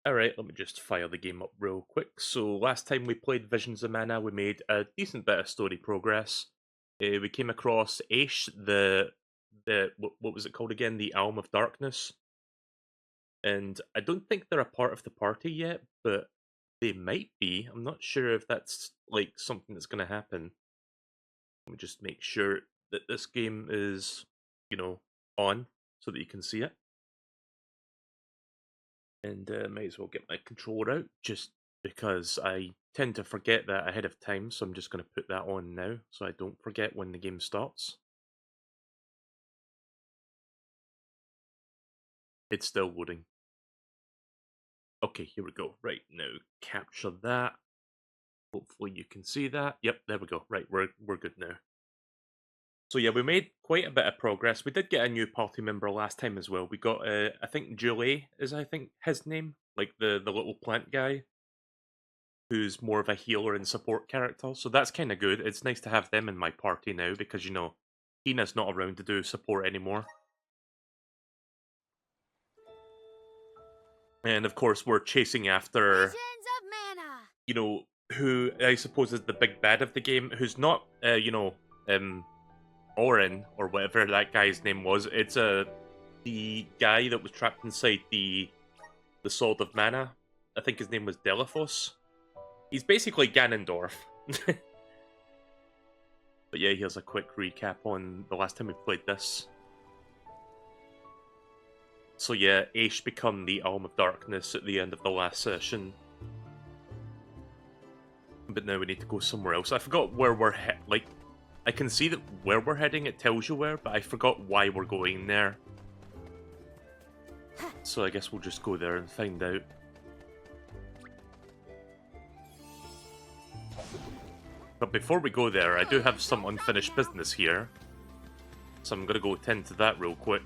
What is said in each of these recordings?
Alright, let me just fire the game up real quick. So last time we played Visions of Mana, we made a decent bit of story progress. We came across Aish, what was it called again? The Alm of Darkness. And I don't think they're a part of the party yet, but they might be. I'm not sure if that's like something that's going to happen. Let me just make sure that this game is, on so that you can see it. And might as well get my controller out, just because I tend to forget that ahead of time, so I'm just going to put that on now, so I don't forget when the game starts. It's still loading. Okay, here we go. Right, now capture that. Hopefully you can see that. Yep, there we go. Right, we're good now. So yeah, we made quite a bit of progress. We did get a new party member last time as well. We got, I think Julie is, I think, his name. Like the little plant guy, who's more of a healer and support character. So that's kind of good. It's nice to have them in my party now because, Hina's not around to do support anymore. And of course, we're chasing after, who I suppose is the big bad of the game, who's not, Orin, or whatever that guy's name was. It's the guy that was trapped inside the Sword of Mana. I think his name was Delphos. He's basically Ganondorf. But yeah, here's a quick recap on the last time we played this. So yeah, Aish become the Alm of Darkness at the end of the last session. But now we need to go somewhere else. I forgot where we're like, I can see that where we're heading, it tells you where, but I forgot why we're going there. So I guess we'll just go there and find out. But before we go there, I do have some unfinished business here. So I'm going to go tend to that real quick.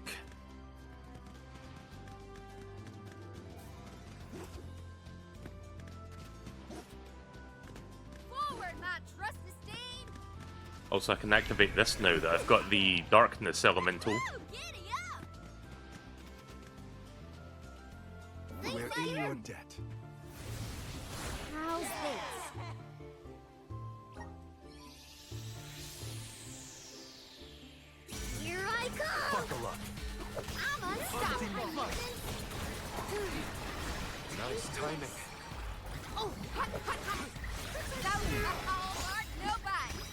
Also, I can activate this now that I've got the Darkness Elemental. We're in your debt. How's this? Here I go! Buckle up. I'm unstoppable! Nice timing. Oh, hot, hot, hot! That was not all art, nobody!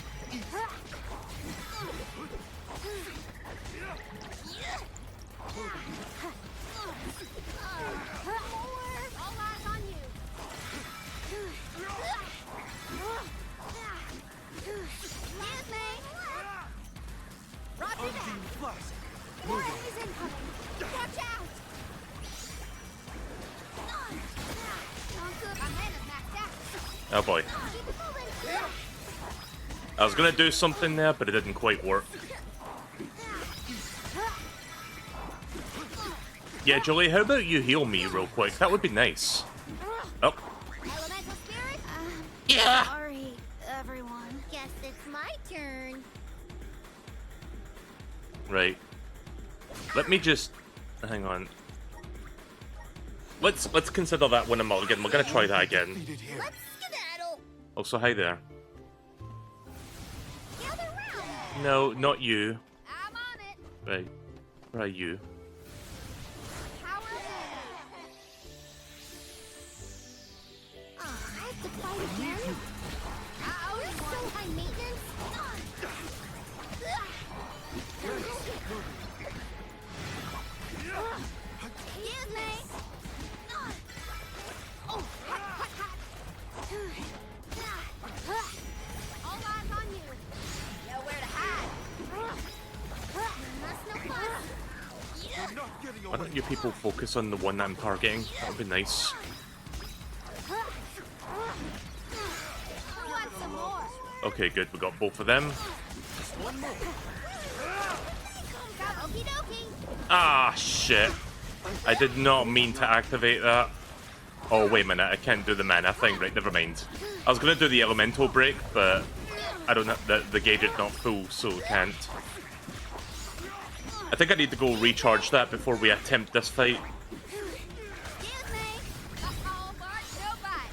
All eyes on you! Excuse me! Roger that! Unseen blast. More enemies incoming! Watch out! I'm good. My mana's maxed out. Oh boy. Keep it moving! I was going to do something there, but it didn't quite work. Yeah, Julie, how about you heal me real quick? That would be nice. Oh. Elemental spirit? Yeah! Sorry, everyone. Guess it's my turn. Right. Let me just... hang on. Let's consider that one a mulligan. We're going to try that again. Defeated here. Let's skedaddle. Also, hi there. Gather round. No, not you. I'm on it. Right. Where are you? Power in. Oh, I have to fight again? Oh, you're so high maintenance. Excuse me. Oh, hot, hot, hot. All eyes on you. Nowhere to hide. That's no fun. We're not getting Why away. don't you people focus on the one that I'm targeting? That would be nice. I want some more. Okay, good. We got both of them. One more. Okie dokie. Ah, shit. I did not mean to activate that. Oh, wait a minute. I can't do the mana thing. Right, never mind. I was going to do the elemental break, but I don't have... The gauge is not full, so can't. I think I need to go recharge that before we attempt this fight. Excuse me. Oh, Bart, nobody.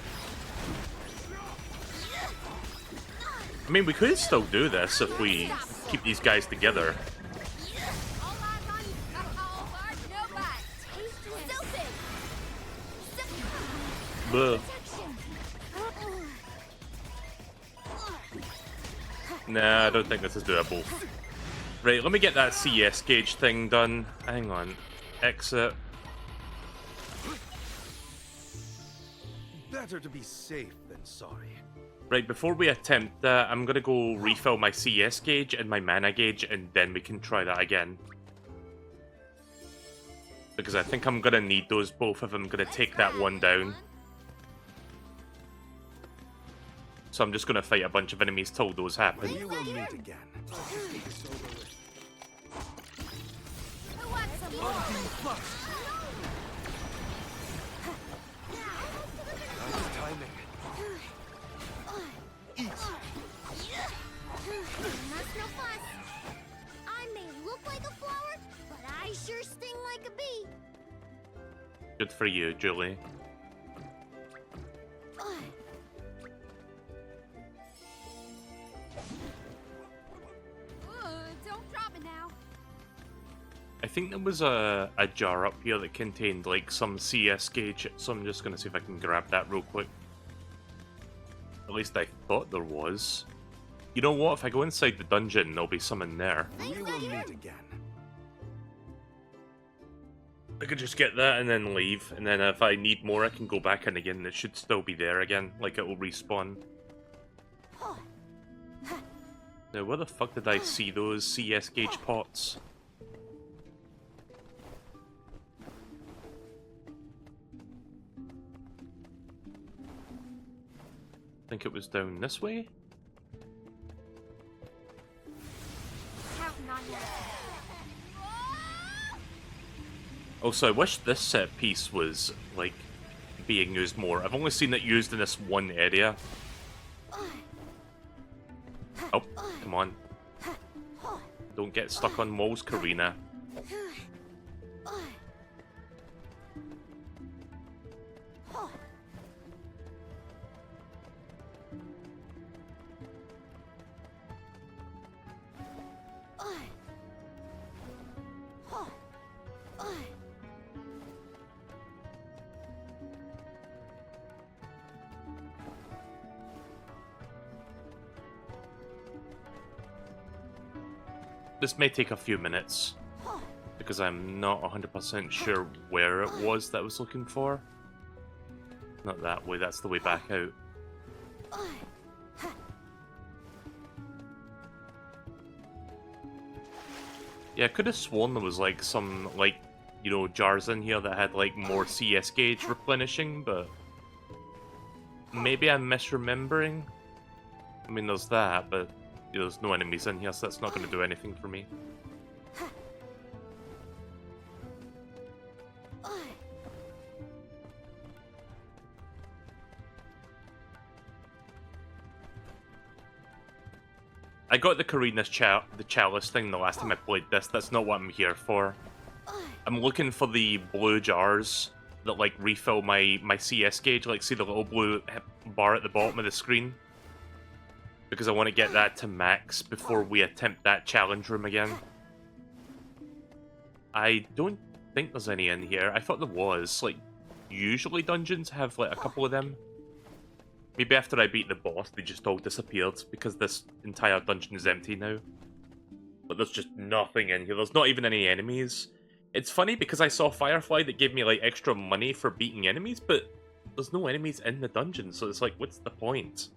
I mean, we could still do this if we keep these guys together. All eyes on you. Oh, Bart, nobody. Stupid. Ugh. Nah, I don't think this is doable. Right, let me get that CS gauge thing done. Hang on. Exit. Better to be safe than sorry. Right, before we attempt that, I'm gonna go refill my CS gauge and my mana gauge, and then we can try that again. Because I think I'm gonna need those both if I'm gonna take that one down. So I'm just gonna fight a bunch of enemies till those happen. We will meet again. Who wants some more? Nice timing. Eat. That's no fuss. I may look like a flower, but I sure sting like a bee. Good for you, Julie. Don't drop it now. I think there was a jar up here that contained like some CS gauge, so I'm just gonna see if I can grab that real quick. At least I thought there was. You know what? If I go inside the dungeon, there'll be some in there. We will meet again. I could just get that and then leave, and then if I need more, I can go back in again. It should still be there again, like it will respawn. Now, where the fuck did I see those CS gauge pots? I think it was down this way? Counting on you. Also, I wish this set piece was, like, being used more. I've only seen it used in this one area. Oh, come on. Don't get stuck on walls, Karina. This may take a few minutes, because I'm not 100% sure where it was that I was looking for. Not that way, that's the way back out. Yeah, I could have sworn there was like some, like, you know, jars in here that had like more CS gauge replenishing, but maybe I'm misremembering. I mean, there's that, but there's no enemies in here, so that's not going to do anything for me. I got the Karina's the chalice thing the last time I played this. That's not what I'm here for. I'm looking for the blue jars that like refill my CS gauge. Like, see the little blue bar at the bottom of the screen? Because I want to get that to max before we attempt that challenge room again. I don't think there's any in here. I thought there was. Like, usually dungeons have like a couple of them. Maybe after I beat the boss, they just all disappeared because this entire dungeon is empty now. But there's just nothing in here. There's not even any enemies. It's funny because I saw Firefly that gave me like extra money for beating enemies, but there's no enemies in the dungeon, so it's like, what's the point?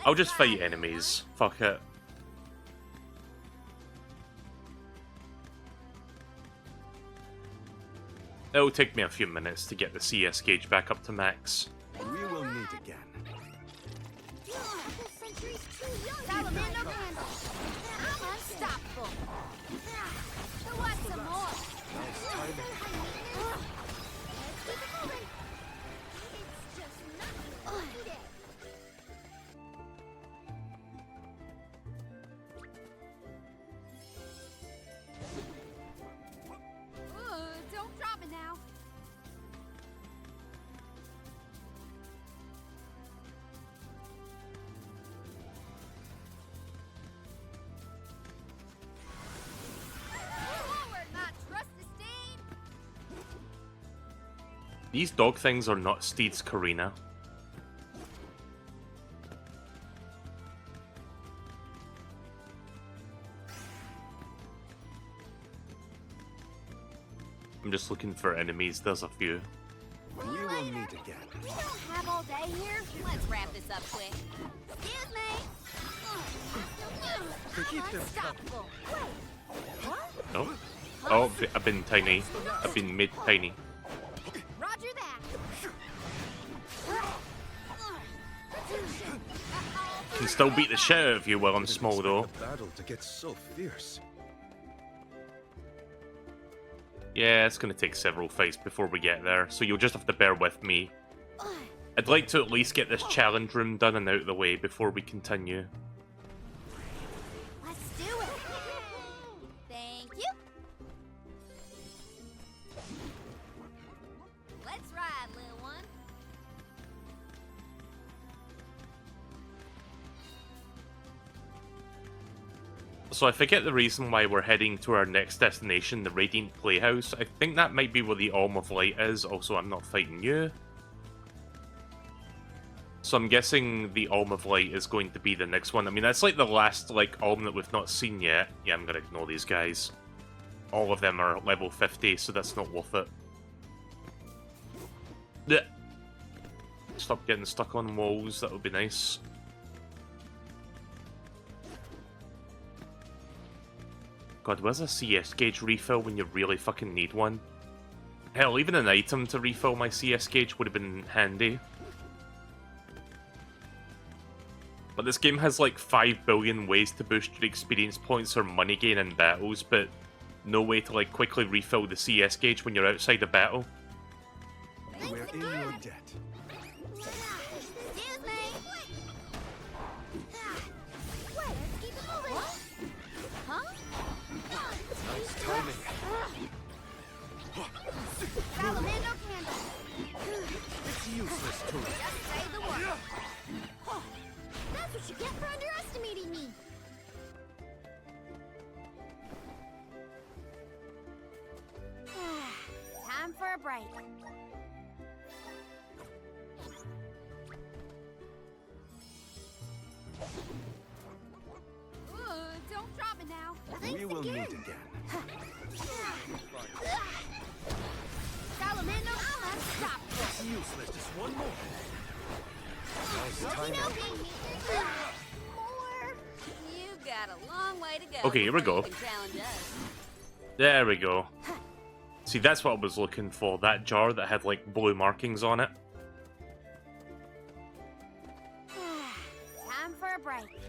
I'll just fight enemies. Fuck it. It'll take me a few minutes to get the CS gauge back up to max. We will meet again. Salamander candle. I'm unstoppable. Who wants some more? Nice timing. Let's keep it moving. These dog things are not steeds, Karina. I'm just looking for enemies. There's a few. We will meet again. We don't have all day here. Let's wrap this up quick. Excuse me. Keep I'm them unstoppable. Wait. What? Oh, oh, I've been tiny. I've been made tiny. Roger that. Can still beat the shit out of you while I'm small though. The battle to get so fierce. Yeah, it's gonna take several fights before we get there, so you'll just have to bear with me. I'd like to at least get this challenge room done and out of the way before we continue. Let's do it. Thank you. Let's ride, little one. So I forget the reason why we're heading to our next destination, the Radiant Playhouse. I think that might be where the Alm of Light is. Also, I'm not fighting you. So I'm guessing the Alm of Light is going to be the next one. I mean, that's like the last, like, Alm that we've not seen yet. Yeah, I'm gonna ignore these guys. All of them are level 50, so that's not worth it. Blech. Stop getting stuck on walls, that would be nice. God, where's a CS gauge refill when you really fucking need one? Hell, even an item to refill my CS gauge would have been handy. But this game has like 5 billion ways to boost your experience points or money gain in battles, but no way to like quickly refill the CS gauge when you're outside a battle. We're in your debt. Excuse me. Wait, keep it moving. Huh? Nice timing. Salamando candle. It's useless to Just say the word. That's what you get for underestimating me. Time for a break. Don't drop it now. We will meet again. Salamando, unstoppable. It's useless. Just one more. Nice timing. More. You got a long way to go. Okay, here we go. before you can challenge us. There we go. See, that's what I was looking for, that jar that had like blue markings on it. Time for a break.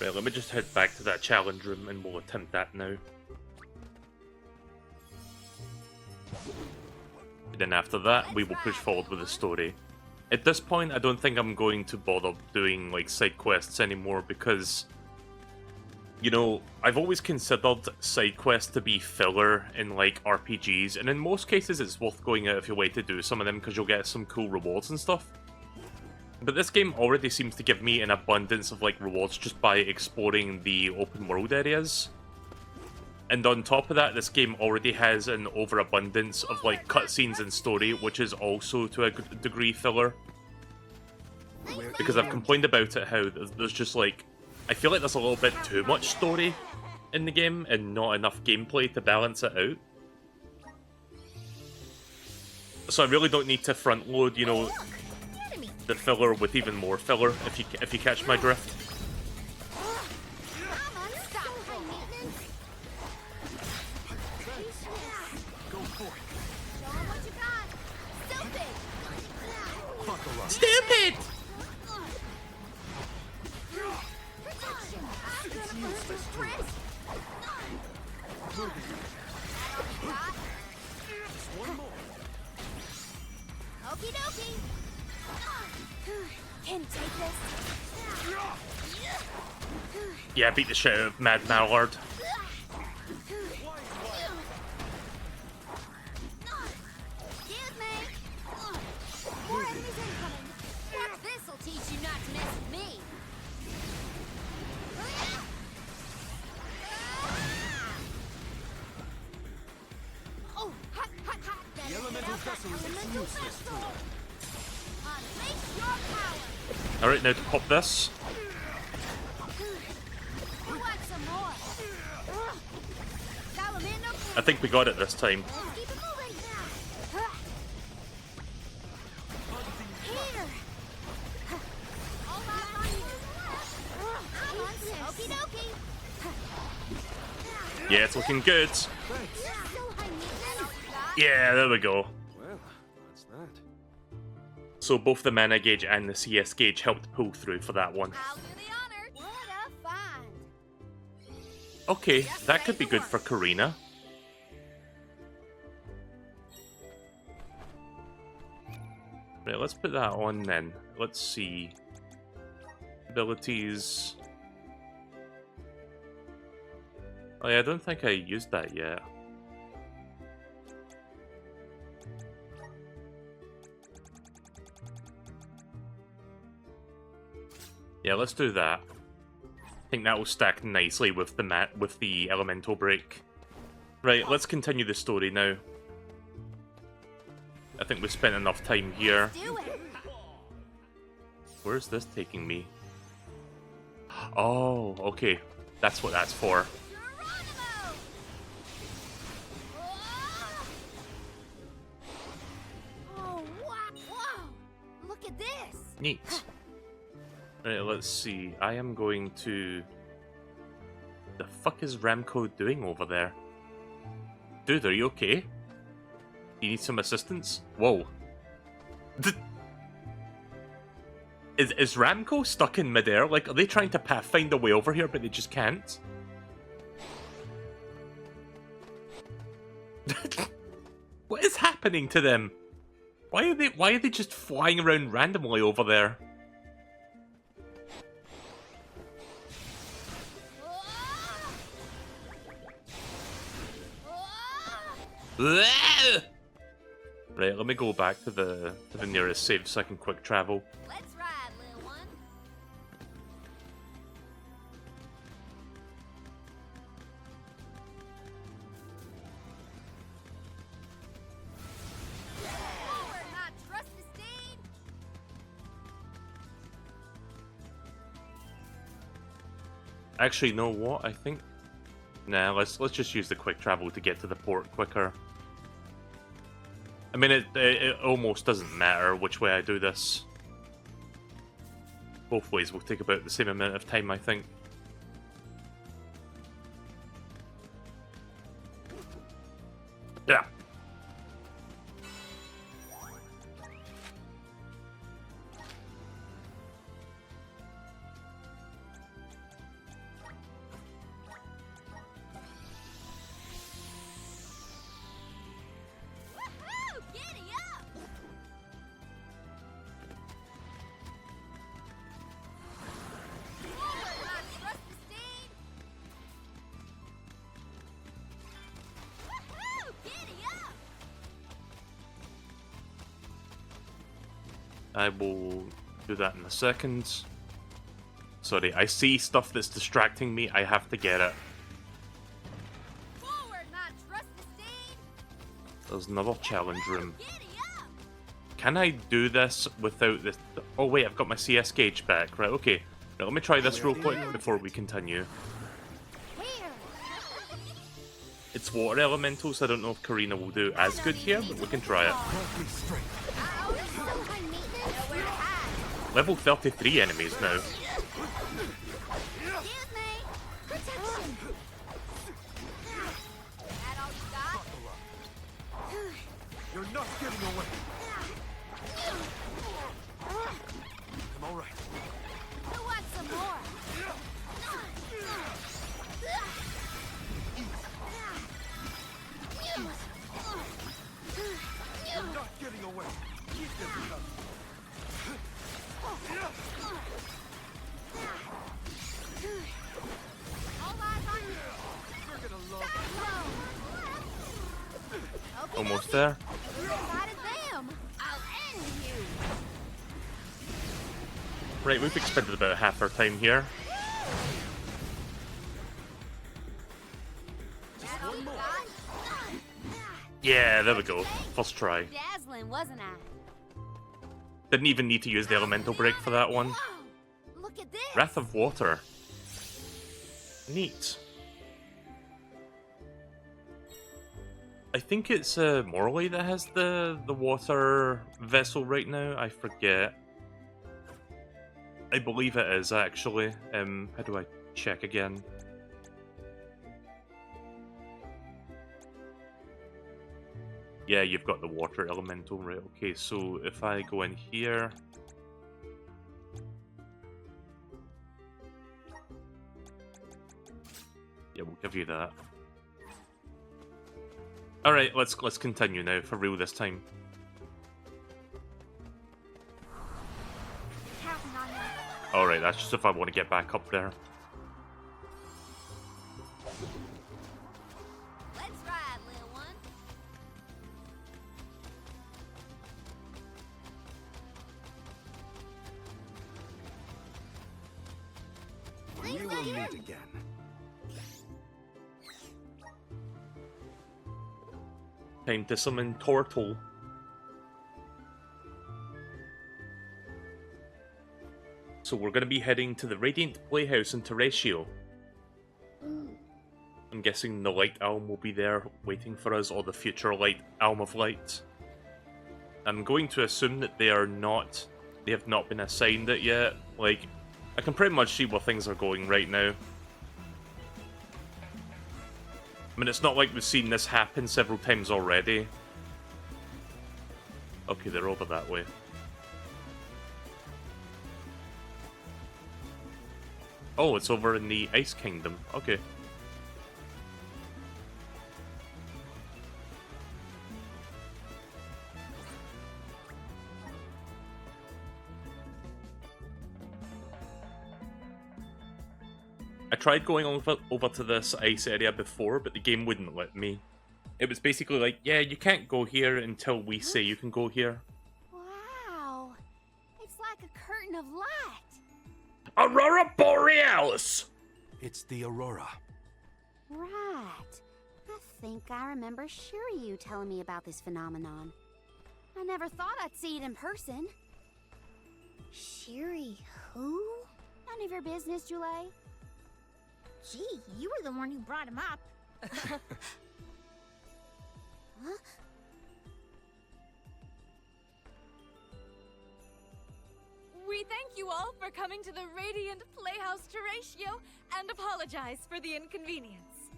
Right, let me just head back to that challenge room and we'll attempt that now. And then after that, we will push forward with the story. At this point, I don't think I'm going to bother doing like side quests anymore because, you know, I've always considered side quests to be filler in like RPGs, and in most cases it's worth going out of your way to do some of them because you'll get some cool rewards and stuff. But this game already seems to give me an abundance of like rewards just by exploring the open world areas. And on top of that, this game already has an overabundance of like cutscenes and story, which is also to a good degree filler. Because I've complained about it how there's just like, I feel like there's a little bit too much story in the game and not enough gameplay to balance it out. So I really don't need to front load, you know, the filler with even more filler, if you catch my drift. I'm unstoppable. Go for it. Show 'em what you got. Stupid. Buckle up. Stupid! Protection. It's useless to us. Just one more. Okie dokie. Can take this. Yeah, beat the shit out of Mad Mallard. Elemental vessel is useless to them. Unleash your power. Alright, now to pop this. You want some more? Salamander. I think we got it this time. Let's keep it moving. Here. All eyes on you. Okie dokie. Yeah, it's looking good. Thanks. Yeah, there we go. Well, that's that. So both the mana gauge and the CS gauge helped pull through for that one. I'll do the honor. What a find. Okay, that could be good for Karina. Right, let's put that on then. Let's see. Abilities. Oh yeah, I don't think I used that yet. Yeah, let's do that. I think that will stack nicely with the elemental break. Right, let's continue the story now. I think we've spent enough time here. Do it. Where's this taking me? Oh, okay. That's what that's for. Geronimo. Oh, wow. Whoa. Look at this. Neat. Right, let's see. I am going to... The fuck is Ramco doing over there? Dude, are you okay? Do you need some assistance? Whoa. Is Ramco stuck in midair? Like, are they trying to find a way over here, but they just can't? What is happening to them? Why are they just flying around randomly over there? Right, let me go back to the nearest save so I can quick travel. Let's ride, little one. Forward, my trusty steed. Actually, you know what? I think let's just use the quick travel to get to the port quicker. I mean, it almost doesn't matter which way I do this. Both ways will take about the same amount of time, I think. Yeah. Woohoo! Giddy up! Forward, my trusty steed. Woohoo! Giddy up! I will do that in a second. Sorry, I see stuff that's distracting me. I have to get it. Forward, my trusty steed. There's another challenge room. Giddy up! Can I do this without this? Oh wait, I've got my CS gauge back. Right, okay. Right, let me try this real quick before we continue. Here. It's water elementals. I don't know if Karina will do as good here, but we can try it. Grant me strength. Oh, this is some kind of maintenance. Nowhere to hide. Level 33 enemies now. Excuse me. Protection. That all you got? You're not getting away. I'm all right. Who wants some more? You're not getting away. Keep this coming. All eyes on you. You're gonna love Okay, Almost there. You're as bad as them. I'll end you. Right, we've expended about half our time here. Just That all one you more. got? Yeah, there we go. First try. Dazzling, wasn't I? Didn't even need to use the elemental break for that one. Whoa, look at this. Wrath of Water. Neat. I think it's Morley that has the water vessel right now. I forget. I believe it is, actually. How do I check again? Yeah, you've got the water elemental, right? Okay, so if I go in here... Yeah, we'll give you that. Alright, let's continue now, for real this time. Counting on you. Alright, that's just if I want to get back up there. Let's ride, little one. We will meet again. Time to summon Tortle. So we're going to be heading to the Radiant Playhouse in Terratio. I'm guessing the Light Elm will be there waiting for us, or the future Elm of Light. I'm going to assume that they have not been assigned it yet. Like, I can pretty much see where things are going right now. I mean, it's not like we've seen this happen several times already. Okay, they're over that way. Oh, it's over in the Ice Kingdom. Okay. I tried going over to this ice area before, but the game wouldn't let me. It was basically like, yeah, you can't go here until we say you can go here. Wow. It's like a curtain of light. Aurora Borealis! It's the Aurora. Right. I think I remember Shiryu telling me about this phenomenon. I never thought I'd see it in person. Shiri who? None of your business, Jule. Gee, you were the one who brought him up. Huh? We thank you all for coming to the Radiant Playhouse Terratio and apologize for the inconvenience.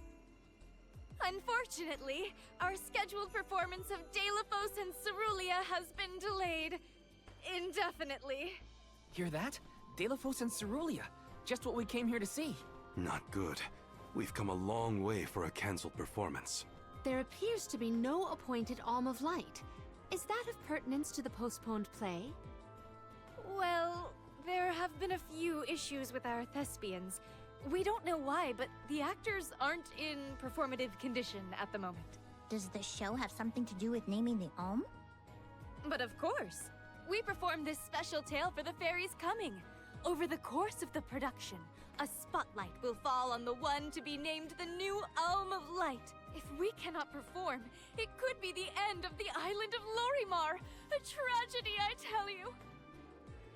Unfortunately, our scheduled performance of Deilephos and Cerulean has been delayed indefinitely. Hear that? Deilephos and Cerulean. Just what we came here to see. Not good. We've come a long way for a cancelled performance. There appears to be no appointed Alm of Light. Is that of pertinence to the postponed play? Well, there have been a few issues with our thespians. We don't know why, but the actors aren't in performative condition at the moment. Does the show have something to do with naming the Alm? But of course, we performed this special tale for the fairies coming. Over the course of the production, a spotlight will fall on the one to be named the new Alm of Light. If we cannot perform, it could be the end of the island of Lorimar. A tragedy, I tell you.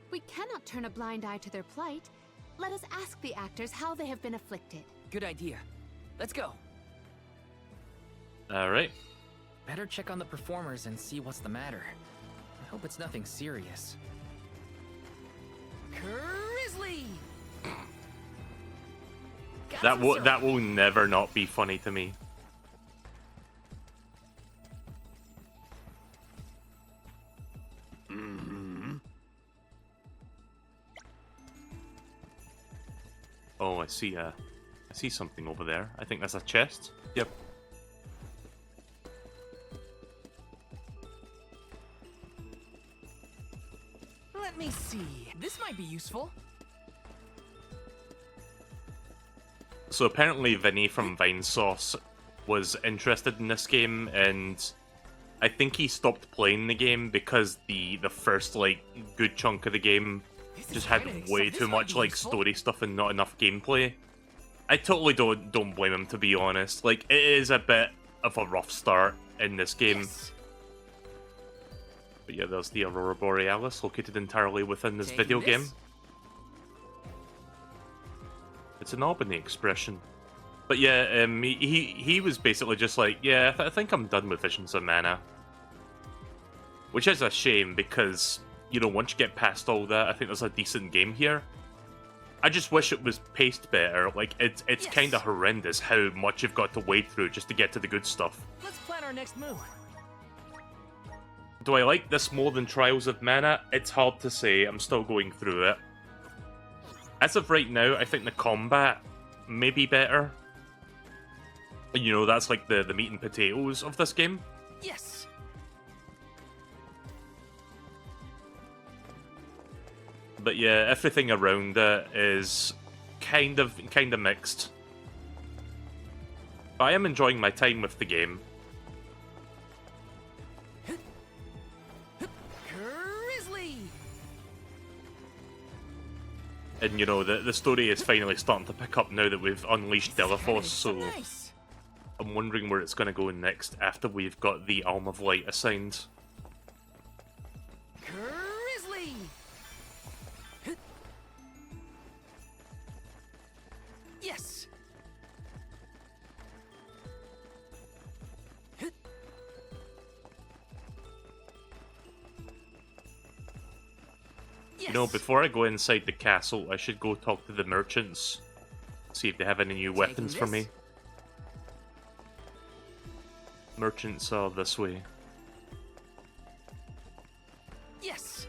We cannot turn a blind eye to their plight. Let us ask the actors how they have been afflicted. Good idea. Let's go. Alright. Better check on the performers and see what's the matter. I hope it's nothing serious. Grizzly! That will never not be funny to me. Oh, I see something over there. I think that's a chest. Yep. Let me see. This might be useful. So apparently Vinny from Vinesauce was interested in this game, and I think he stopped playing the game because the first like good chunk of the game just had way too much like story stuff and not enough gameplay. I totally don't blame him, to be honest. Like, it is a bit of a rough start. in this game. Yes. But yeah, there's the Aurora Borealis, located entirely within this video game. It's an Albany expression. But yeah, he was basically just like, yeah, I think I'm done with Visions of Mana. Which is a shame, because, you know, once you get past all that, I think there's a decent game here. I just wish it was paced better. Like, it's Yes. kind of horrendous how much you've got to wade through just to get to the good stuff. Let's plan our next move. Do I like this more than Trials of Mana? It's hard to say. I'm still going through it. As of right now, I think the combat may be better. You know, that's like the meat and potatoes of this game. Yes. But yeah, everything around it is kind of mixed. But I am enjoying my time with the game. Grizzly. And you know, the story is finally starting to pick up now that we've unleashed Delphos, so Nice. I'm wondering where it's going to go next after we've got the Alm of Light assigned. Grizzly. Yes. You know, before I go inside the castle, I should go talk to the merchants. See if they have any new weapons for me. Merchants are this way. Yes.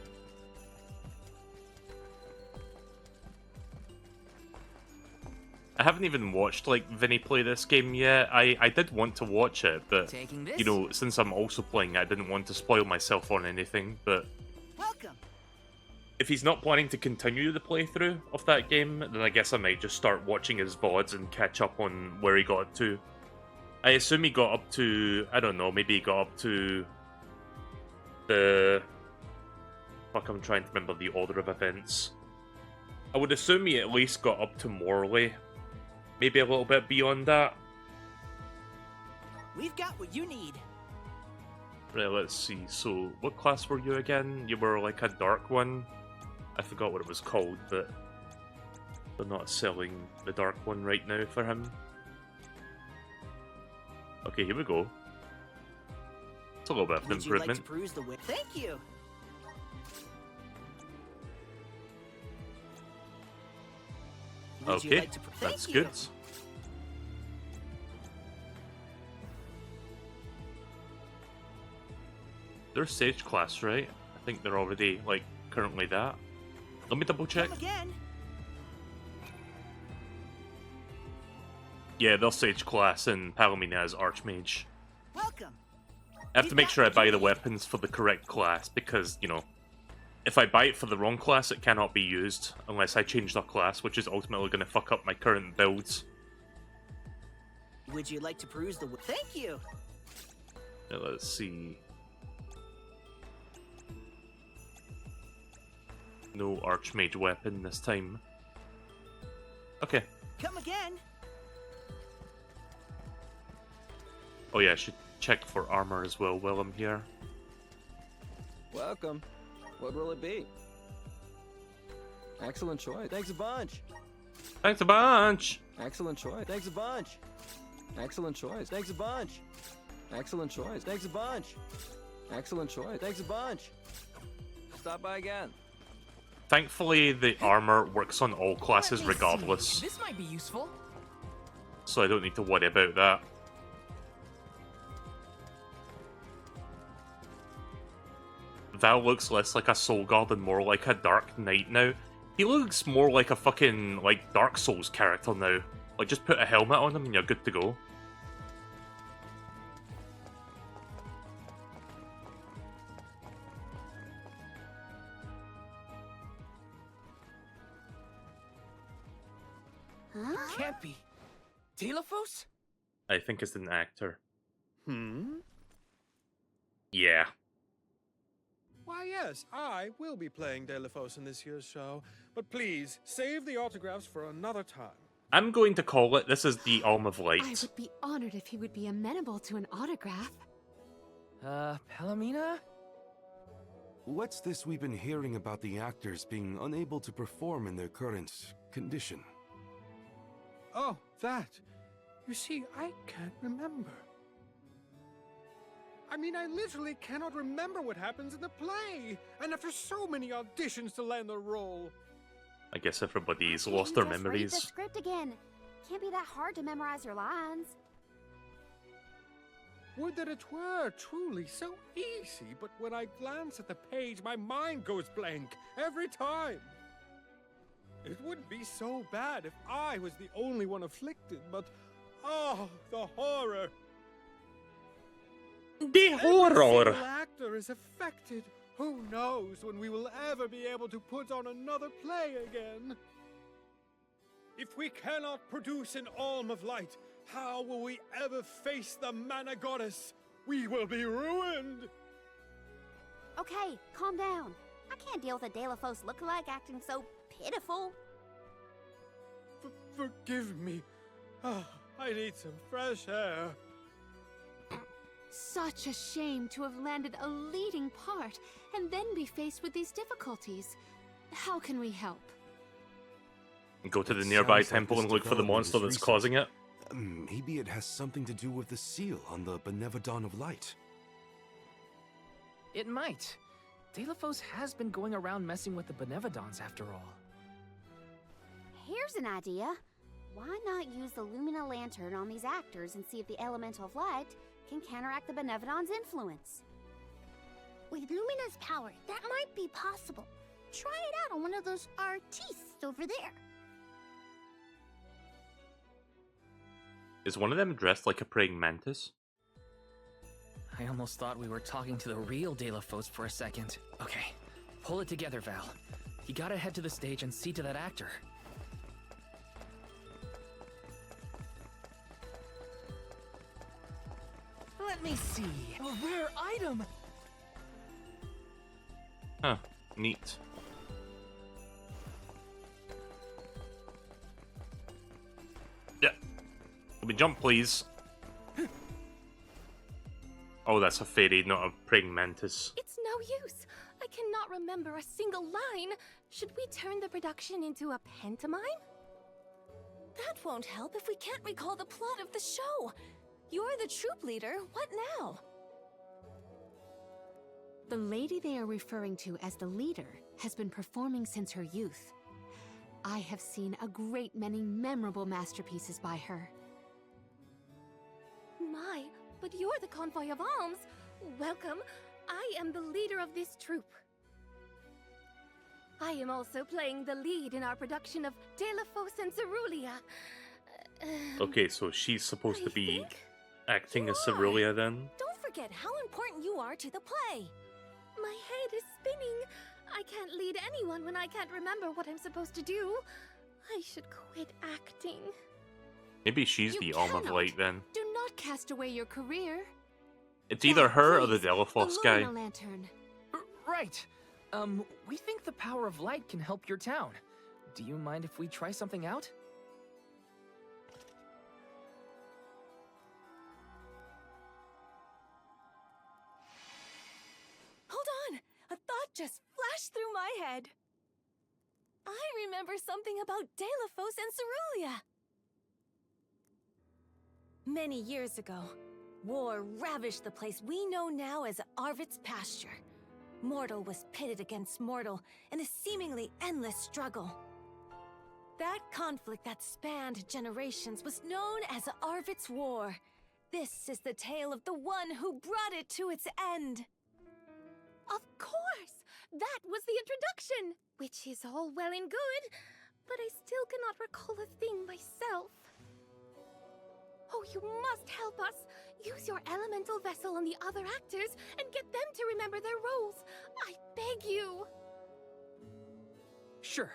I haven't even watched, like, Vinny play this game yet. I did want to watch it, but, Taking this. you know, since I'm also playing, I didn't want to spoil myself on anything, but Welcome. if he's not planning to continue the playthrough of that game, then I guess I might just start watching his VODs and catch up on where he got to. I assume he got up to, I don't know, maybe he got up to the... Fuck, I'm trying to remember the order of events. I would assume he at least got up to Morley. Maybe a little bit beyond that. We've got what you need. Right, let's see. So, what class were you again? You were like a dark one? I forgot what it was called, but they're not selling the dark one right now for him. Okay, here we go. It's a little bit of an Would you like improvement. to peruse the whip? Thank you. Would you Okay, like to that's Thank you. good. They're Sage class, right? I think they're already, like, currently that. Let me double check. Come again. Yeah, they're Sage class and Palomina is Archmage. Welcome. I have to make sure I buy the weapons for the correct class, because, you know, if I buy it for the wrong class, it cannot be used unless I change the class, which is ultimately going to fuck up my current builds. Would you like to peruse the whip? Thank you. Now, let's see. No Archmage weapon this time. Okay. Come again. Oh yeah, I should check for armor as well while I'm here. Welcome. What will it be? Excellent choice. Thanks a bunch. Thanks a bunch! Excellent choice. Thanks a bunch. Excellent choice. Thanks a bunch. Excellent choice. Thanks a bunch. Excellent choice. Thanks a bunch. Stop by again. Thankfully, the armor works on all classes Let me regardless, see. This might be useful. so I don't need to worry about that. Val looks less like a Soul Guard and more like a Dark Knight now. He looks more like a fucking, like, Dark Souls character now. Like, just put a helmet on him and you're good to go. Huh? Can't be. Telephos? I think it's an actor. Hmm? Yeah. Why, yes, I will be playing Delphos in this year's show, but please, save the autographs for another time. I'm going to call it, this is the Alm of I Light. would be honored if he would be amenable to an autograph. Palomina? What's this we've been hearing about the actors being unable to perform in their current condition? Oh, that. You see, I can't remember. I mean, I literally cannot remember what happens in the play. And after so many auditions to land the role. I guess everybody's Can't lost you their just read memories. the script again. Can't be that hard to memorize your lines. Would that it were truly so easy, but when I glance at the page, my mind goes blank every time. It wouldn't be so bad if I was the only one afflicted, but oh, the horror. The Every horror! single actor is affected. Who knows when we will ever be able to put on another play again? If we cannot produce an Alm of Light, how will we ever face the Mana Goddess? We will be ruined! Okay, calm down. I can't deal with a Delafos lookalike acting so pitiful. Forgive me. Ah, I need some fresh air. Such a shame to have landed a leading part and then be faced with these difficulties. How can we help? Go to the It nearby sounds like temple this and look for the development monster is that's recent. causing it. Maybe it has something to do with the seal on the Benevodon of Light. It might. Delafos has been going around messing with the Benevodons after all. Here's an idea. Why not use the Lumina Lantern on these actors and see if the Elemental of Light can counteract the Benevodon's influence? With Lumina's power, that might be possible. Try it out on one of those artistes over there. Is one of them dressed like a praying mantis? I almost thought we were talking to the real Delafos for a second. Okay, pull it together, Val. You gotta head to the stage and see to that actor. Let me see. A rare item! Huh, neat. Yeah. Let me jump, please. Oh, that's a fairy, not a praying mantis. It's no use. I cannot remember a single line. Should we turn the production into a pantomime? That won't help if we can't recall the plot of the show. You're the troop leader. What now? The lady they are referring to as the leader has been performing since her youth. I have seen a great many memorable masterpieces by her. My, but you're the convoy of alms. Welcome. I am the leader of this troop. I am also playing the lead in our production of Delafos and Cerulean. Okay, so she's supposed to I be think acting you as are. Cerulean then? Don't forget how important you are to the play. My head is spinning. I can't lead anyone when I can't remember what I'm supposed to do. I should quit acting. Maybe she's You the Alm of cannot. Light then. Do not cast away your career. It's either her or the Please, Delafos the guy. Lumina Lantern. Right. We think the power of light can help your town. Do you mind if we try something out? Hold on! A thought just flashed through my head. I remember something about Delafos and Cerulean. Many years ago, war ravished the place we know now as Arvit's pasture. Mortal was pitted against mortal in a seemingly endless struggle. That conflict that spanned generations was known as Arvit's War. This is the tale of the one who brought it to its end. Of course! That was the introduction! Which is all well and good, but I still cannot recall a thing myself. Oh, you must help us! Use your elemental vessel on the other actors and get them to remember their roles! I beg you! Sure.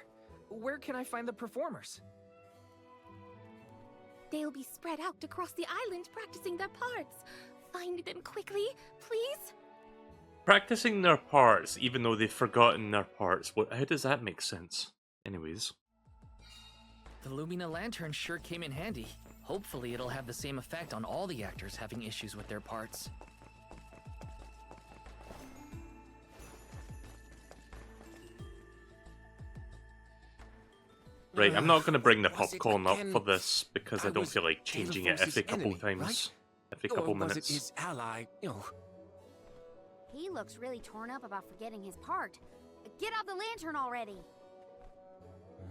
Where can I find the performers? They'll be spread out across the island practicing their parts. Find them quickly, please? Practicing their parts, even though they've forgotten their parts. How does that make sense? Anyways. The Lumina Lantern sure came in handy. Hopefully it'll have the same effect on all the actors having issues with their parts. Right, I'm not going to bring the was it popcorn up again? for this because I I don't was feel like changing it Delphos' every couple enemy, times. right? Every Or couple was minutes. it his ally? He looks really torn up about forgetting his part. Get out the lantern already!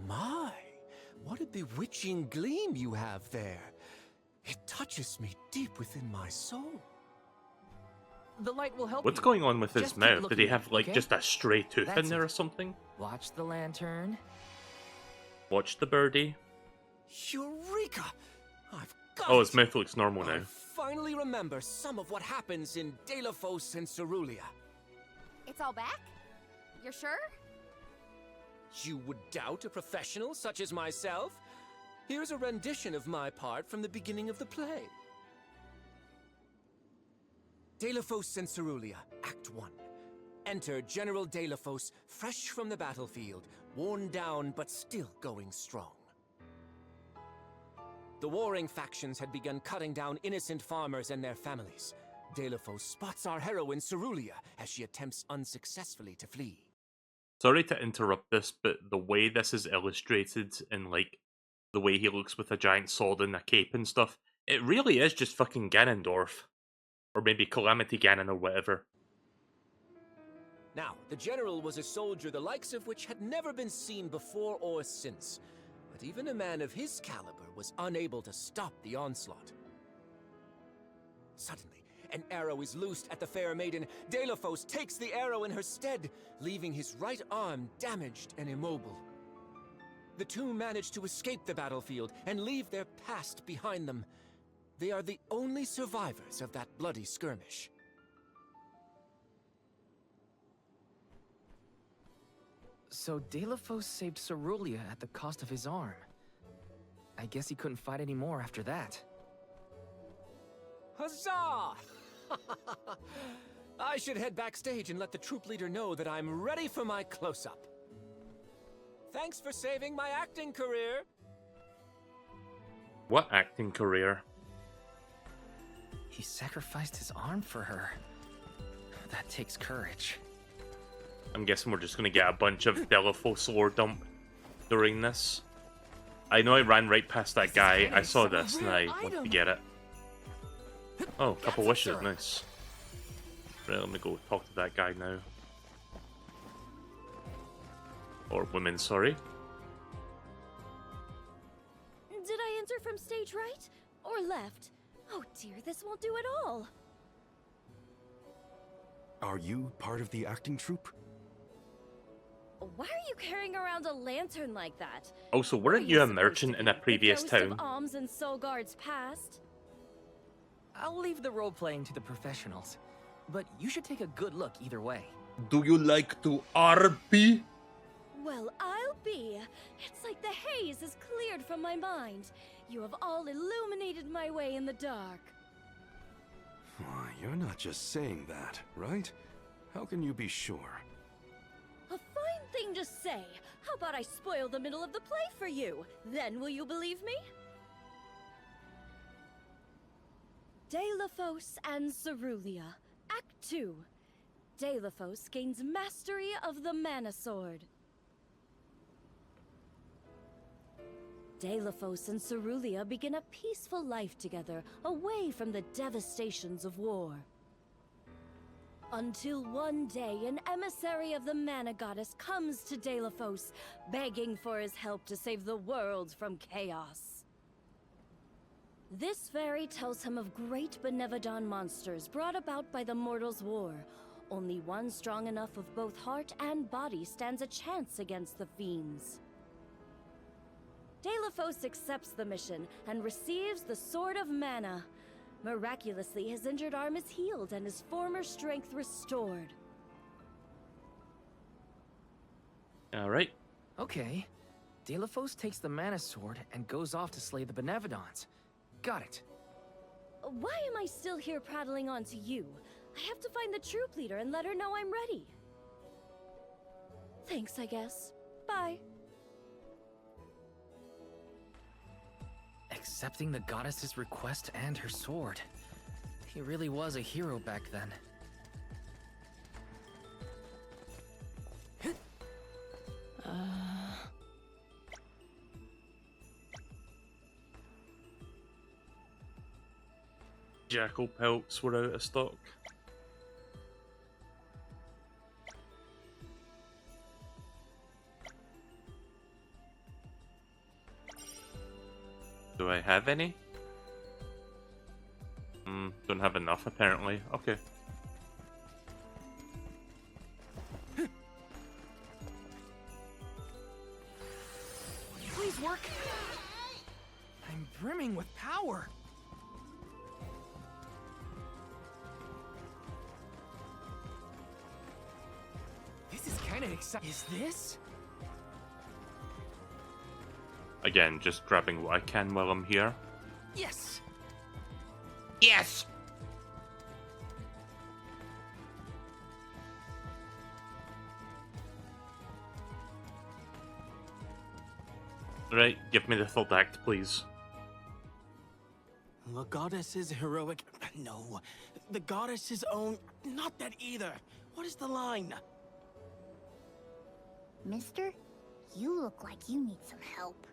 My, what a bewitching gleam you have there. It touches me deep within my soul. The light will help What's you. going on with his Just keep mouth? Did looking he at have it, like okay? just a stray tooth That's in there it. or something? Watch the lantern. Watch the birdie. Eureka! I've got Oh, it. his mouth looks normal I now. finally remember some of what happens in Delphos and Cerulia. It's all back? You're sure? You would doubt a professional such as myself? Here's a rendition of my part from the beginning of the play. Delphos and Cerulia, Act 1. Enter General Delphos, fresh from the battlefield, worn down but still going strong. The warring factions had begun cutting down innocent farmers and their families. Delphos spots our heroine Cerulia as she attempts unsuccessfully to flee. Sorry to interrupt this, but the way this is illustrated and like the way he looks with a giant sword and a cape and stuff, it really is just fucking Ganondorf. Or maybe Calamity Ganon or whatever. Now, the general was a soldier the likes of which had never been seen before or since. But even a man of his caliber was unable to stop the onslaught. Suddenly, an arrow is loosed at the fair maiden. Delphos takes the arrow in her stead, leaving his right arm damaged and immobile. The two manage to escape the battlefield and leave their past behind them. They are the only survivors of that bloody skirmish. So Delphos saved Cerulia at the cost of his arm. I guess he couldn't fight anymore after that. Huzzah! I should head backstage and let the troop leader know that I'm ready for my close-up. Thanks for saving my acting career. What acting career? He sacrificed his arm for her. That takes courage. I'm guessing we're just gonna get a bunch of Delphos lore dump during this. I know I ran right past that guy. I saw this and I wanted to get it. Oh, a couple wishes, nice. Right, let me go talk to that guy now. Or women, sorry. Did I enter from stage right or left? Oh dear, this won't do at all. Are you part of the acting troupe? Why are you carrying around a lantern like that? Also, Where weren't are you a supposed merchant to in be? a previous The ghost town? of alms and Solgard's past? I'll leave the role-playing to the professionals. But you should take a good look either way. Do you like to RP? Well, I'll be. It's like the haze is cleared from my mind. You have all illuminated my way in the dark. Why, you're not just saying that, right? How can you be sure? A fine thing to say. How about I spoil the middle of the play for you? Then will you believe me? Delphos and Cerulia, Act 2. Delphos gains mastery of the Mana Sword. Delphos and Cerulia begin a peaceful life together, away from the devastations of war. Until one day, an emissary of the Mana Goddess comes to Delphos, begging for his help to save the world from chaos. This fairy tells him of great Benevodon monsters brought about by the Mortals' War. Only one strong enough of both heart and body stands a chance against the fiends. Delphos accepts the mission and receives the Sword of Mana. Miraculously, his injured arm is healed and his former strength restored. Alright. Okay. Delphos takes the Mana Sword and goes off to slay the Benevodons. Got it. Why am I still here prattling on to you? I have to find the troop leader and let her know I'm ready. Thanks, I guess. Bye. Accepting the goddess's request and her sword. He really was a hero back then. jackal pelts were out of stock. Do I have any? Don't have enough apparently. Okay. Please work. I'm brimming with power. This is kind of exciting. Is this? Again, just grabbing what I can while I'm here. Yes. Yes! Right, give me the third act, please. The goddess's heroic... No. The goddess's own... Not that either. What is the line? Mister, you look like you need some help.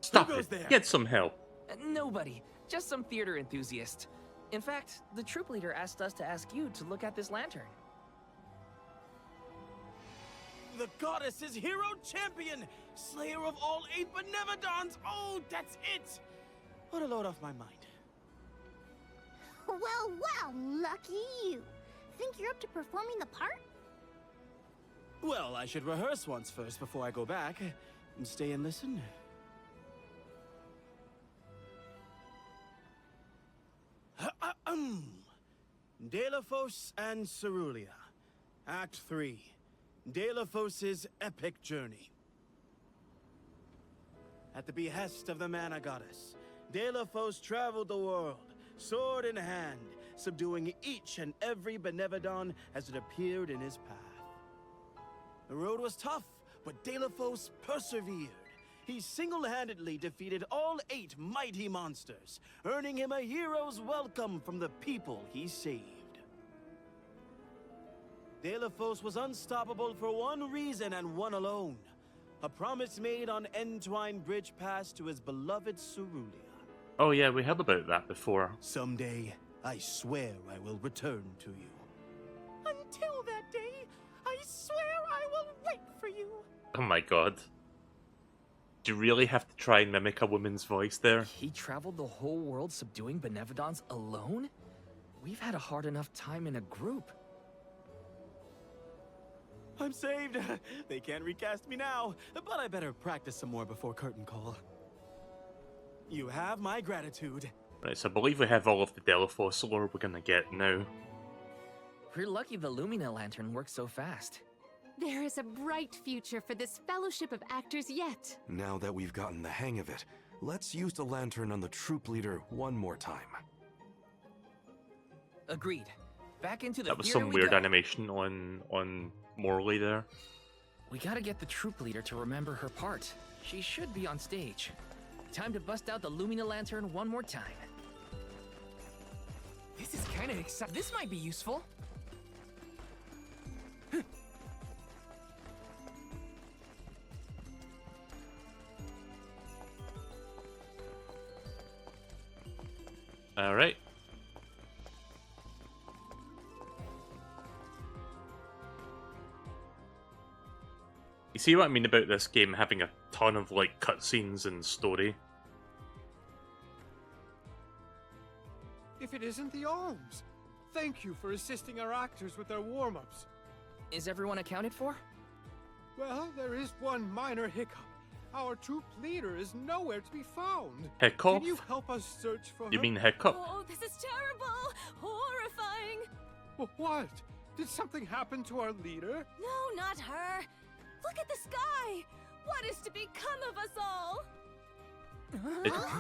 Stop Who goes it. there? Get some help. Nobody. Just some theater enthusiast. In fact, the troop leader asked us to ask you to look at this lantern. The goddess's hero champion! Slayer of all 8 Benevodons! Oh, that's it! What a load off my mind. Well, well, lucky you. Think you're up to performing the part? Well, I should rehearse once first before I go back. And stay and listen. Delafos and Cerulia. Act 3. Delafos' epic journey. At the behest of the Mana Goddess, Delafos traveled the world, sword in hand, subduing each and every Benevodon as it appeared in his path. The road was tough, but Delafos persevered. He single-handedly defeated all 8 mighty monsters, earning him a hero's welcome from the people he saved. Delafos was unstoppable for one reason and one alone. A promise made on Entwine Bridge Pass to his beloved Cerulia. Oh yeah, we heard about that before. Someday, I swear I will return to you. Until that day, I swear I will wait for you. Oh my god. Do you really have to try and mimic a woman's voice there? He traveled the whole world subduing Benevodons alone? We've had a hard enough time in a group. I'm saved. They can't recast me now, but I better practice some more before curtain call. You have my gratitude. Right, so I believe we have all of the Delafos lore we're gonna get now. We're lucky the Lumina lantern works so fast. There is a bright future for this fellowship of actors yet. Now that we've gotten the hang of it, let's use the lantern on the troop leader one more time. Agreed. Back into the That was theater some we weird go. animation on Morley there. We gotta get the troop leader to remember her part. She should be on stage. Time to bust out the Lumina lantern one more time. This is kinda exciting. This might be useful. Alright. You see what I mean about this game having a ton of like cutscenes and story? If it isn't the alms, thank you for assisting our actors with their warm-ups. Is everyone accounted for? Well, there is one minor hiccup. Our troop leader is nowhere to be found. Hiccup? Can you help us search for her? You mean Hiccup? Oh, this is terrible! Horrifying! What? Did something happen to our leader? No, not her! Look at the sky! What is to become of us all?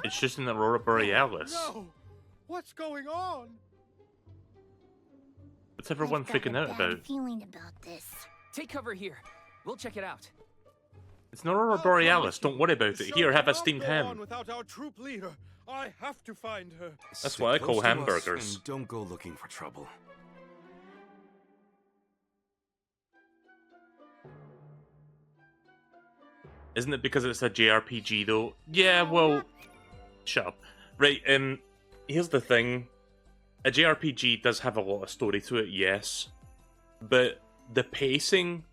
It's just an Aurora Borealis. No! What's going on? What's everyone I've got freaking a out bad about? feeling about this. Take cover here. We'll check it out. It's an Aurora I'll Borealis, promise you, don't worry about the it. show Here, have a cannot steamed go ham. on without our troop leader. I have to find her. That's Stay what I close call to us hamburgers. and don't go looking for trouble. Isn't it because it's a JRPG though? Yeah, well, shut up. Right, here's the thing. A JRPG does have a lot of story to it, yes. But the pacing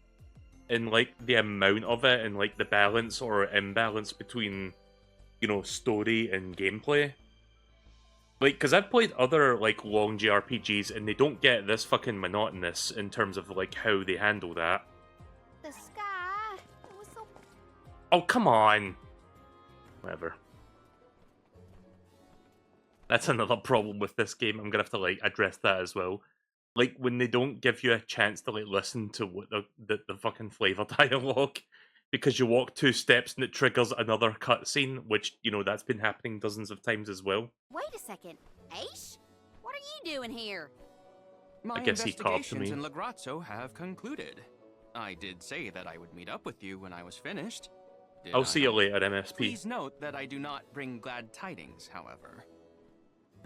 and, like, the amount of it and, like, the balance or imbalance between, you know, story and gameplay. Like, because I've played other, like, long JRPGs and they don't get this fucking monotonous in terms of, like, how they handle that. The sky, it was so... Oh, come on! Whatever. That's another problem with this game. I'm gonna have to, like, address that as well. Like, when they don't give you a chance to, like, listen to what the fucking flavor dialogue, because you walk 2 steps and it triggers another cutscene, which, you know, that's been happening dozens of times as well. Wait a second. Aish? What are you doing here? My guess he carved investigations me. in Lagrazzo have concluded. I did say that I would meet up with you when I was finished. Did I'll I see you not? later, MSP. Please note that I do not bring glad tidings, however.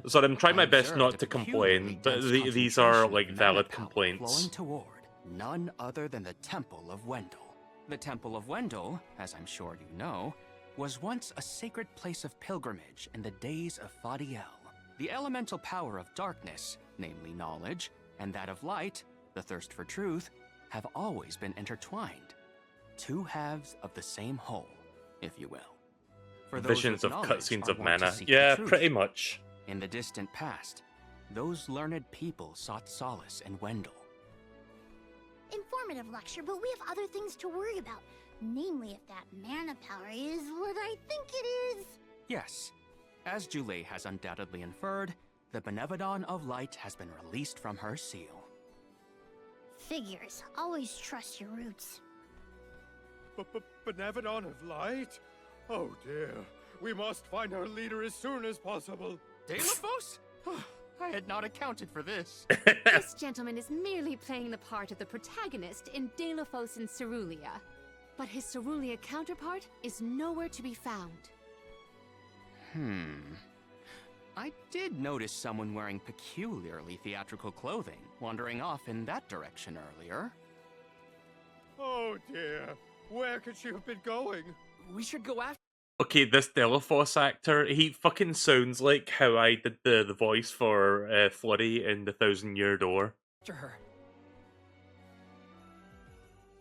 So I'm trying my I best observed not a to peculiarly complain, but dense these are, concentration like, of valid mana power complaints. Flowing toward none other than the Temple of Wendell. The Temple of Wendell, as I'm sure you know, was once a sacred place of pilgrimage in the days of Fadiel. The elemental power of darkness, namely knowledge, and that of light, the thirst for truth, have always been intertwined. 2 halves of the same whole, if you will. For those Visions with of knowledge cutscenes are of wont to mana. seek the Yeah, truth. pretty much. In the distant past, those learned people sought solace in Wendell. Informative lecture, but we have other things to worry about. Namely, if that mana power is what I think it is. Yes, as Jule has undoubtedly inferred, the Benevodon of Light has been released from her seal. Figures. Always trust your roots. Benevodon of Light? Oh dear. We must find her leader as soon as possible. Delophos? I had not accounted for this. This gentleman is merely playing the part of the protagonist in Delophos and Cerulia. But his Cerulia counterpart is nowhere to be found. I did notice someone wearing peculiarly theatrical clothing, wandering off in that direction earlier. Oh dear. Where could she have been going? We should go after Okay, this Delafosse actor, he fucking sounds like how I did the voice for Flurry in The 1,000-Year Door. her.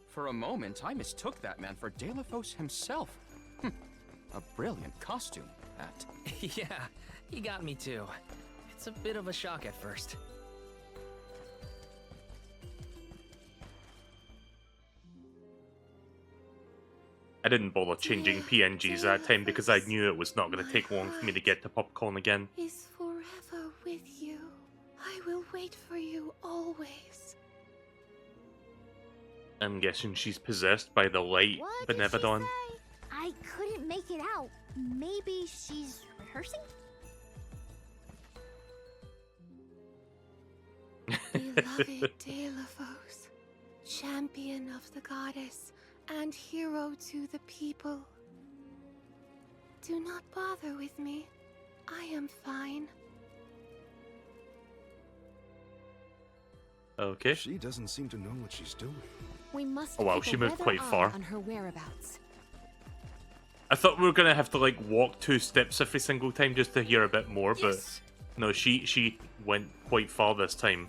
For a moment, I mistook that man for Delophos himself. A brilliant costume, that. Yeah, he got me too. It's a bit of a shock at first. I didn't bother changing PNGs that time because I knew it was not going to take long for me to get to popcorn again. Is forever with you. I will wait for you always. I'm guessing she's possessed by the light What did she Benevodon. say? I couldn't make it out. Maybe she's rehearsing? Beloved Delophos, champion of the goddess and hero to the people. Do not bother with me. I am fine. Okay. She doesn't seem to know what she's doing. We must Oh wow, keep she a moved weather quite eye far. on her whereabouts. I thought we were going to have to like walk 2 steps every single time just to hear a bit more, but Yes. no, she went quite far this time.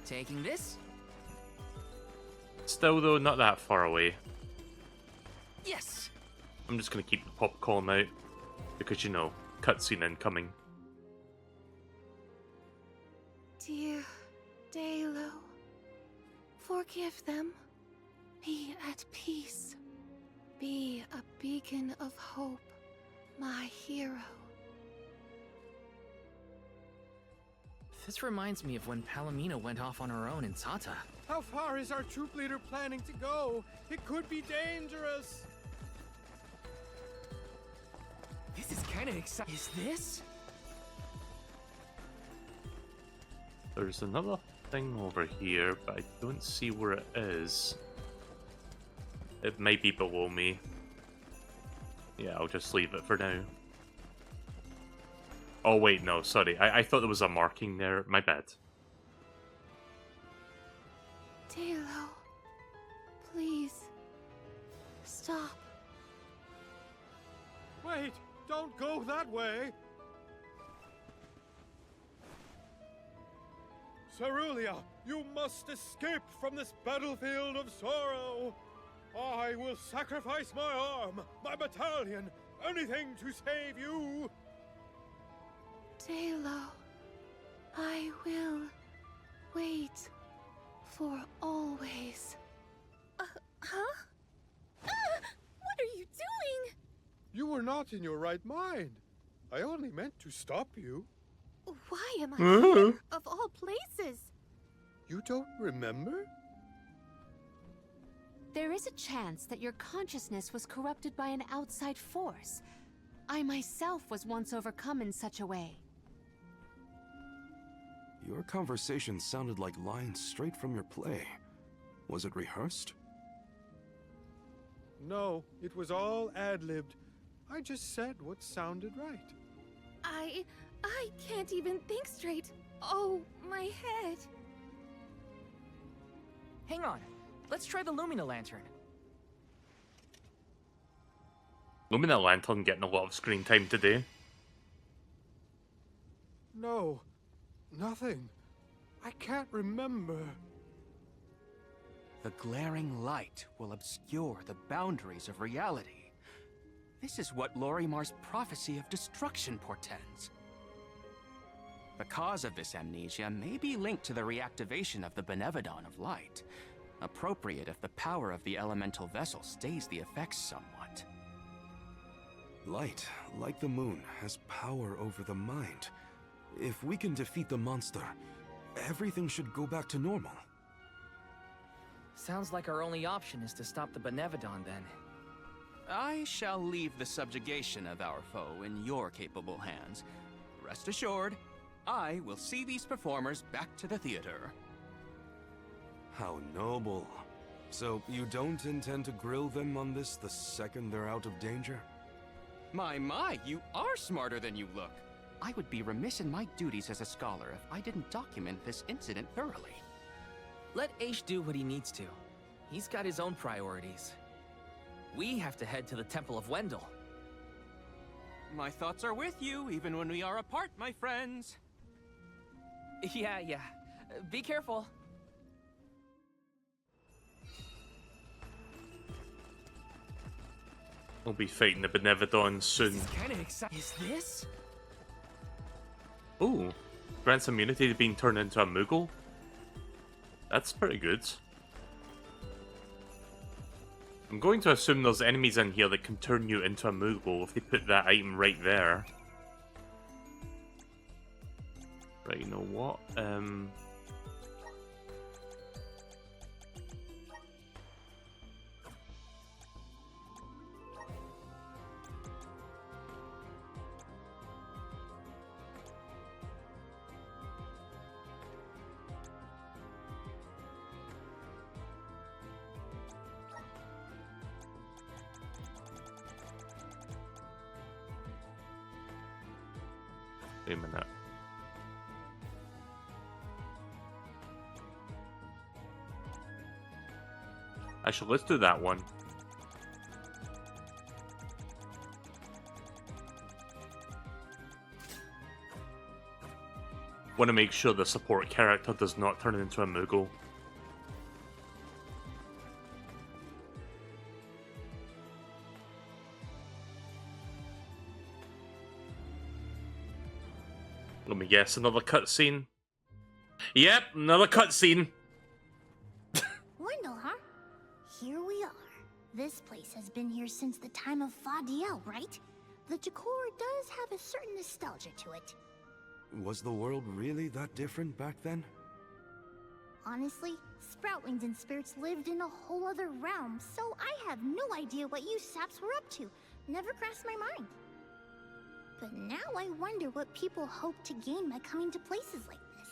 Taking this? Still though, not that far away. Yes! I'm just going to keep the popcorn out because, you know, cutscene incoming. Dear Dalo, forgive them. Be at peace. Be a beacon of hope, my hero. This reminds me of when Palomino went off on her own in Tata. How far is our troop leader planning to go? It could be dangerous. This is kinda exciting. Is this? There's another thing over here, but I don't see where it is. It might be below me. Yeah, I'll just leave it for now. Oh wait, no, sorry. I thought there was a marking there. My bad. Dalo, please, stop. Wait, don't go that way! Cerulia, you must escape from this battlefield of sorrow! I will sacrifice my arm, my battalion, anything to save you! Dalo, I will wait for always. Huh? What are you doing? You were not in your right mind. I only meant to stop you. Why am I here, of all places? You don't remember? There is a chance that your consciousness was corrupted by an outside force. I myself was once overcome in such a way. Your conversation sounded like lines straight from your play. Was it rehearsed? No, it was all ad-libbed. I just said what sounded right. I can't even think straight. Oh, my head. Hang on. Let's try the Lumina Lantern. Lumina Lantern getting a lot of screen time today. No, nothing. I can't remember. The glaring light will obscure the boundaries of reality. This is what Lorimar's prophecy of destruction portends. The cause of this amnesia may be linked to the reactivation of the Benevodon of Light. Appropriate if the power of the elemental vessel stays the effects somewhat. Light, like the moon, has power over the mind. If we can defeat the monster, everything should go back to normal. Sounds like our only option is to stop the Benevodon then. I shall leave the subjugation of our foe in your capable hands. Rest assured, I will see these performers back to the theater. How noble. So you don't intend to grill them on this the second they're out of danger? My, you are smarter than you look. I would be remiss in my duties as a scholar if I didn't document this incident thoroughly. Let Aish do what he needs to. He's got his own priorities. We have to head to the Temple of Wendell. My thoughts are with you, even when we are apart, my friends. Yeah. Be careful. We'll be fighting the Benevodon soon. This is kind of exciting. Is this? Ooh, grants immunity to being turned into a Moogle. That's pretty good. I'm going to assume there's enemies in here that can turn you into a Moogle if they put that item right there. Right, you know what? Wait a minute. Actually, let's do that one. Want to make sure the support character does not turn into a Moogle. Let me guess, another cutscene? Yep, another cutscene. Wendell, huh? Here we are. This place has been here since the time of Fadiel, right? The decor does have a certain nostalgia to it. Was the world really that different back then? Honestly, Sproutlings and spirits lived in a whole other realm, so I have no idea what you saps were up to. Never crossed my mind. But now I wonder what people hope to gain by coming to places like this.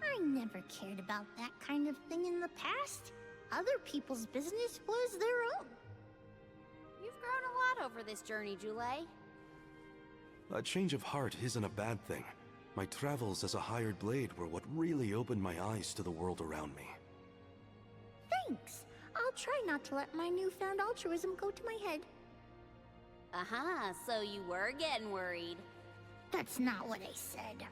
I never cared about that kind of thing in the past. Other people's business was their own. You've grown a lot over this journey, Jule. A change of heart isn't a bad thing. My travels as a hired blade were what really opened my eyes to the world around me. Thanks. I'll try not to let my newfound altruism go to my head. Uh-huh, so you were getting worried. That's not what I said.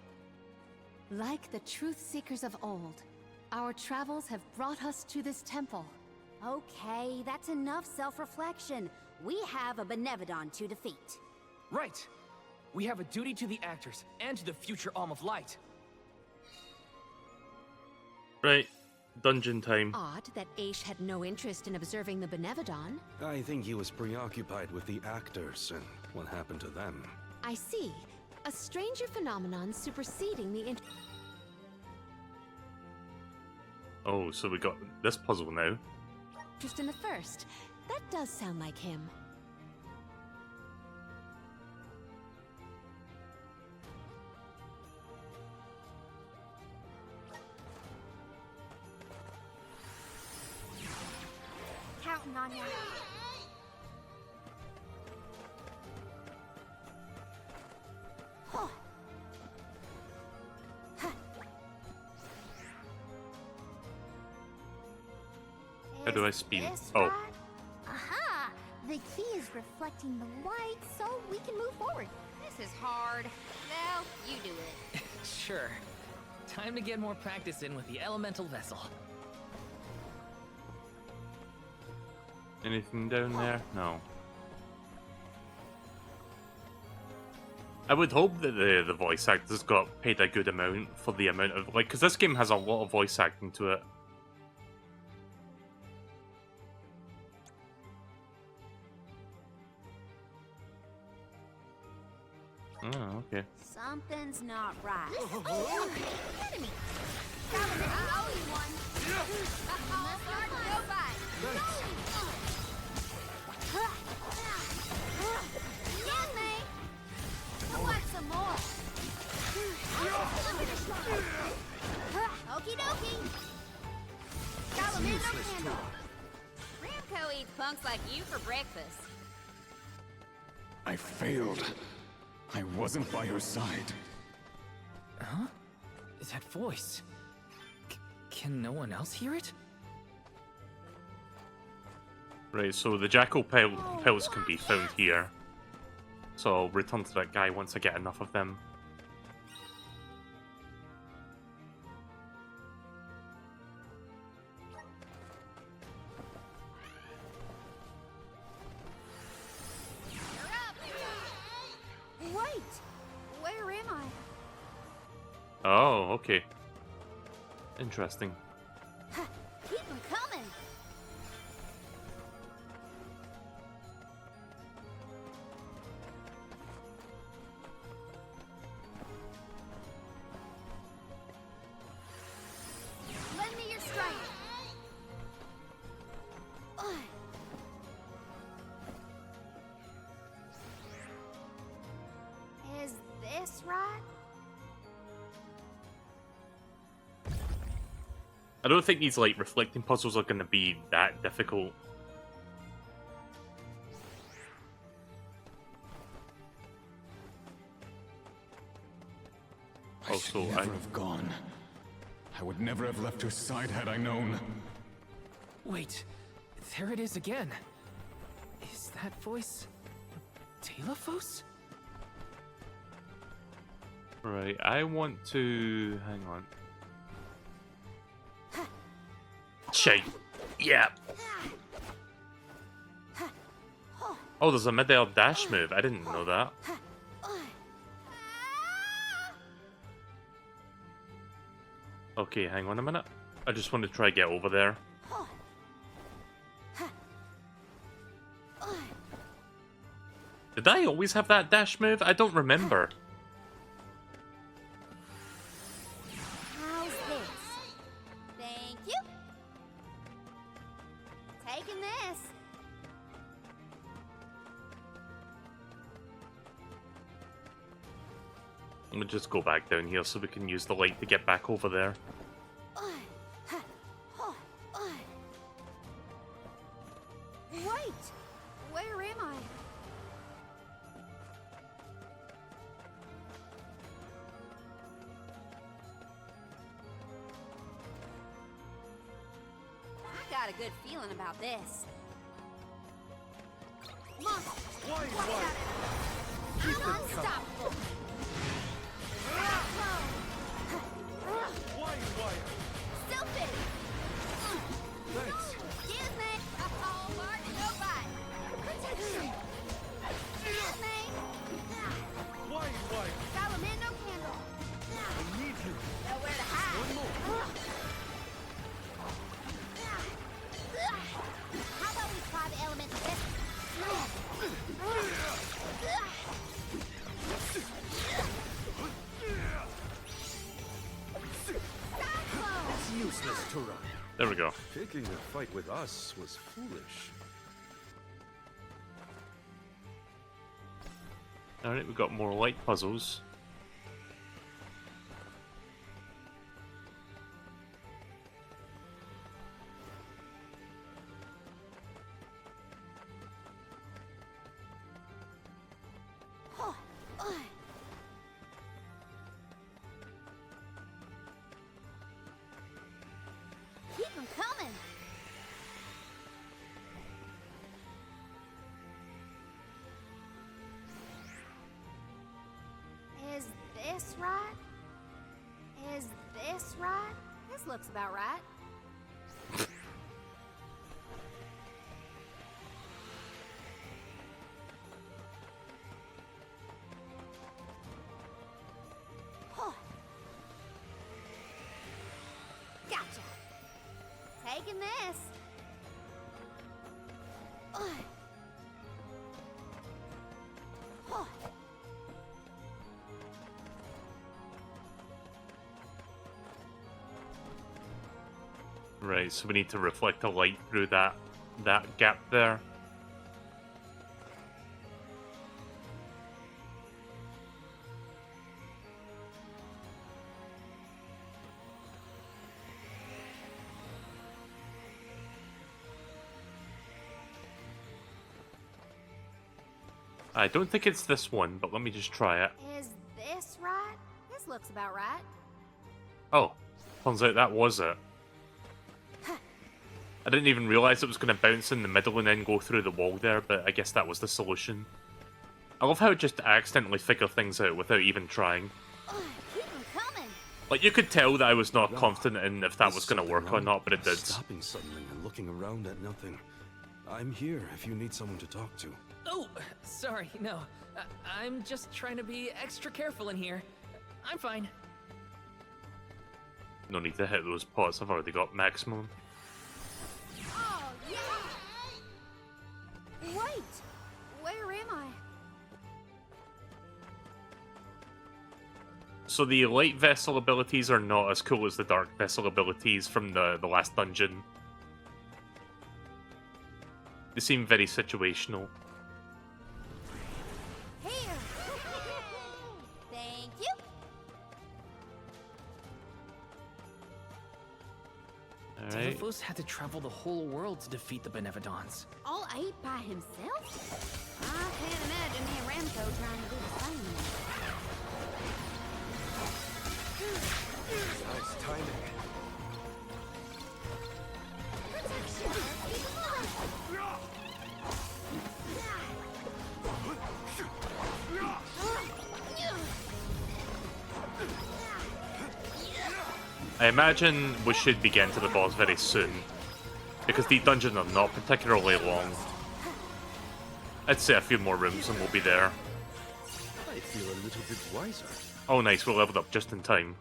Like the truth seekers of old, our travels have brought us to this temple. Okay, that's enough self-reflection. We have a Benevodon to defeat. Right! We have a duty to the actors and to the future Alm of Light. Right. Dungeon time. Odd that Aish had no interest in observing the Benevodon. I think he was preoccupied with the actors and what happened to them. I see. A stranger phenomenon superseding the Oh, so we got this puzzle now. interest in the first. That does sound like him. Counting on you. How do I speed? This Oh. right? Aha! The key is reflecting the light, so we can move forward. This is hard. Well, you do it. Sure. Time to get more practice in with the elemental vessel. Anything down there? No. I would hope that the voice actors got paid a good amount for the amount of, like, because this game has a lot of voice acting to it. Oh, okay. Something's not right. Enemy. I owe you one. Let's start to go by. Get me. I want some more. Okie dokie. Salamandra handle. Ramco eats punks like you for breakfast. I failed. I wasn't by her side. Huh? That voice. Can no one else hear it? Right, so the jackal pills can be found here. So I'll return to that guy once I get enough of them. Wait! Where am I? Oh, okay. Interesting. Keep them coming! Lend me your strength! Is this right? I don't think these, like, reflecting puzzles are going to be that difficult. I should never have gone. I would never have left her side had I known. Wait, there it is again. Is that voice Telephos? Right, I want to... hang on. Shite. Yeah. Oh, there's a mid-air dash move. I didn't know that. Okay, hang on a minute. I just want to try get over there. Did I always have that dash move? I don't remember. How's this? Thank you. Taking this. Let me just go back down here so we can use the light to get back over there. Wait! Where am I? I got a good feeling about this. Monster! I'm unstoppable. Still fitting. Excuse me. Oh, Mark, nobody. Protection. Excuse me. Salamando candle. I need you. Nowhere to hide. One more. How about we try the elemental test? It's useless to run. There we go. Picking a fight with us was foolish. Alright, we've got more light puzzles. Keep them coming. Is this right? Is this right? This looks about right. Huh. Gotcha. Taking this. Huh. Right, so we need to reflect the light through that gap there. I don't think it's this one, but let me just try it. Is this right? This looks about right. Oh, turns out that was it. I didn't even realize it was going to bounce in the middle and then go through the wall there, but I guess that was the solution. I love how it just accidentally figure things out without even trying. Keep them coming. Like, you could tell that I was not confident in if that was going to work or not, but it did. Stopping suddenly and looking around at nothing. I'm here if you need someone to talk to. Oh, sorry, no. I'm just trying to be extra careful in here. I'm fine. No need to hit those pots, I've already got maximum. Oh, yeah! Wait! Where am I? So the light vessel abilities are not as cool as the dark vessel abilities from the last dungeon. They seem very situational. Here! Thank you! Alright. Delphos had to travel the whole world to defeat the Benevodons. All 8 by himself? I can't imagine me and Ramco trying to do the same. Nice timing. I imagine we should be getting to the boss very soon, because the dungeons are not particularly long. I'd say a few more rooms and we'll be there. I feel a little bit wiser. Oh nice, we leveled up just in time.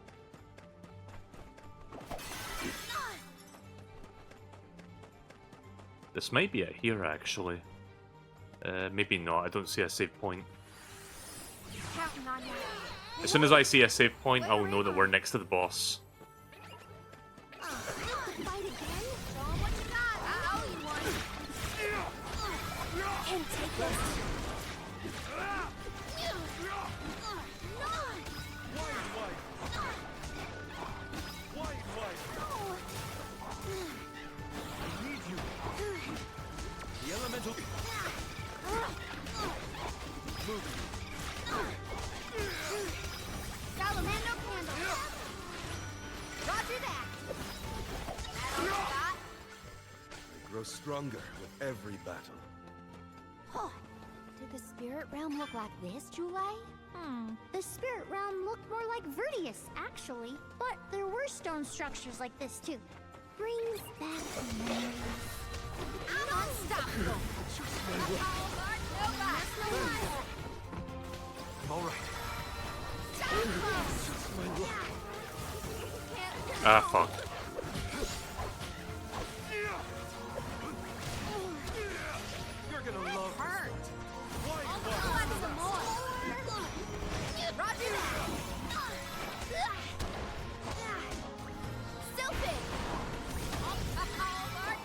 This might be it here, actually. Maybe not, I don't see a save point. Counting on you. As soon as I see a save point, I'll know that we're next to the boss. Fight again? Show 'em what you got. I owe you one. And take this. The elemental. Salamando candle. Roger that. That's all I got. I grow stronger with every battle. Huh. Did the spirit realm look like this, Jule? The spirit realm looked more like Vertius, actually. But there were stone structures like this, too. Brings back memories. I'm unstoppable! All right. Ah, fuck. You're gonna love Hurt! Why? Some more! Roger that! Stupid!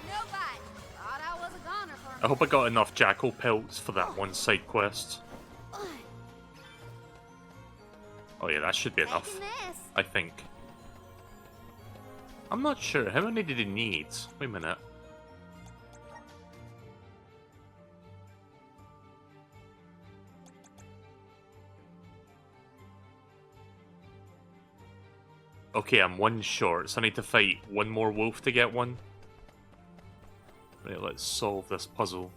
Nobody! Thought I was a goner for I hope I got enough jackal pelts for that one side quest. Oh yeah, that should be enough. this. I think. I'm not sure. How many did he need? Wait a minute. Okay, I'm one short, so I need to fight one more wolf to get one. Right, let's solve this puzzle.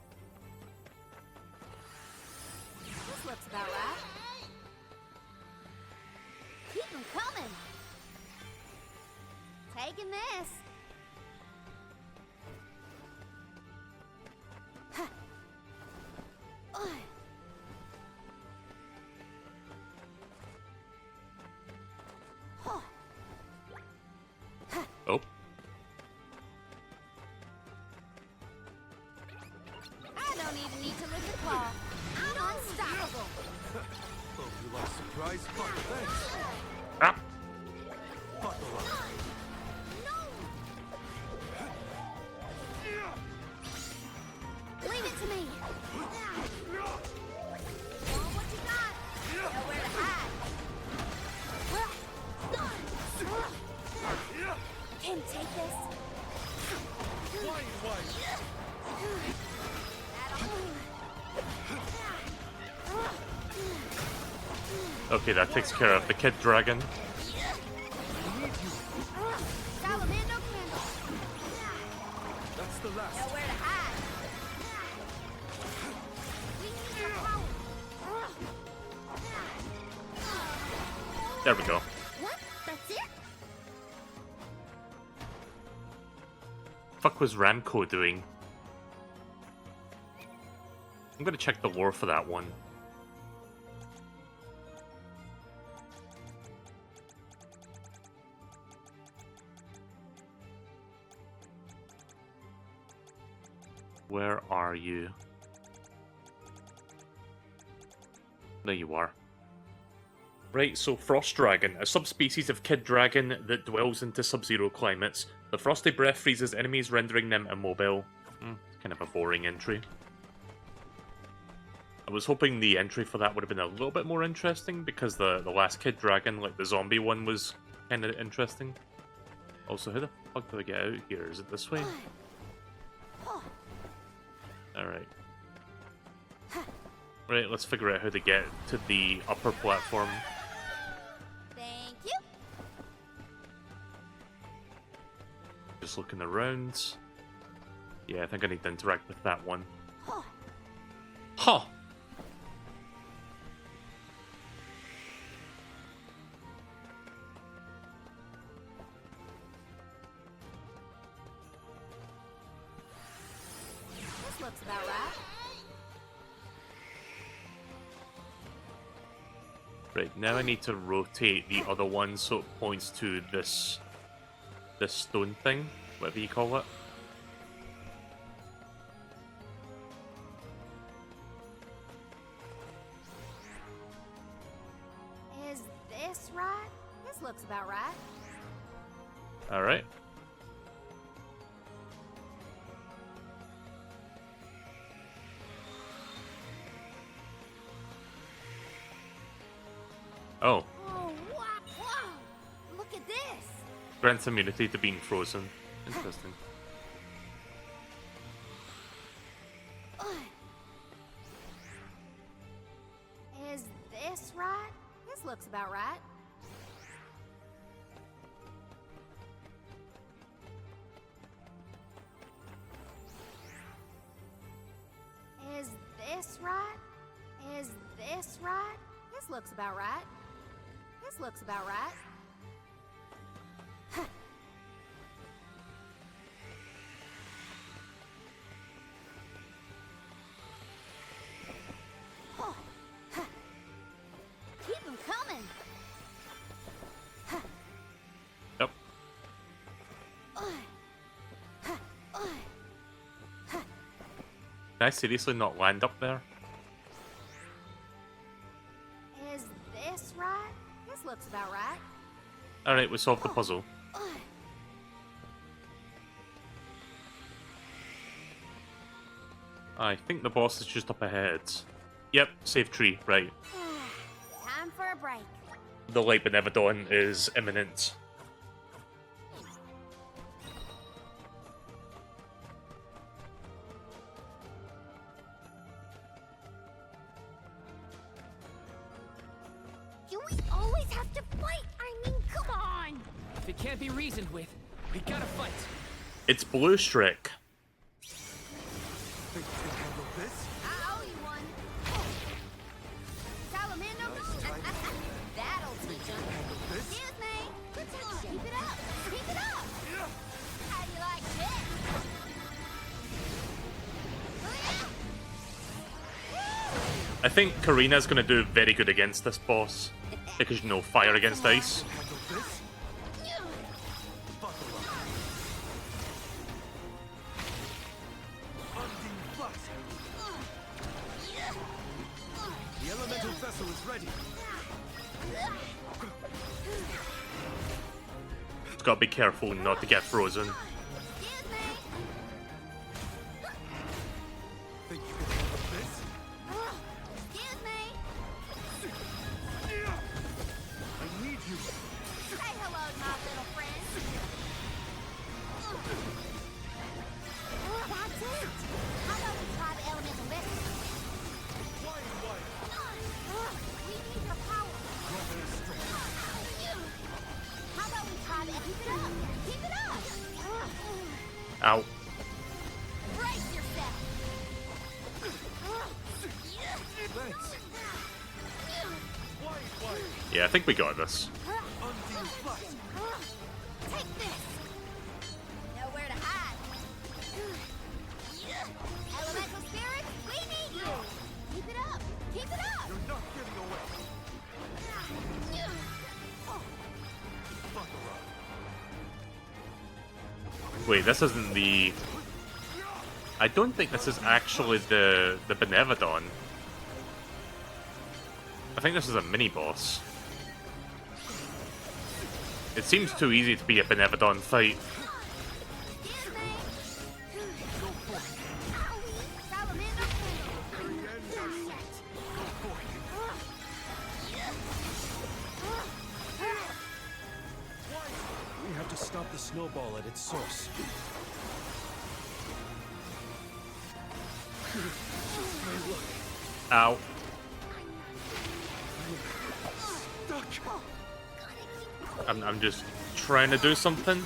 This looks about right. Keep them coming. Taking this. Huh. Huh. Oh. I don't even need to lick a claw. I'm unstoppable. Hope you like surprise fun. Thanks. Ah! Buckle up. Leave it to me. Want what you got? Nowhere to hide. Can take this. Okay, that takes care of the kid dragon. Salamando candle. That's the last. Nowhere to hide. We need your power. There we go. What? That's it? Fuck was Ramco doing? I'm gonna check the lore for that one. Where are you? There you are. Right, so Frost Dragon, a subspecies of kid dragon that dwells into sub-zero climates. The frosty breath freezes enemies, rendering them immobile. It's kind of a boring entry. I was hoping the entry for that would have been a little bit more interesting, because the last kid dragon, like the zombie one, was kind of interesting. Also, how the fuck do I get out here? Is it this way? Alright. Right, let's figure out how to get to the upper platform. Thank you. Just looking around. Yeah, I think I need to interact with that one. Huh! This looks about right. Right, now I need to rotate the other one so it points to this stone thing, whatever you call it. Is this right? This looks about right. Alright. Oh, Oh, wow, wow. Look at this. grants immunity to being frozen. Interesting. Is this right? This looks about right. Is this right? Is this right? This looks about right. This looks about right. Huh. Oh. Huh. Keep them coming. Huh. Yep. Can I seriously not land up there? Is this right? This looks about right. Alright, we solved the puzzle. I think the boss is just up ahead. Yep, safe tree, right. Time for a break. The Light Benevodon is imminent. Do we always have to fight? I mean, come on! If it can't be reasoned with, we gotta fight. It's Blue Strick. Think you can handle this? I owe you one. Salamando? That'll teach him. Excuse me. Keep it up. Keep it up. How do you like this? I think Karina's gonna do very good against this boss. Because, you know, fire against ice. The elemental vessel is ready. Just gotta be careful not to get frozen. Think you can handle this? Excuse me. I need you. Say hello to my little friend. That's it. How about we try the elemental vessel? We need your power. How about we try the... Keep it up. Keep it up. Ow. Brace yourself. Thanks. Yeah, I think we got this. Take this. Nowhere to hide. Elemental spirit, we need you. Keep it up. Keep it up. You're not getting away. Wait, this isn't the... I don't think this is actually the Benevodon. I think this is a mini-boss. It seems too easy to be a Benevodon fight. We have to stop the snowball at its source. Ow. I'm just trying to do something.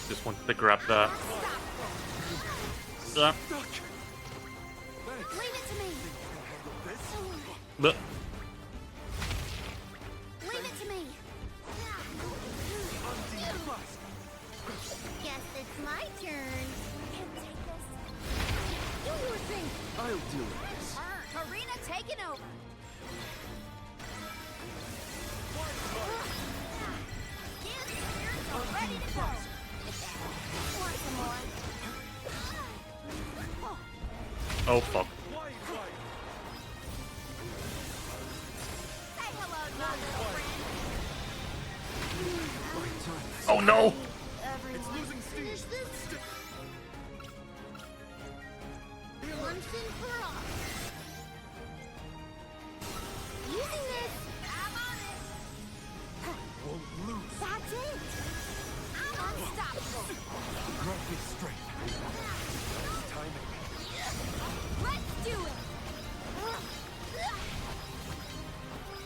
Just wanted to grab that. Leave it to me. Look. Leave it to me. Guess it's my turn. Do your thing. I'll deal with this. Karina taking over. Ready to go. Want some more? Oh, fuck. Say hello to my little friend. Oh, no! It's losing steam. Once and for all. Using this. I'm on it. Won't lose. That's it. I'm unstoppable. Grant me strength. Timing. Let's do it.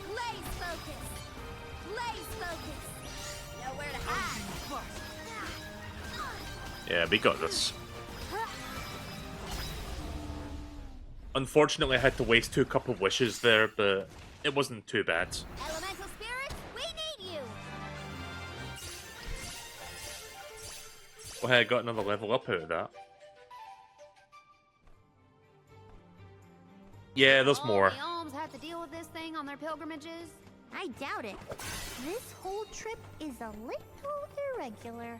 Laze focus. Laze focus. Nowhere to hide. Yeah, we got this. Unfortunately, I had to waste 2 couple wishes there, but it wasn't too bad. Elemental spirits, we need you! Well, hey, I got another level up out of that. Yeah, there's more. The alms have to deal with this thing on their pilgrimages? I doubt it. This whole trip is a little irregular.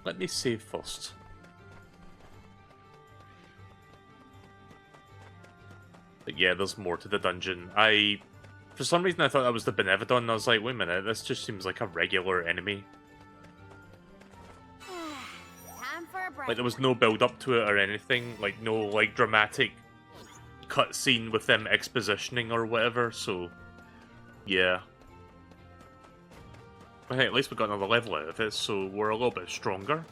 Let me save first. But yeah, there's more to the dungeon. For some reason, I thought that was the Benevodon, and I was like, wait a minute, this just seems like a regular enemy. Time for a break. Like, there was no build-up to it or anything. Like, no, like, dramatic cutscene with them expositioning or whatever, so... Yeah. But hey, at least we got another level out of it, so we're a little bit stronger.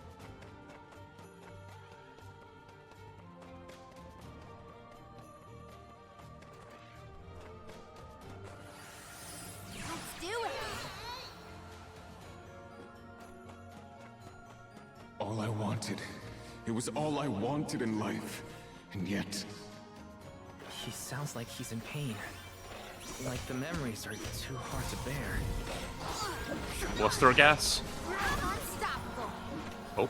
Let's do it! All I wanted. It was all I wanted in life. And yet... He sounds like he's in pain. Like the memories are too hard to bear. Bluster gas. Unstoppable! Oh.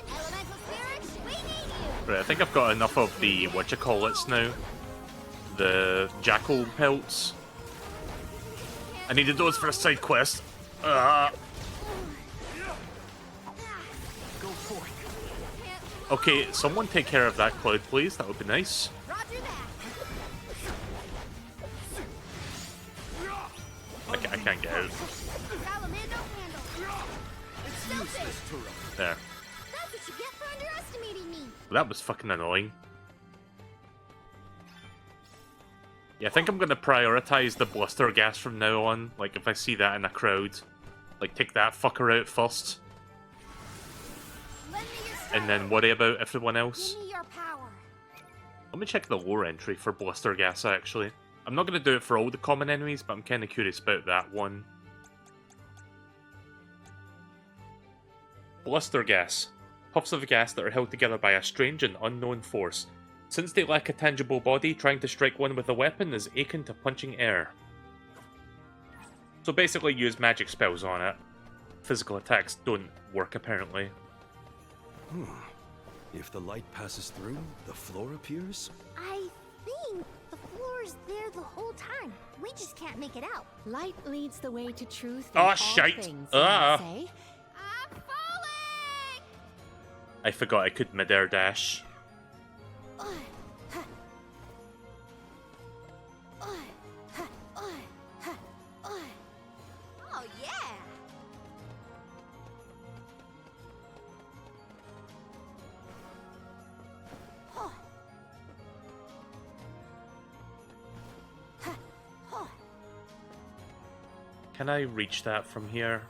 Elemental spirits, we need you! Right, I think I've got enough of the whatchamacallits now. The jackal pelts. I needed those for a side quest. Okay, someone take care of that cloud, please. That would be nice. I can't get out. There. That's what you get for underestimating me! That was fucking annoying. Yeah, I think I'm gonna prioritize the bluster gas from now on. Like, if I see that in a crowd, like, take that fucker out first. And then worry about everyone else. Give me your power. Let me check the lore entry for bluster gas, actually. I'm not gonna do it for all the common enemies, but I'm kinda curious about that one. Bluster gas. Puffs of gas that are held together by a strange and unknown force. Since they lack a tangible body, trying to strike one with a weapon is akin to punching air. So basically use magic spells on it. Physical attacks don't work, apparently. If the light passes through, the floor appears? I think the floor is there the whole time. We just can't make it out. Light leads the way to truth in Oh, all shite! things, you might say. I'm falling! I forgot I could mid-air dash. Oh, yeah! Can I reach that from here?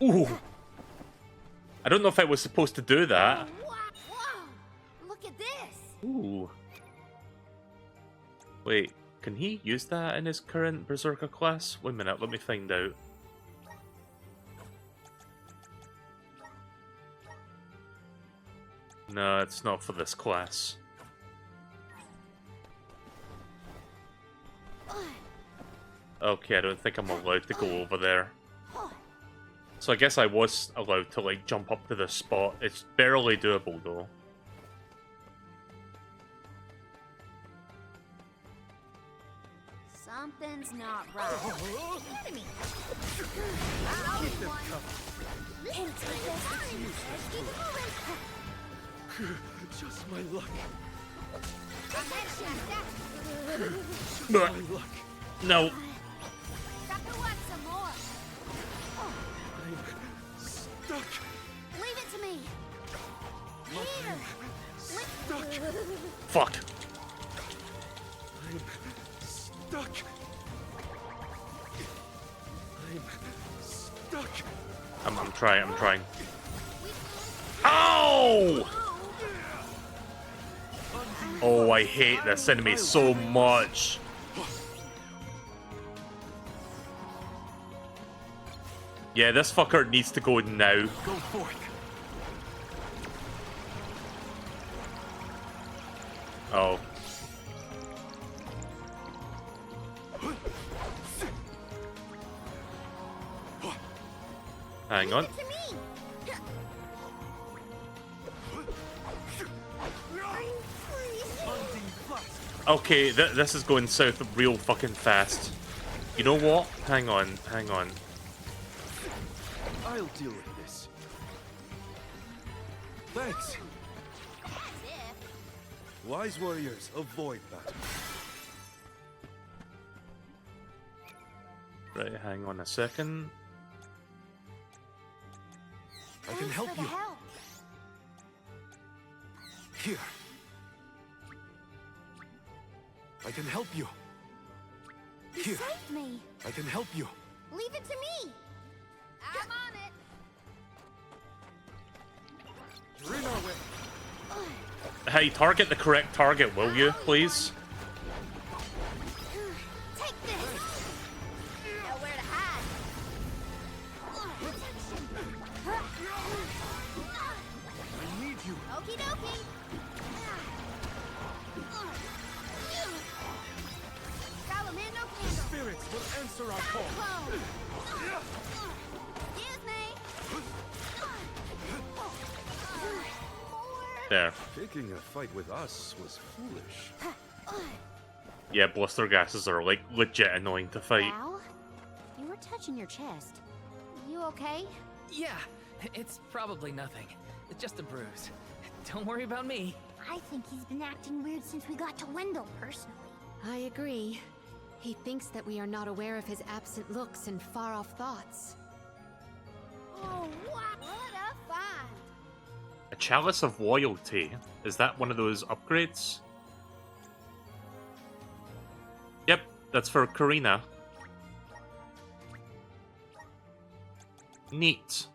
Ooh! I don't know if I was supposed to do that. Whoa! Look at this! Ooh. Wait, can he use that in his current Berserker class? Wait a minute, let me find out. No, it's not for this class. Okay, I don't think I'm allowed to go over there. So I guess I was allowed to, like, jump up to this spot. It's barely doable, though. Something's not right. Enemy! Just my luck. Just my luck. No. Some more. I'm stuck. Leave it to me. Here. Stuck. Fuck. I'm stuck. I'm stuck. I'm trying. Ow! Oh, I hate this enemy so much. Yeah, this fucker needs to go now. Go forth. Oh. Hang on. Okay, this is going south real fucking fast. You know what? Hang on, hang on. I'll deal with this. Thanks. Wise warriors avoid battle. Right, hang on a second. I can help you. Here. I can help you. Here. Saved me. I can help you. Leave it to me. I'm on it. You're in our way. Hey, target the correct target, will you, please? Take this. Nowhere to hide. I need you. Okie dokie. Salamando candle. Spirits will answer our call. Excuse me. There. Picking a fight with us was foolish. Yeah, blister gases are like legit annoying to fight. Al, you were touching your chest. You okay? Yeah, it's probably nothing. It's just a bruise. Don't worry about me. I think he's been acting weird since we got to Wendell, personally. I agree. He thinks that we are not aware of his absent looks and far-off thoughts. Oh, what a find! A chalice of loyalty. Is that one of those upgrades? Yep, that's for Karina. Neat.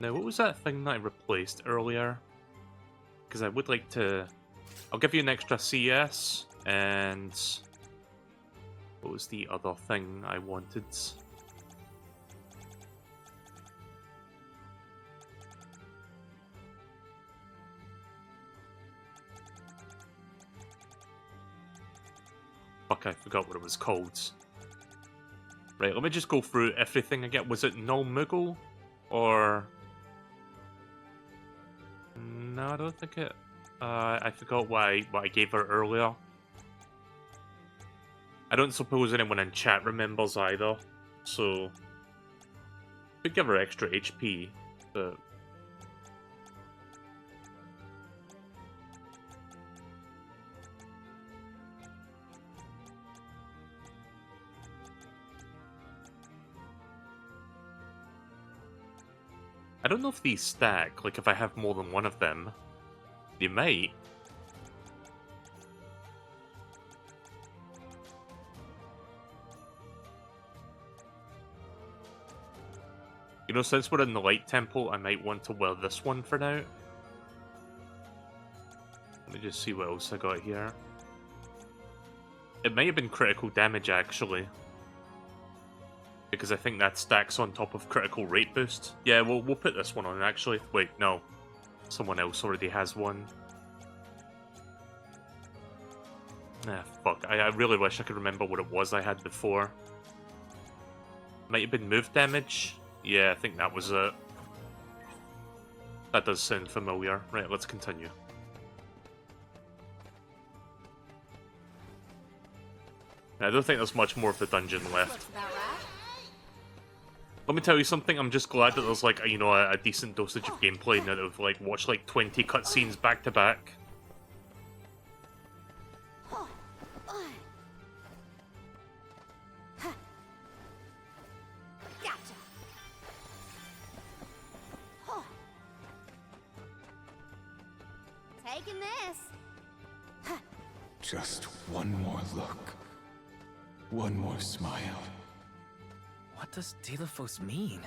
Now, what was that thing that I replaced earlier? Because I would like to... I'll give you an extra CS, and... What was the other thing I wanted? Fuck, I forgot what it was called. Right, let me just go through everything I get. Was it No Moogle? Or... No, I don't think it... I forgot what I gave her earlier. I don't suppose anyone in chat remembers either, so... Could give her extra HP, but... I don't know if these stack, like if I have more than one of them. They might. You know, since we're in the Light Temple, I might want to wear this one for now. Let me just see what else I got here. It might have been critical damage, actually. Because I think that stacks on top of critical rate boost. Yeah, we'll put this one on, actually. Wait, no. Someone else already has one. Ah, fuck. I really wish I could remember what it was I had before. Might have been move damage. Yeah, I think that was it. That does sound familiar. Right, let's continue. I don't think there's much more of the dungeon left. Let me tell you something, I'm just glad that there's like, you know, a decent dosage of gameplay now that we've like watched like 20 cutscenes back to back. Taking this. Just one more look. One more smile. What does Delafos mean?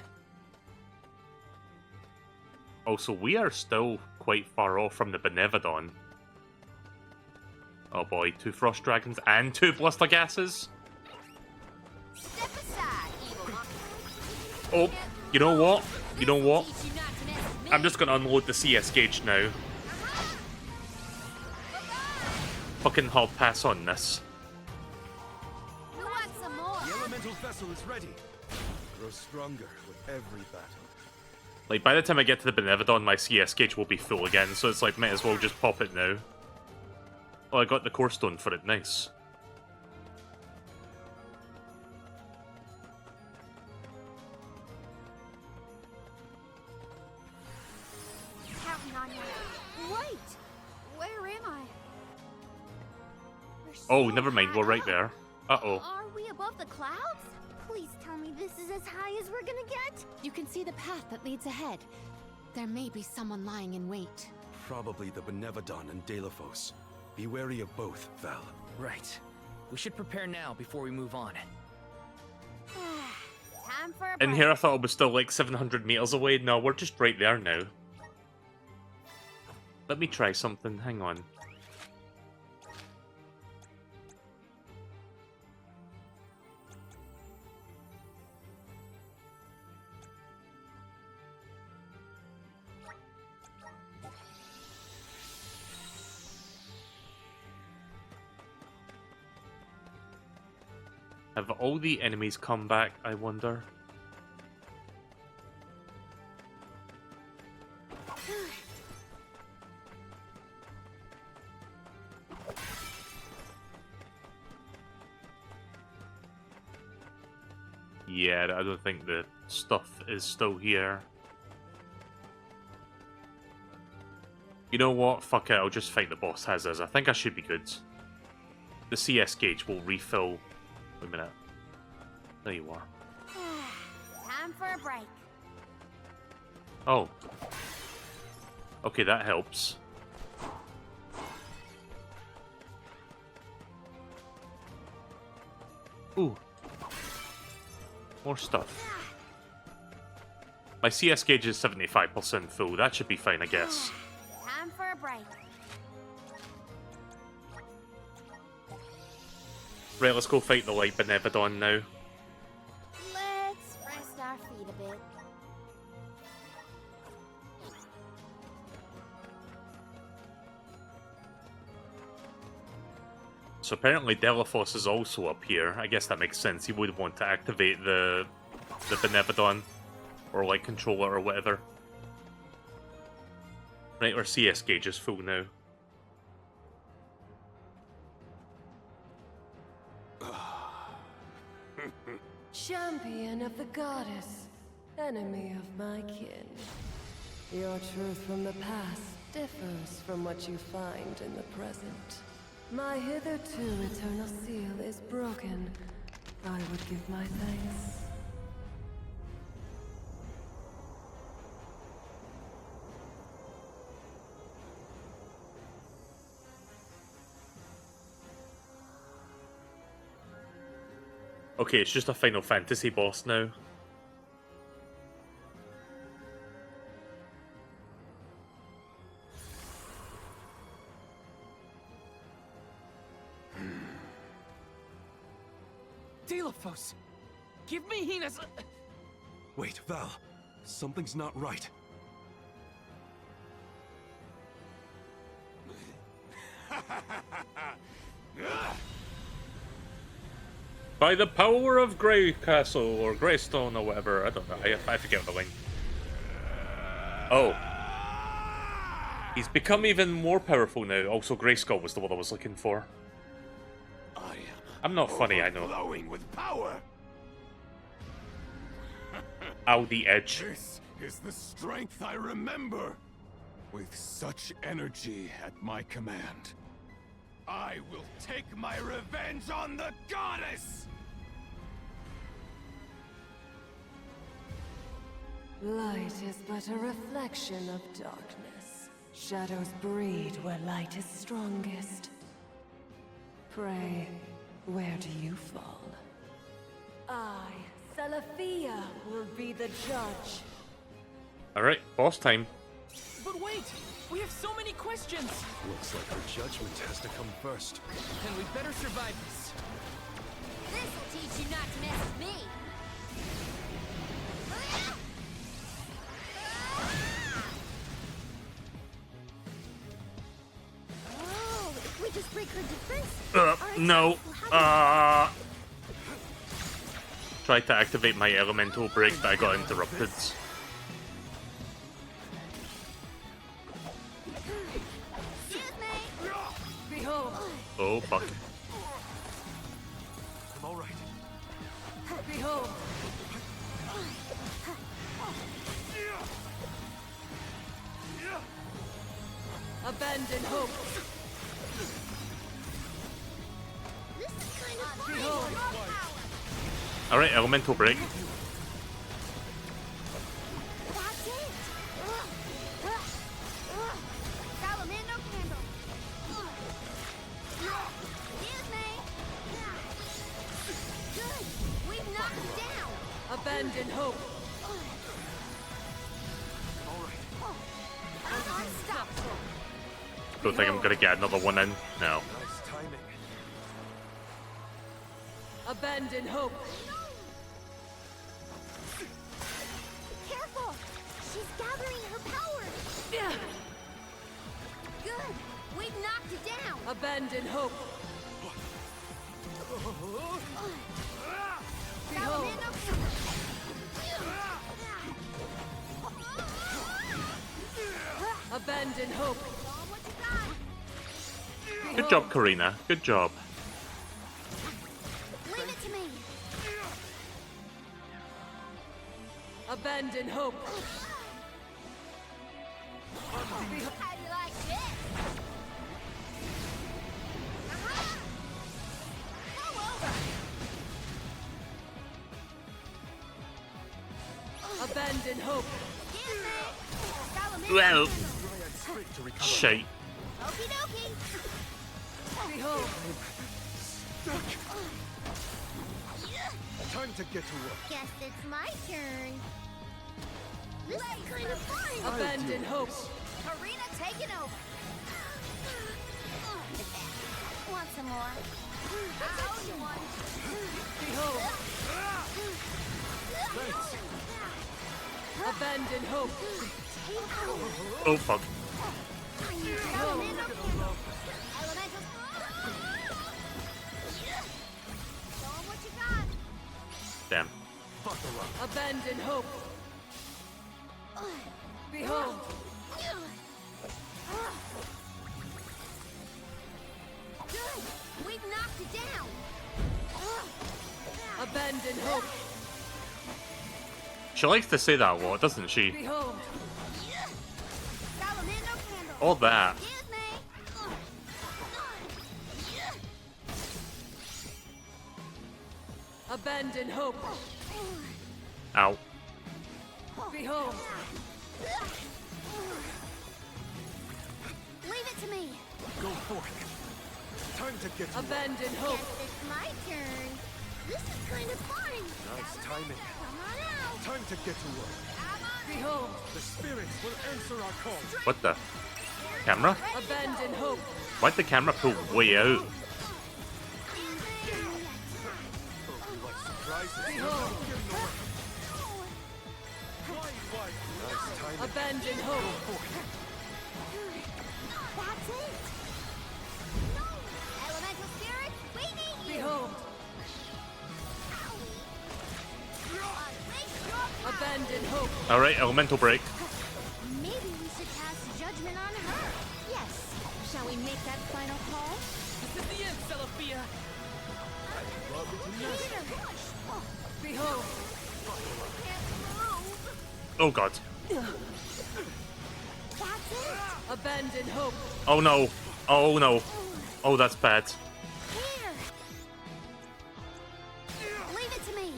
Also, we are still quite far off from the Benevodon. Oh boy, 2 frost dragons and 2 blister gases. Step aside, evil monkey. Oh, you know what? You know what? I'm just gonna unload the CS gauge now. Fucking hard pass on this. Who wants some more? The elemental vessel is ready. Grow stronger with every battle. Like, by the time I get to the Benevodon, my CS gauge will be full again, so it's like, might as well just pop it now. Oh, I got the core stone for it, nice. Counting on you. Wait! Where am I? We're so Oh, never mind, we're high right up. there. Uh-oh. Are we above the clouds? Please tell me this is as high as we're gonna get. You can see the path that leads ahead. There may be someone lying in wait. Probably the Benevodon and Delafos. Be wary of both, Val. Right. We should prepare now before we move on. Time for a In break. here I thought it was still like 700 meters away. No, we're just right there now. Let me try something, hang on. Have all the enemies come back, I wonder? Yeah, I don't think the stuff is still here. You know what? Fuck it, I'll just fight the boss as is. I think I should be good. The CS gauge will refill. Wait a minute. There you are. Time for a break. Oh. Okay, that helps. Ooh. More stuff. My CS gauge is 75% full. That should be fine, I guess. Time for a break. Right, let's go fight the Light Benevodon now. Let's rest our feet a bit. So apparently Delafos is also up here. I guess that makes sense. He would want to activate the Benevodon. Or like controller or whatever. Right, our CS gauge is full now. Champion of the goddess, enemy of my kin. Your truth from the past differs from what you find in the present. My hitherto eternal seal is broken. I would give my thanks. Okay, it's just a Final Fantasy boss now. Delafos! Give me Hina's... Wait, Val. Something's not right. By the power of Grey Castle, or Greystone, or whatever. I don't know. I forget the line. Oh. He's become even more powerful now. Also, Grayskull was the word I was looking for. I'm not funny, I know. Flowing with power. Ow, the edge. This is the strength I remember. With such energy at my command, I will take my revenge on the goddess! Light is but a reflection of darkness. Shadows breed where light is strongest. Pray, where do you fall? I, Salafia, will be the judge. Alright, boss time. But wait! We have so many questions! Looks like our judgment has to come first. Then we better survive this. This'll teach you not to mess with me. Oh, if we just break her defense. No. Tried to activate my elemental break, but I got interrupted. Behold, Oh, fuck. I'm all right. behold. Abandon hope. This is kind of fun. Behold. Alright, elemental break. That's it. Salamando candle. Excuse me. Good. We've knocked it down. Abandon hope. Unstoppable. Don't think I'm gonna get another one in. No. Nice timing. Abandon hope. Careful. She's gathering her power. Good. We've knocked it down. Abandon hope. Behold. Salamando candle. Abandon hope. Good job, Karina. Good job. Leave it to me. Abandon hope. How do you like this? Go over. Abandon hope. Excuse me. Salamando Well. candle. Shite. Okie dokie. Behold. Time to get to work. Guess it's my turn. This is kind of fun. Abandon hope. Karina taking over. Want some more? I owe you one. Behold. Abandon hope. Oh, fuck. Salamando candle. Elemental. Show 'em what you got. Damn. Abandon hope. Behold. Good. We've knocked it down. Abandon hope. She likes to say that a lot, doesn't she? Behold. Salamando candle. All that. Excuse me. Abandon hope. Ow. Behold. Leave it to me. Go forth. Time to get to work. Abandon hope. Guess it's my turn. This is kind of fun. Nice timing. Come on out. Time to get to work. Behold. The spirits will answer our call. What the? Camera? Abandon hope. Why'd the camera pull way out? Behold. Nice timing. Abandon hope. That's it. No. Elemental spirit, we need you. Behold. Abandon hope. Alright, elemental break. Maybe we should pass judgment on her. Yes. Shall we make that final call? This is the end, Celestia. Behold. Oh god. That's it. Abandon hope. Oh no. Oh no. Oh, that's bad. Here. Leave it to me.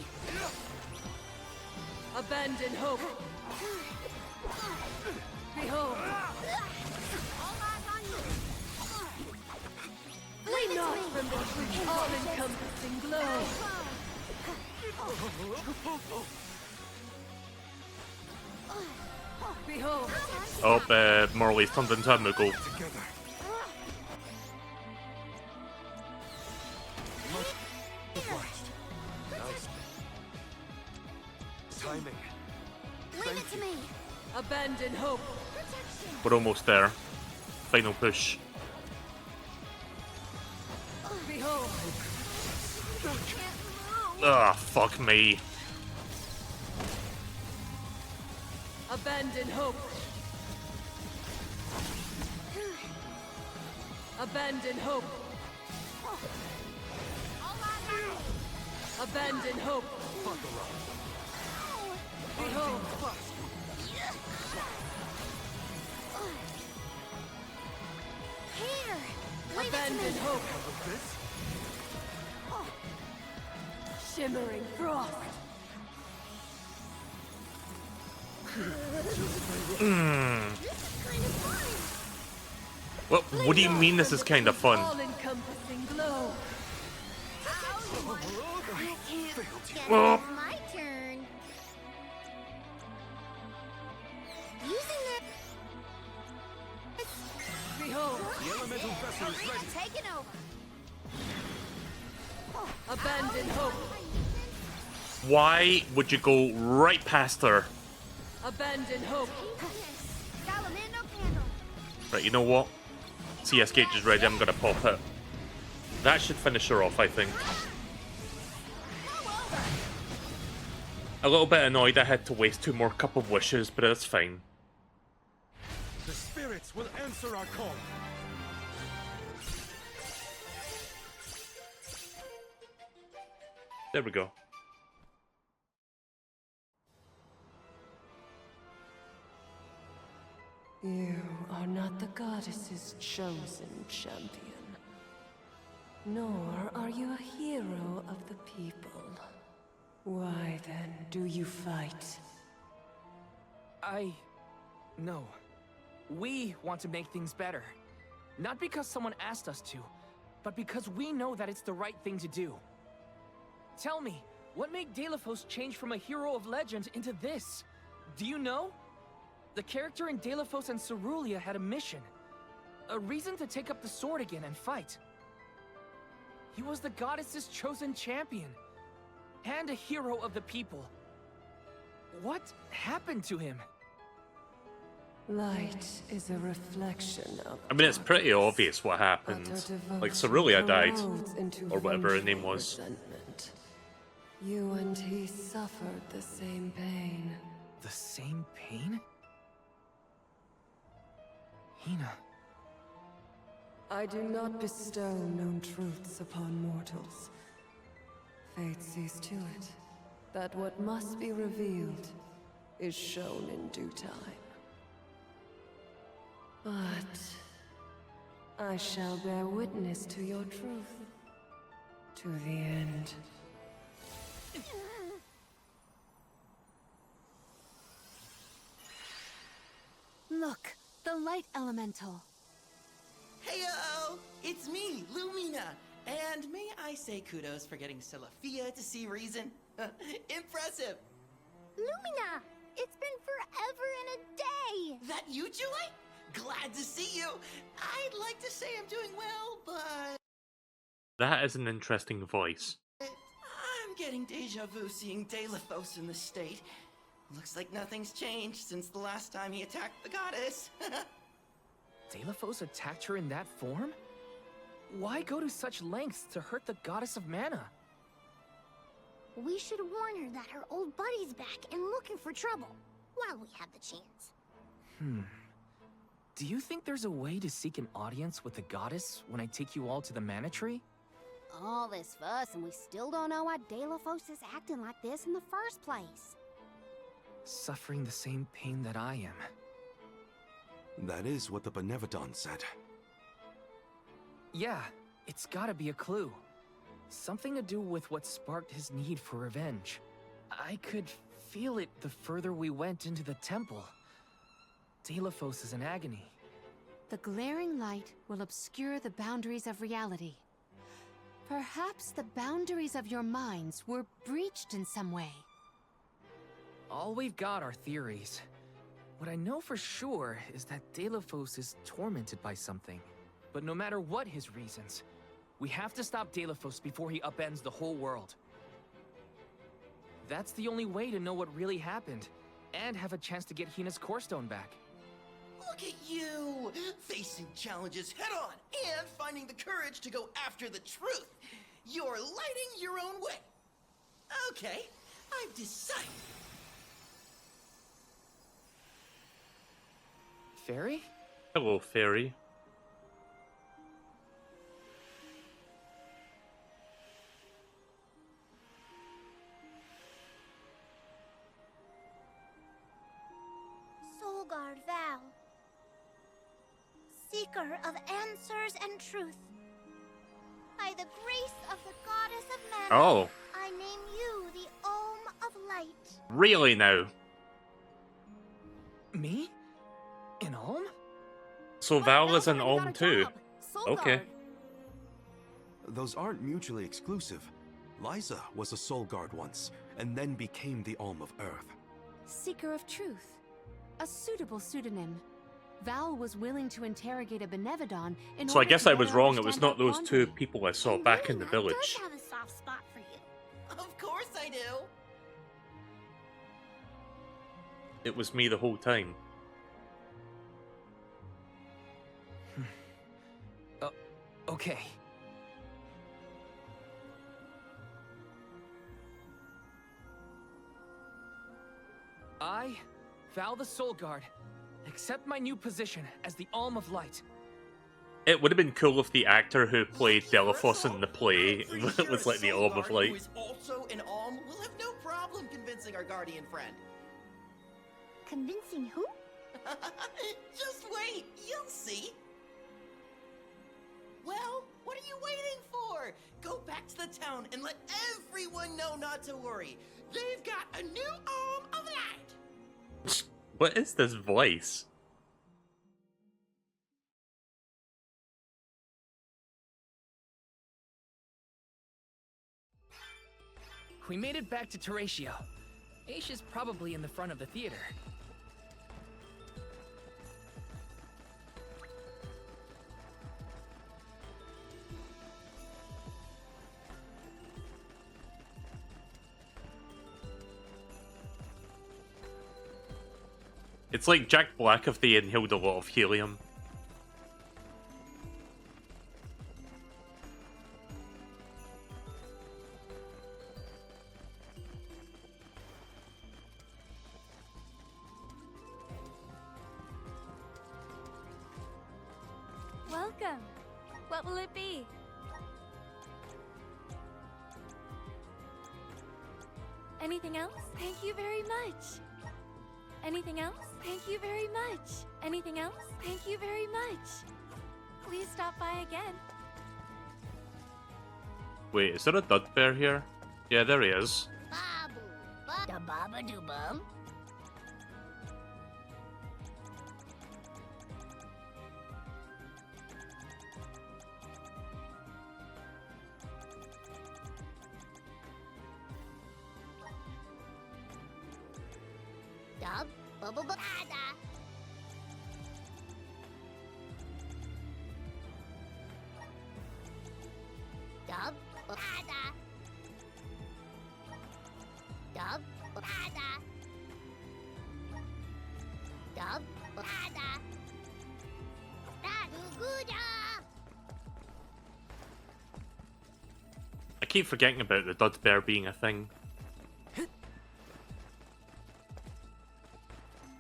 Abandon hope. Behold. All eyes on you. Lean not from this all-encompassing glow. Behold. Oh, Morley's turned into a Moogle. Together. Nice. Timing. Leave it to me. Abandon hope. We're almost there. Final push. Behold. Ah, fuck me. Abandon hope. Abandon hope. Abandon hope. Behold. Here. Leave it to Abandon me. hope. Shimmering frost. Well, what do you mean this is kind of fun? All-encompassing glow. I can't. Guess Oh. it's my turn. Using it. Behold. The elemental vessel is ready. Taking over. Abandon hope. Why would you go right past her? Abandon hope. Salamando candle. Right, you know what? CS gauge is ready, I'm gonna pop it. That should finish her off, I think. A little bit annoyed I had to waste 2 more Cup of Wishes, but that's fine. The spirits will answer our call. There we go. You are not the goddess's chosen champion. Nor are you a hero of the people. Why then do you fight? No. We want to make things better. Not because someone asked us to, but because we know that it's the right thing to do. Tell me, what made Delafos change from a hero of legend into this? Do you know? The character in Delafos and Cerulean had a mission. A reason to take up the sword again and fight. He was the goddess's chosen champion. And a hero of the people. What happened to him? Light is a reflection of... I mean, it's pretty obvious what happened. Like, Cerulean died. Or whatever her name was. Resentment. You and he suffered the same pain. The same pain? Hina. I do not bestow known truths upon mortals. Fate sees to it that what must be revealed is shown in due time. But I shall bear witness to your truth to the end. Look, the light elemental. Heyo! It's me, Lumina! And may I say kudos for getting Celafia to see reason? Impressive! Lumina! It's been forever and a day! That you, Julie? Glad to see you! I'd like to say I'm doing well, but... That is an interesting voice. I'm getting deja vu seeing Delafos in the state. Looks like nothing's changed since the last time he attacked the goddess. Delafos attacked her in that form? Why go to such lengths to hurt the goddess of mana? We should warn her that her old buddy's back and looking for trouble, while we have the chance. Do you think there's a way to seek an audience with the goddess when I take you all to the mana tree? All this fuss, and we still don't know why Delafos is acting like this in the first place. Suffering the same pain that I am. That is what the Benevodon said. Yeah, it's gotta be a clue. Something to do with what sparked his need for revenge. I could feel it the further we went into the temple. Delafos is in agony. The glaring light will obscure the boundaries of reality. Perhaps the boundaries of your minds were breached in some way. All we've got are theories. What I know for sure is that Delafos is tormented by something. But no matter what his reasons, we have to stop Delafos before he upends the whole world. That's the only way to know what really happened, and have a chance to get Hina's Core Stone back. Look at you! Facing challenges head on and finding the courage to go after the truth. You're lighting your own way. Okay, I've decided. Fairy? Hello, Fairy. Soulguard Val, seeker of answers and truth. By the grace of the goddess of mana, Oh. I name you the Ohm of Light. Really now? Me? An Olm? So Val is an Olm too? Okay. Those aren't mutually exclusive. Liza was a Soul Guard once, and then became the Alm of Earth. Seeker of Truth. A suitable pseudonym. Val was willing to interrogate a Benevodon in So I order guess to I was better wrong. It was understand not our those two quantity. people I saw back in the village. Does have a soft spot for you. Of course I do. It was me the whole time. Okay. I, Val the Soul Guard, accept my new position as the Alm of Light. It would have been cool if the actor who played Delafos in the play was like the Alm of Who Light. is also an Alm will have no problem convincing our guardian friend. Convincing who? Just wait, you'll see. Well, what are you waiting for? Go back to the town and let everyone know not to worry. They've got a new Alm of Light. What is this voice? We made it back to Teratio. Aisha's probably in the front of the theater. It's like Jack Black if they inhaled a lot of helium. Welcome. What will it be? Anything else? Thank you very much. Anything else? Thank you very much. Anything else? Thank you very much. Please stop by again. Wait, is there a dud bear here? Yeah, there he is. Da baba do bum. Dub bubble bada. Dub bada. Dub bada. Dub bada. I keep forgetting about the dud bear being a thing.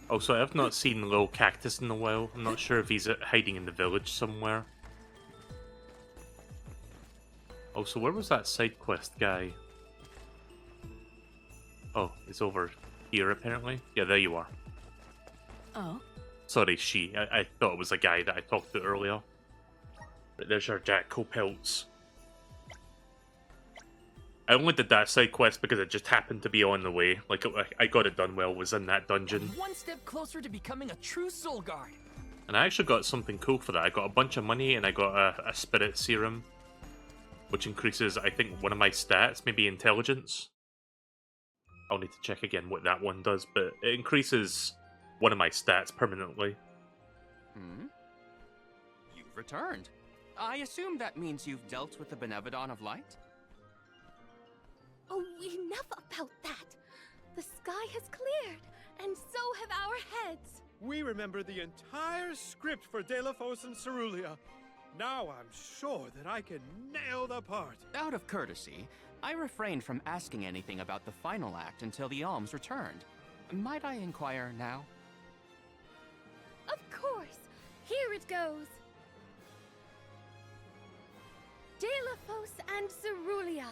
Also, I've not seen Lil Cactus in a while. I'm not sure if he's hiding in the village somewhere. Also, where was that side quest guy? Oh, he's over here apparently. Yeah, there you are. Oh? Sorry, she. I thought it was a guy that I talked to earlier. But there's our Jack Copelts. I only did that side quest because it just happened to be on the way. Like, I got it done while I was in that dungeon. One step closer to becoming a true Soul Guard. And I actually got something cool for that. I got a bunch of money and I got a spirit serum. Which increases, I think, one of my stats, maybe intelligence. I'll need to check again what that one does, but it increases one of my stats permanently. Hmm? You've returned. I assume that means you've dealt with the Benevodon of Light? Oh, enough about that! The sky has cleared, and so have our heads! We remember the entire script for Delafos and Cerulia. Now I'm sure that I can nail the part. Out of courtesy, I refrained from asking anything about the final act until the alms returned. Might I inquire now? Of course! Here it goes! Delafos and Cerulia,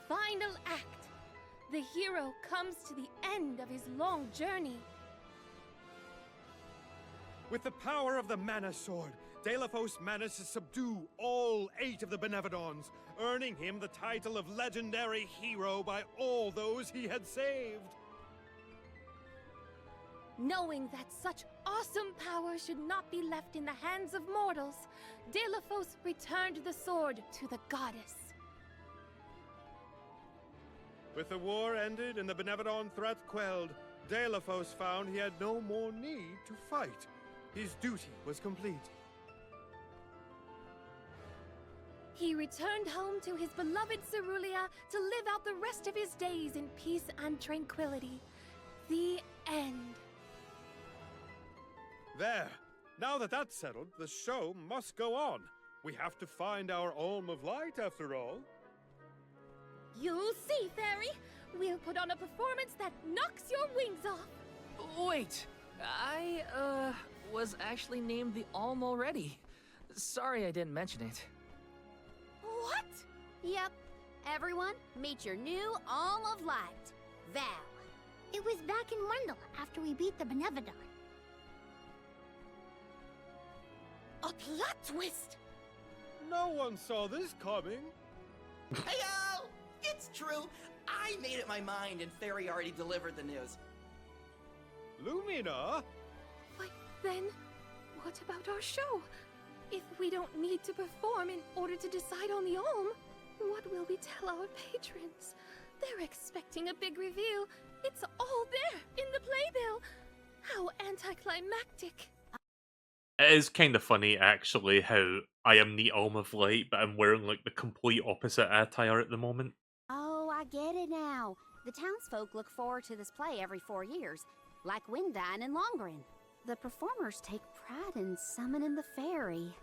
final act. The hero comes to the end of his long journey. With the power of the Mana Sword, Delafos managed to subdue all 8 of the Benevodons, earning him the title of legendary hero by all those he had saved. Knowing that such awesome power should not be left in the hands of mortals, Delafos returned the sword to the goddess. With the war ended and the Benevodon threat quelled, Delafos found he had no more need to fight. His duty was complete. He returned home to his beloved Cerulia to live out the rest of his days in peace and tranquility. The end. There. Now that that's settled, the show must go on. We have to find our Alm of Light, after all. You'll see, Fairy. We'll put on a performance that knocks your wings off. Wait, I, was actually named the Alm already. Sorry I didn't mention it. What? Yep. Everyone, meet your new Alm of Light, Val. It was back in Wendell after we beat the Benevodon. A plot twist! No one saw this coming. Heyo! It's true. I made up my mind and Fairy already delivered the news. Lumina? But then, what about our show? If we don't need to perform in order to decide on the Alm, what will we tell our patrons? They're expecting a big reveal. It's all there, in the playbill. How anticlimactic. It is kind of funny, actually, how I am the Alm of Light, but I'm wearing, like, the complete opposite attire at the moment. Oh, I get it now. The townsfolk look forward to this play every 4 years, like Windine and Longren. The performers take pride in summoning the fairy.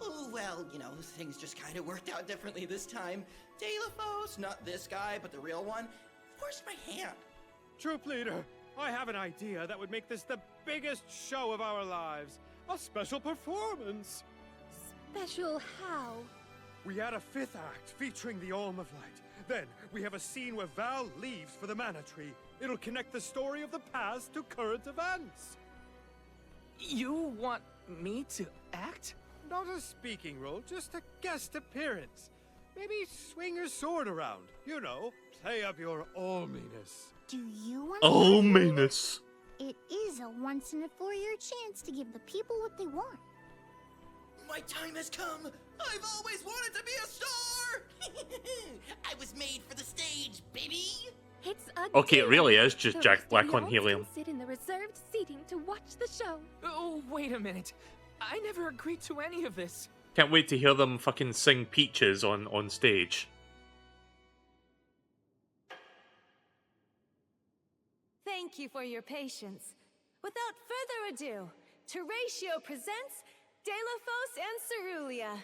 Oh, well, you know, things just kind of worked out differently this time. Delafos, not this guy, but the real one, forced my hand. Troop leader, I have an idea that would make this the biggest show of our lives. A special performance. Special how? We add a 5th act featuring the Alm of Light. Then we have a scene where Val leaves for the Mana Tree. It'll connect the story of the past to current events. You want me to act? Not a speaking role, just a guest appearance. Maybe swing your sword around. You know, play up your alminess. Do you want Alminess. It is a once-in-a-4-year chance to give the people what they want. My time has come. I've always wanted to be a star. I was made for the stage, baby. It's a Okay, it really is just The Jack rest of Black the on Alms helium. can sit in the reserved seating to watch the show. Oh, wait a minute. I never agreed to any of this. Can't wait to hear them fucking sing Peaches on stage. Thank you for your patience. Without further ado, Teratio presents Delafos and Cerulia.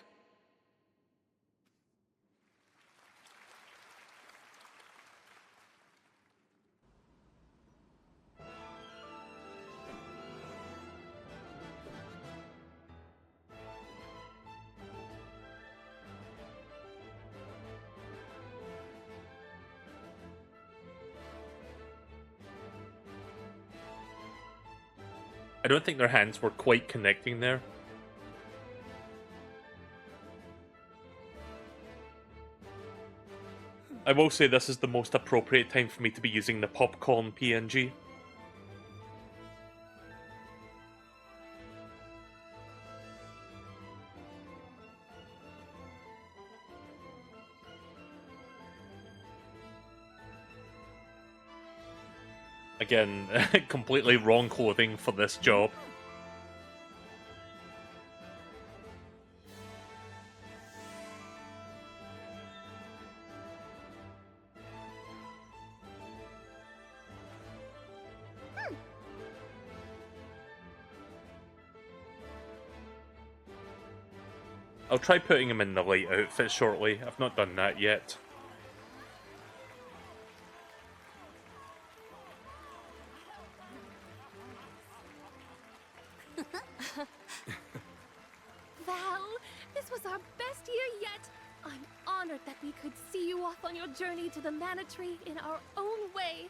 I don't think their hands were quite connecting there. I will say this is the most appropriate time for me to be using the popcorn PNG. Again, completely wrong clothing for this job. I'll try putting him in the light outfit shortly. I've not done that yet. Val, this was our best year yet. I'm honored that we could see you off on your journey to the Mana Tree in our own way.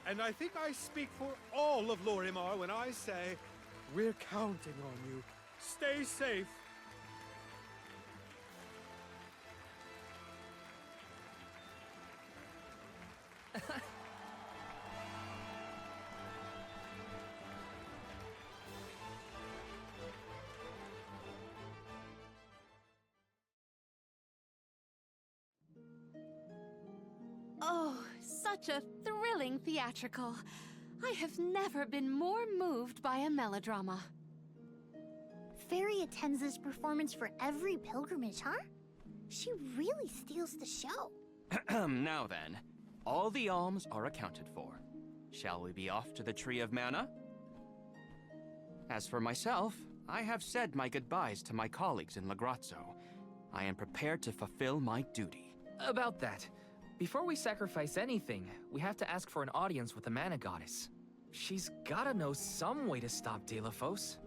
And I think I speak for all of Lorimar when I say, we're counting on you. Stay safe. Oh, such a thrilling theatrical. I have never been more moved by a melodrama. Fairy attends this performance for every pilgrimage, huh? She really steals the show. Now then, all the alms are accounted for. Shall we be off to the Tree of Mana? As for myself, I have said my goodbyes to my colleagues in Lagrazzo. I am prepared to fulfill my duty. About that, before we sacrifice anything, we have to ask for an audience with the Mana Goddess. She's gotta know some way to stop Delafos.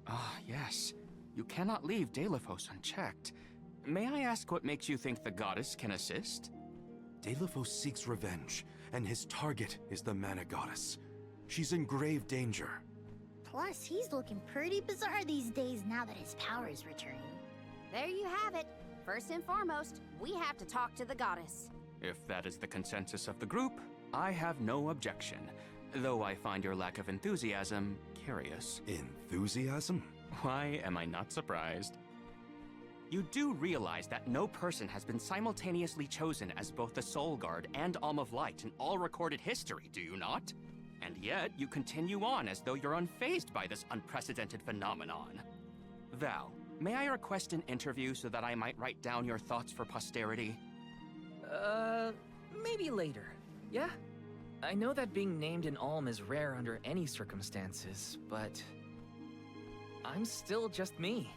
Ah, yes. You cannot leave Delafos unchecked. May I ask what makes you think the goddess can assist? Delafos seeks revenge, and his target is the Mana Goddess. She's in grave danger. Plus, he's looking pretty bizarre these days now that his power is returning. There you have it. First and foremost, we have to talk to the goddess. If that is the consensus of the group, I have no objection. Though I find your lack of enthusiasm curious. Enthusiasm? Why am I not surprised? You do realize that no person has been simultaneously chosen as both the Soul Guard and Alm of Light in all recorded history, do you not? And yet, you continue on as though you're unfazed by this unprecedented phenomenon. Val, may I request an interview so that I might write down your thoughts for posterity? Maybe later, yeah? I know that being named an Alm is rare under any circumstances, but I'm still just me.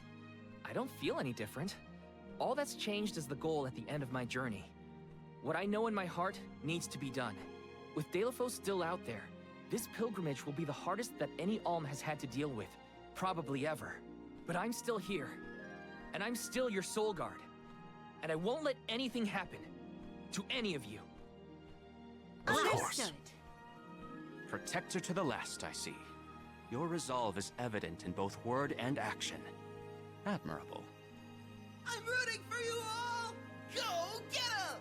I don't feel any different. All that's changed is the goal at the end of my journey. What I know in my heart needs to be done. With Delafos still out there, this pilgrimage will be the hardest that any Alm has had to deal with, probably ever. But I'm still here, and I'm still your Soul Guard. And I won't let anything happen to any of you. Of course. Protector to the last, I see. Your resolve is evident in both word and action. Admirable. I'm rooting for you all! Go get 'em!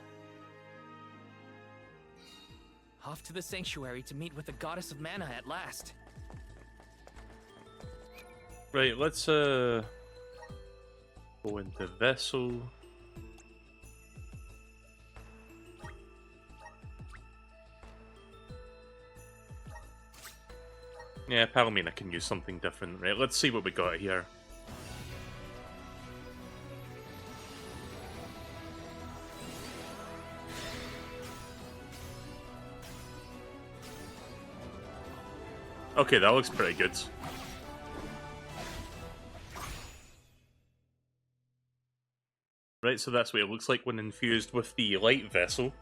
Off to the sanctuary to meet with the Goddess of Mana at last. Right, let's go into Vessel. Yeah, Palomina can use something different. Right, let's see what we got here. Okay, that looks pretty good. Right, so that's what it looks like when infused with the light vessel.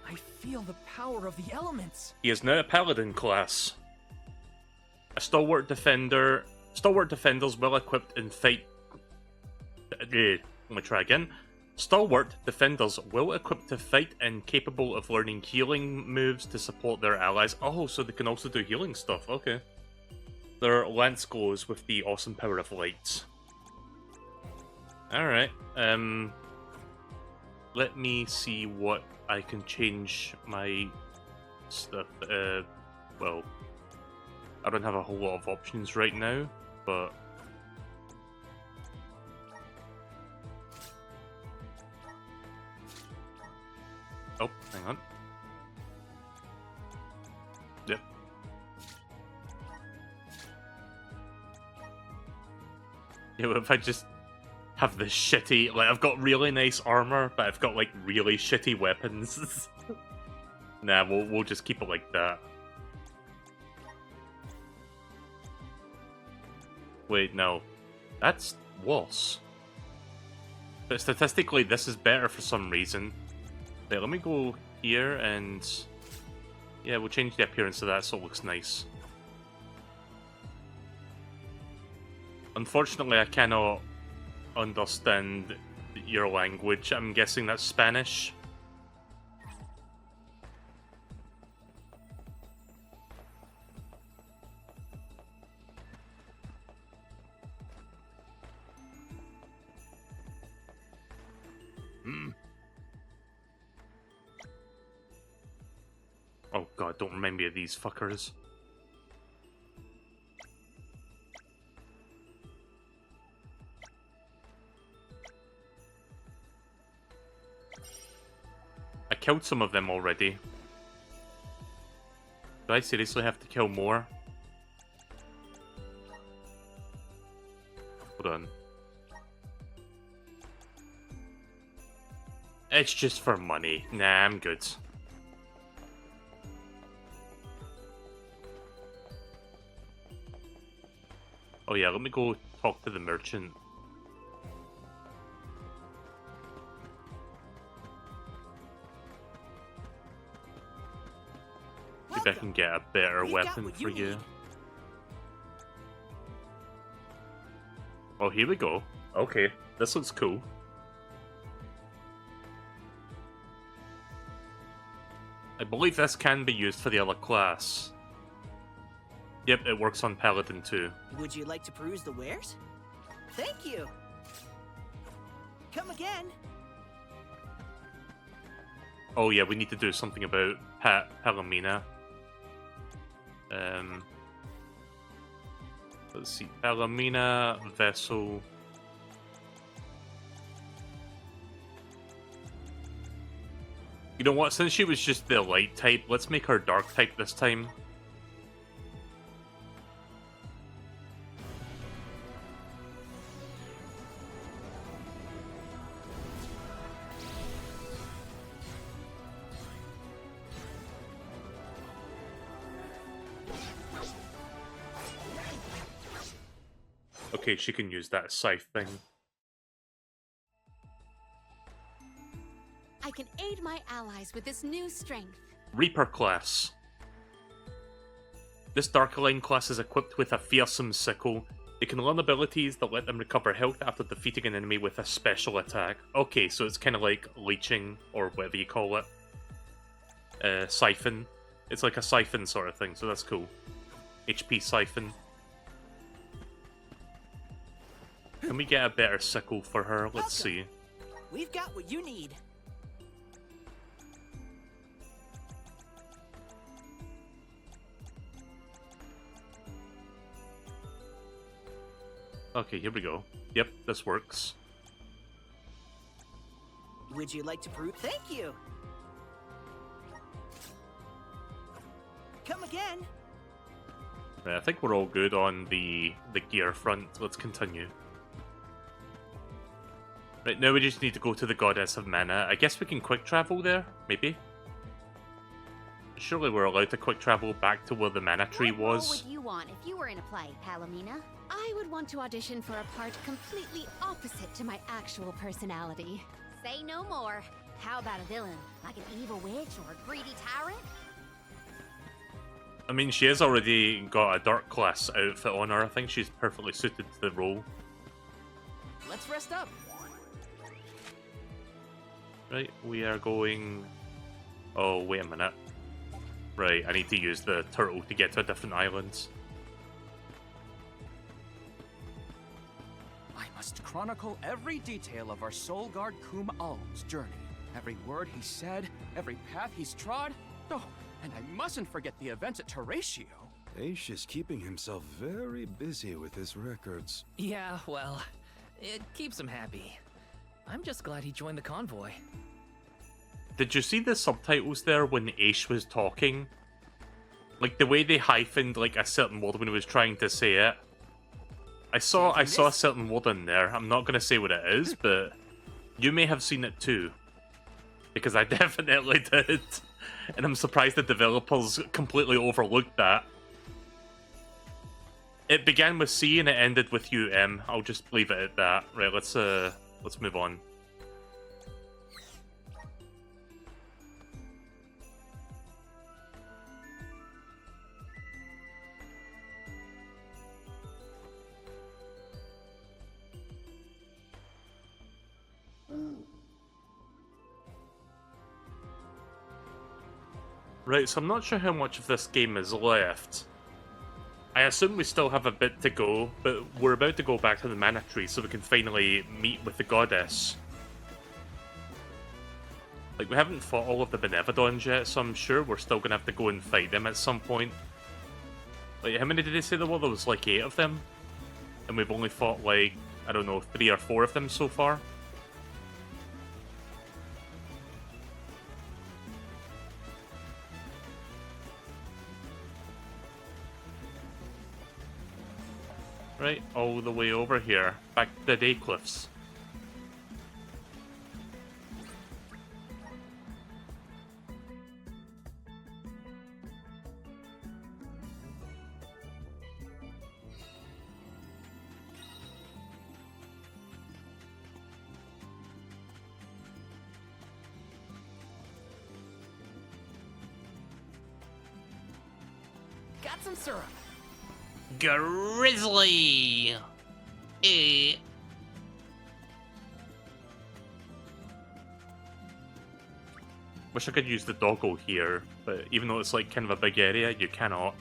I feel the power of the elements. He is now a paladin class. A stalwart defender. Stalwart defenders well equipped in fight. Let me try again. Stalwart defenders well equipped to fight and capable of learning healing moves to support their allies. Oh, so they can also do healing stuff. Okay. They're lance glows with the awesome power of light. Alright. Let me see what I can change my stuff. Well, I don't have a whole lot of options right now, but oh, hang on. Yep. Yeah, what if I just have this shitty... Like, I've got really nice armor, but I've got, like, really shitty weapons. Nah, we'll just keep it like that. Wait, no. That's worse. But statistically, this is better for some reason. Wait, let me go here and... Yeah, we'll change the appearance of that so it looks nice. Unfortunately, I cannot understand your language. I'm guessing that's Spanish. Oh god, don't remind me of these fuckers. I killed some of them already. Do I seriously have to kill more? Hold on. It's just for money. Nah, I'm good. Oh yeah, let me go talk to the merchant. Maybe I can get a better weapon for you. Oh, here we go. Okay, this looks cool. I believe this can be used for the other class. Yep, it works on Paladin too. Would you like to peruse the wares? Thank you. Come again. Oh yeah, we need to do something about Palomina. Let's see, Palomina, Vessel. You know what, since she was just the light type, let's make her dark type this time. Okay, she can use that scythe thing. I can aid my allies with this new strength. Reaper class. This Dark Line class is equipped with a fearsome sickle. They can learn abilities that let them recover health after defeating an enemy with a special attack. Okay, so it's kind of like leeching, or whatever you call it. Siphon. It's like a siphon sort of thing, so that's cool. HP siphon. Can we get a better sickle for her? Let's see. We've got what you need. Okay, here we go. Yep, this works. Would you like to prove? Thank you. Come again. Right, I think we're all good on the gear front. Let's continue. Right, now we just need to go to the Goddess of Mana. I guess we can quick travel there, maybe? Surely we're allowed to quick travel back to where the mana tree was. What would you want if you were in a play, Palomina? I would want to audition for a part completely opposite to my actual personality. Say no more. How about a villain? Like an evil witch or a greedy tyrant? I mean, she has already got a dark class outfit on her. I think she's perfectly suited to the role. Let's rest up. Right, we are going... Oh, wait a minute. Right, I need to use the turtle to get to a different island. I must chronicle every detail of our Soul Guard Kum Alm's journey. Every word he said, every path he's trod. Oh, and I mustn't forget the events at Terratio. Aish is keeping himself very busy with his records. Yeah, well, it keeps him happy. I'm just glad he joined the convoy. Did you see the subtitles there when Aish was talking? Like the way they hyphened like a certain word when he was trying to say it. I saw a certain word in there. I'm not gonna say what it is, but you may have seen it too. Because I definitely did. And I'm surprised the developers completely overlooked that. It began with C and it ended with UM. I'll just leave it at that. Right, let's move on. Right, so I'm not sure how much of this game is left. I assume we still have a bit to go, but we're about to go back to the mana tree so we can finally meet with the goddess. Like, we haven't fought all of the Benevodons yet, so I'm sure we're still gonna have to go and fight them at some point. Like, how many did they say there were? There was like 8 of them? And we've only fought like, I don't know, 3 or 4 of them so far? Right, all the way over here, back to the Day Cliffs. Got some syrup. Grizzly! Wish I could use the doggo here, but even though it's like kind of a big area, you cannot.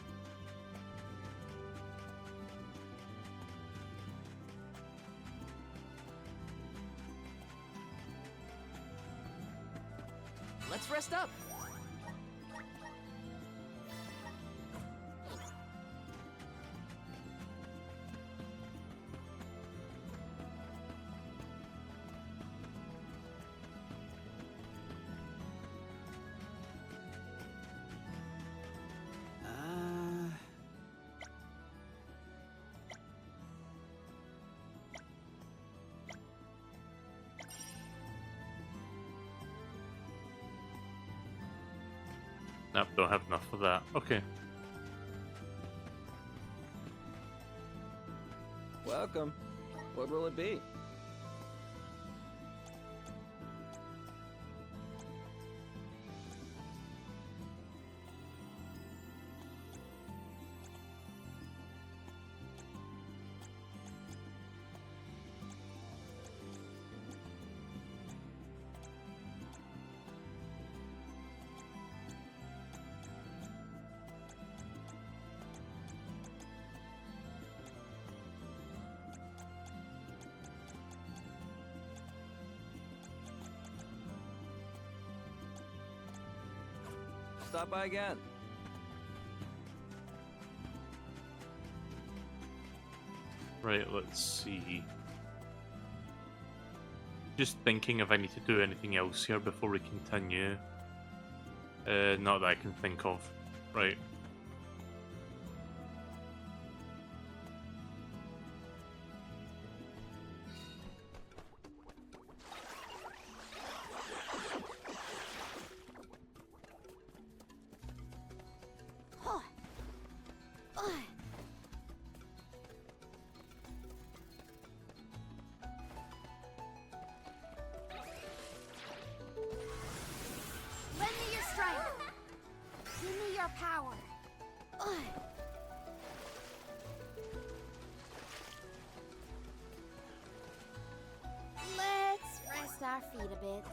Let's rest up. Nope, don't have enough of that. Okay. Welcome. What will it be? Stop by again. Right, let's see. Just thinking if I need to do anything else here before we continue. Not that I can think of. Right. Lend me your strength. Give me your power. Let's rest our feet a bit.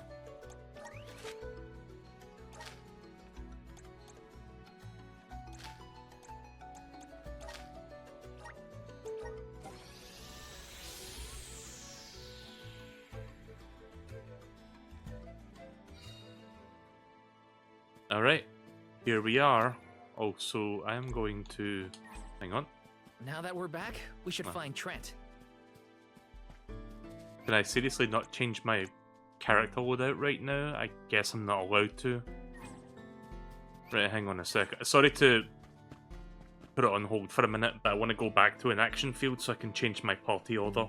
Alright, here we are. Oh, so I'm going to... Hang on. Now that we're back, we should find Trent. Can I seriously not change my character loadout right now? I guess I'm not allowed to. Right, hang on a sec. Sorry to put it on hold for a minute, but I want to go back to an action field so I can change my party order.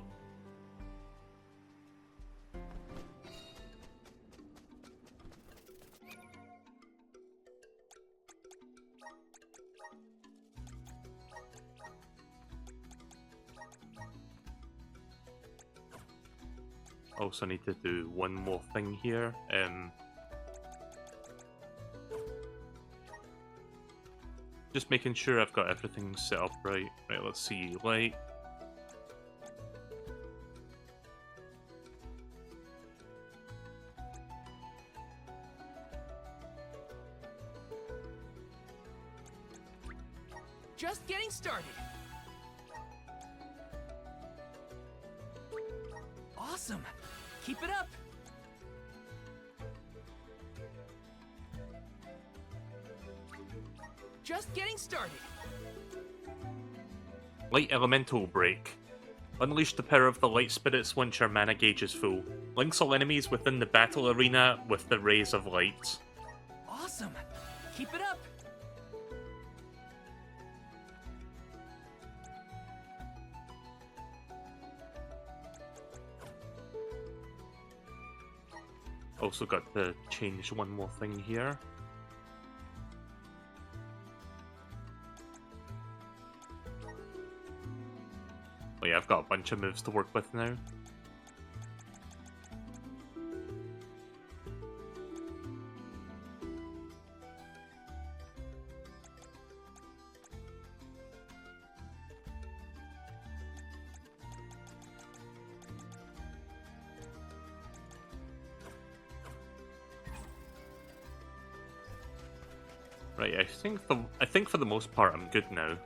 Also need to do one more thing here. Just making sure I've got everything set up right. Right, let's see. Light. Just getting started. Awesome. Keep it up. Just getting started. Light Elemental Break. Unleash the power of the light spirits once your mana gauge is full. Links all enemies within the battle arena with the rays of light. Awesome. Keep it up. Also got to change one more thing here. Oh yeah, I've got a bunch of moves to work with now. Right, I think for the most part I'm good now.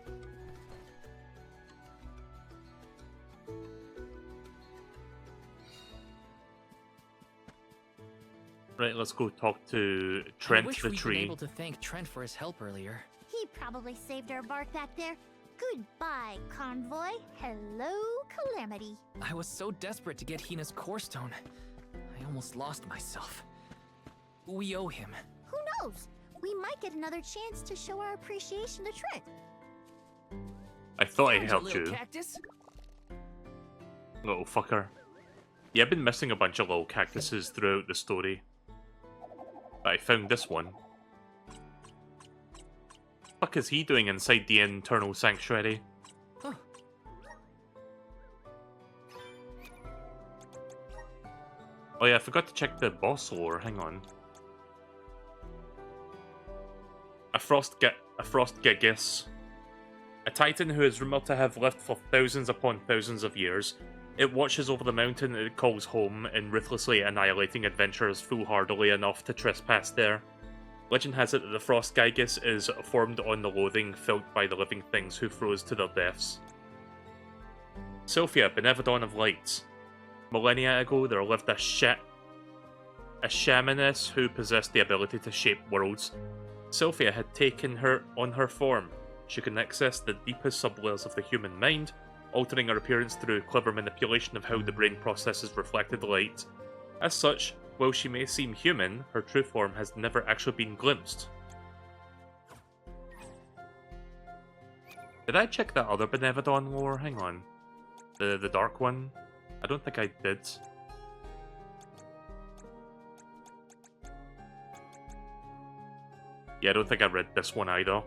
Right, let's go talk to Trent I wish the we'd tree. been able to thank Trent for his help earlier. He probably saved our bark back there. Goodbye, Convoy. Hello, Calamity. I was so desperate to get Hina's core stone. I almost lost myself. We owe him. Who knows? We might get another chance to show our appreciation to Trent. I thought I Found helped little you. Cactus. Little fucker. Yeah, I've been missing a bunch of little cactuses throughout the story. But I found this one. What the fuck is he doing inside the internal sanctuary? Huh. Oh yeah, I forgot to check the boss lore. Hang on. A frost gigas. A titan who is rumored to have lived for thousands upon thousands of years. It watches over the mountain it calls home in ruthlessly annihilating adventurers foolhardily enough to trespass there. Legend has it that the Frost Gigas is formed on the loathing felt by the living things who froze to their deaths. Sylphia, Benevodon of Light. Millennia ago, there lived a shamaness who possessed the ability to shape worlds. Sylphia had taken her on her form. She can access the deepest sublayers of the human mind, altering her appearance through clever manipulation of how the brain processes reflected light. As such, while she may seem human, her true form has never actually been glimpsed. Did I check that other Benevodon lore? Hang on. The dark one? I don't think I did. Yeah, I don't think I read this one either.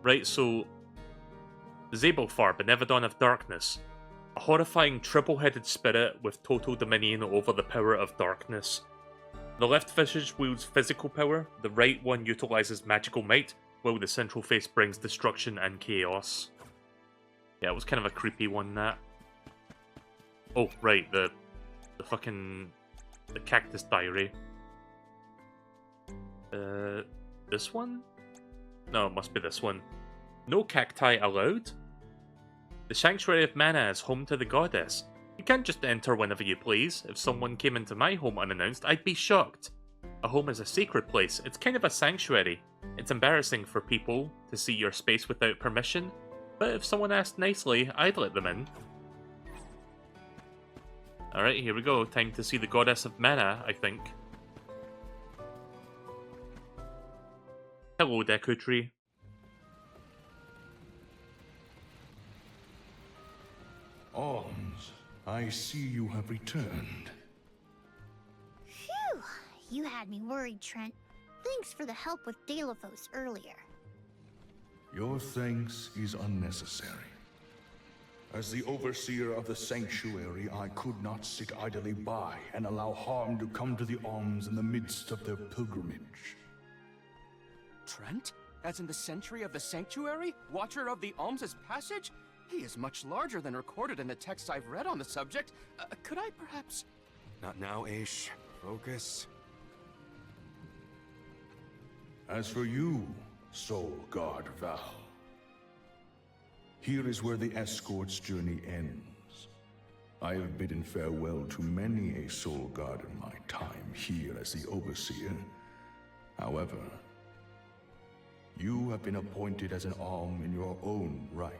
Right, so Zabelfar, Benevodon of Darkness. A horrifying triple-headed spirit with total dominion over the power of darkness. The left visage wields physical power, the right one utilizes magical might, while the central face brings destruction and chaos. Yeah, it was kind of a creepy one, that. Oh, right, the Cactus Diary. This one? No, it must be this one. No cacti allowed? The Sanctuary of Mana is home to the goddess. You can't just enter whenever you please. If someone came into my home unannounced, I'd be shocked. A home is a sacred place. It's kind of a sanctuary. It's embarrassing for people to see your space without permission, but if someone asked nicely, I'd let them in. Alright, here we go. Time to see the goddess of mana, I think. Hello, Deku Tree. Alms, I see you have returned. Phew! You had me worried, Trent. Thanks for the help with Deilophos earlier. Your thanks is unnecessary. As the overseer of the sanctuary, I could not sit idly by and allow harm to come to the Alms in the midst of their pilgrimage. Trent? As in the Sentry of the Sanctuary? Watcher of the Alms' Passage? He is much larger than recorded in the texts I've read on the subject. Could I perhaps... Not now, Aish. Focus. As for you, Soul Guard Val, here is where the escort's journey ends. I have bidden farewell to many a Soul Guard in my time here as the Overseer. However, you have been appointed as an Alm in your own right.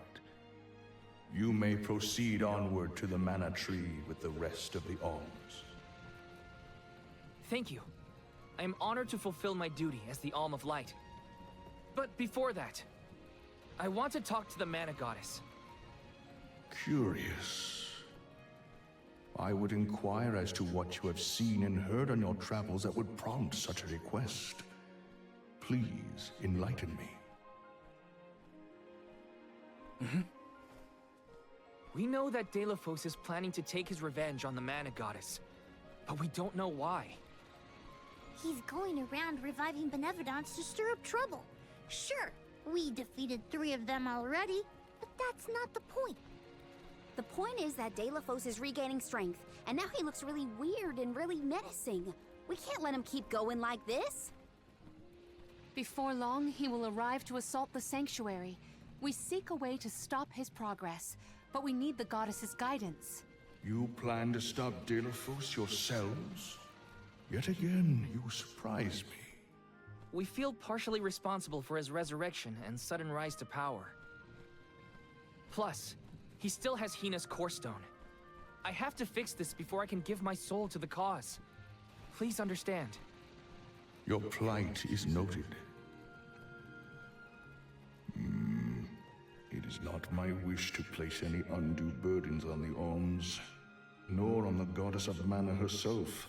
You may proceed onward to the Mana Tree with the rest of the Alms. Thank you. I am honored to fulfill my duty as the Alm of Light. But before that, I want to talk to the Mana Goddess. Curious. I would inquire as to what you have seen and heard on your travels that would prompt such a request. Please, enlighten me. We know that Deilophos is planning to take his revenge on the Mana Goddess, but we don't know why. He's going around reviving benevolence to stir up trouble. Sure, we defeated 3 of them already, but that's not the point. The point is that Deilophos is regaining strength, and now he looks really weird and really menacing. We can't let him keep going like this. Before long, he will arrive to assault the sanctuary. We seek a way to stop his progress, but we need the goddess's guidance. You plan to stop Deilophos yourselves? Yet again, you surprise me. We feel partially responsible for his resurrection and sudden rise to power. Plus, he still has Hina's core stone. I have to fix this before I can give my soul to the cause. Please understand. Your plight is noted. It is not my wish to place any undue burdens on the Alms, nor on the goddess of mana herself.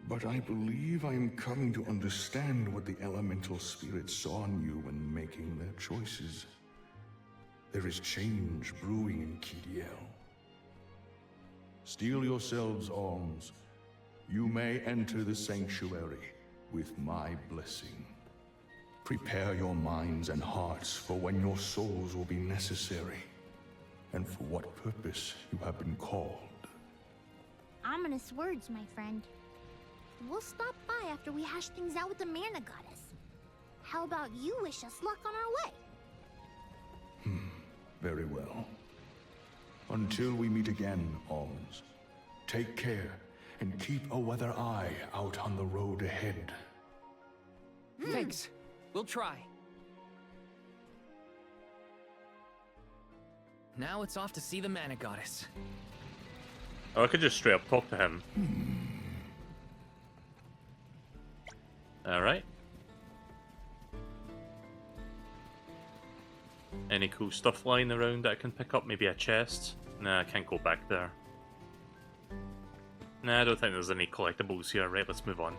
But I believe I am coming to understand what the elemental spirits saw in you when making their choices. There is change brewing in Kidiel. Steel yourselves, Alms. You may enter the sanctuary with my blessing. Prepare your minds and hearts for when your souls will be necessary, and for what purpose you have been called. Ominous words, my friend. We'll stop by after we hash things out with the Mana Goddess. How about you wish us luck on our way? Very well. Until we meet again, Alms, take care and keep a weather eye out on the road ahead. Thanks. We'll try. Now it's off to see the Mana Goddess. Oh, I could just straight up talk to him. Alright. Any cool stuff lying around that I can pick up? Maybe a chest? Nah, I can't go back there. Nah, I don't think there's any collectibles here. Right, let's move on.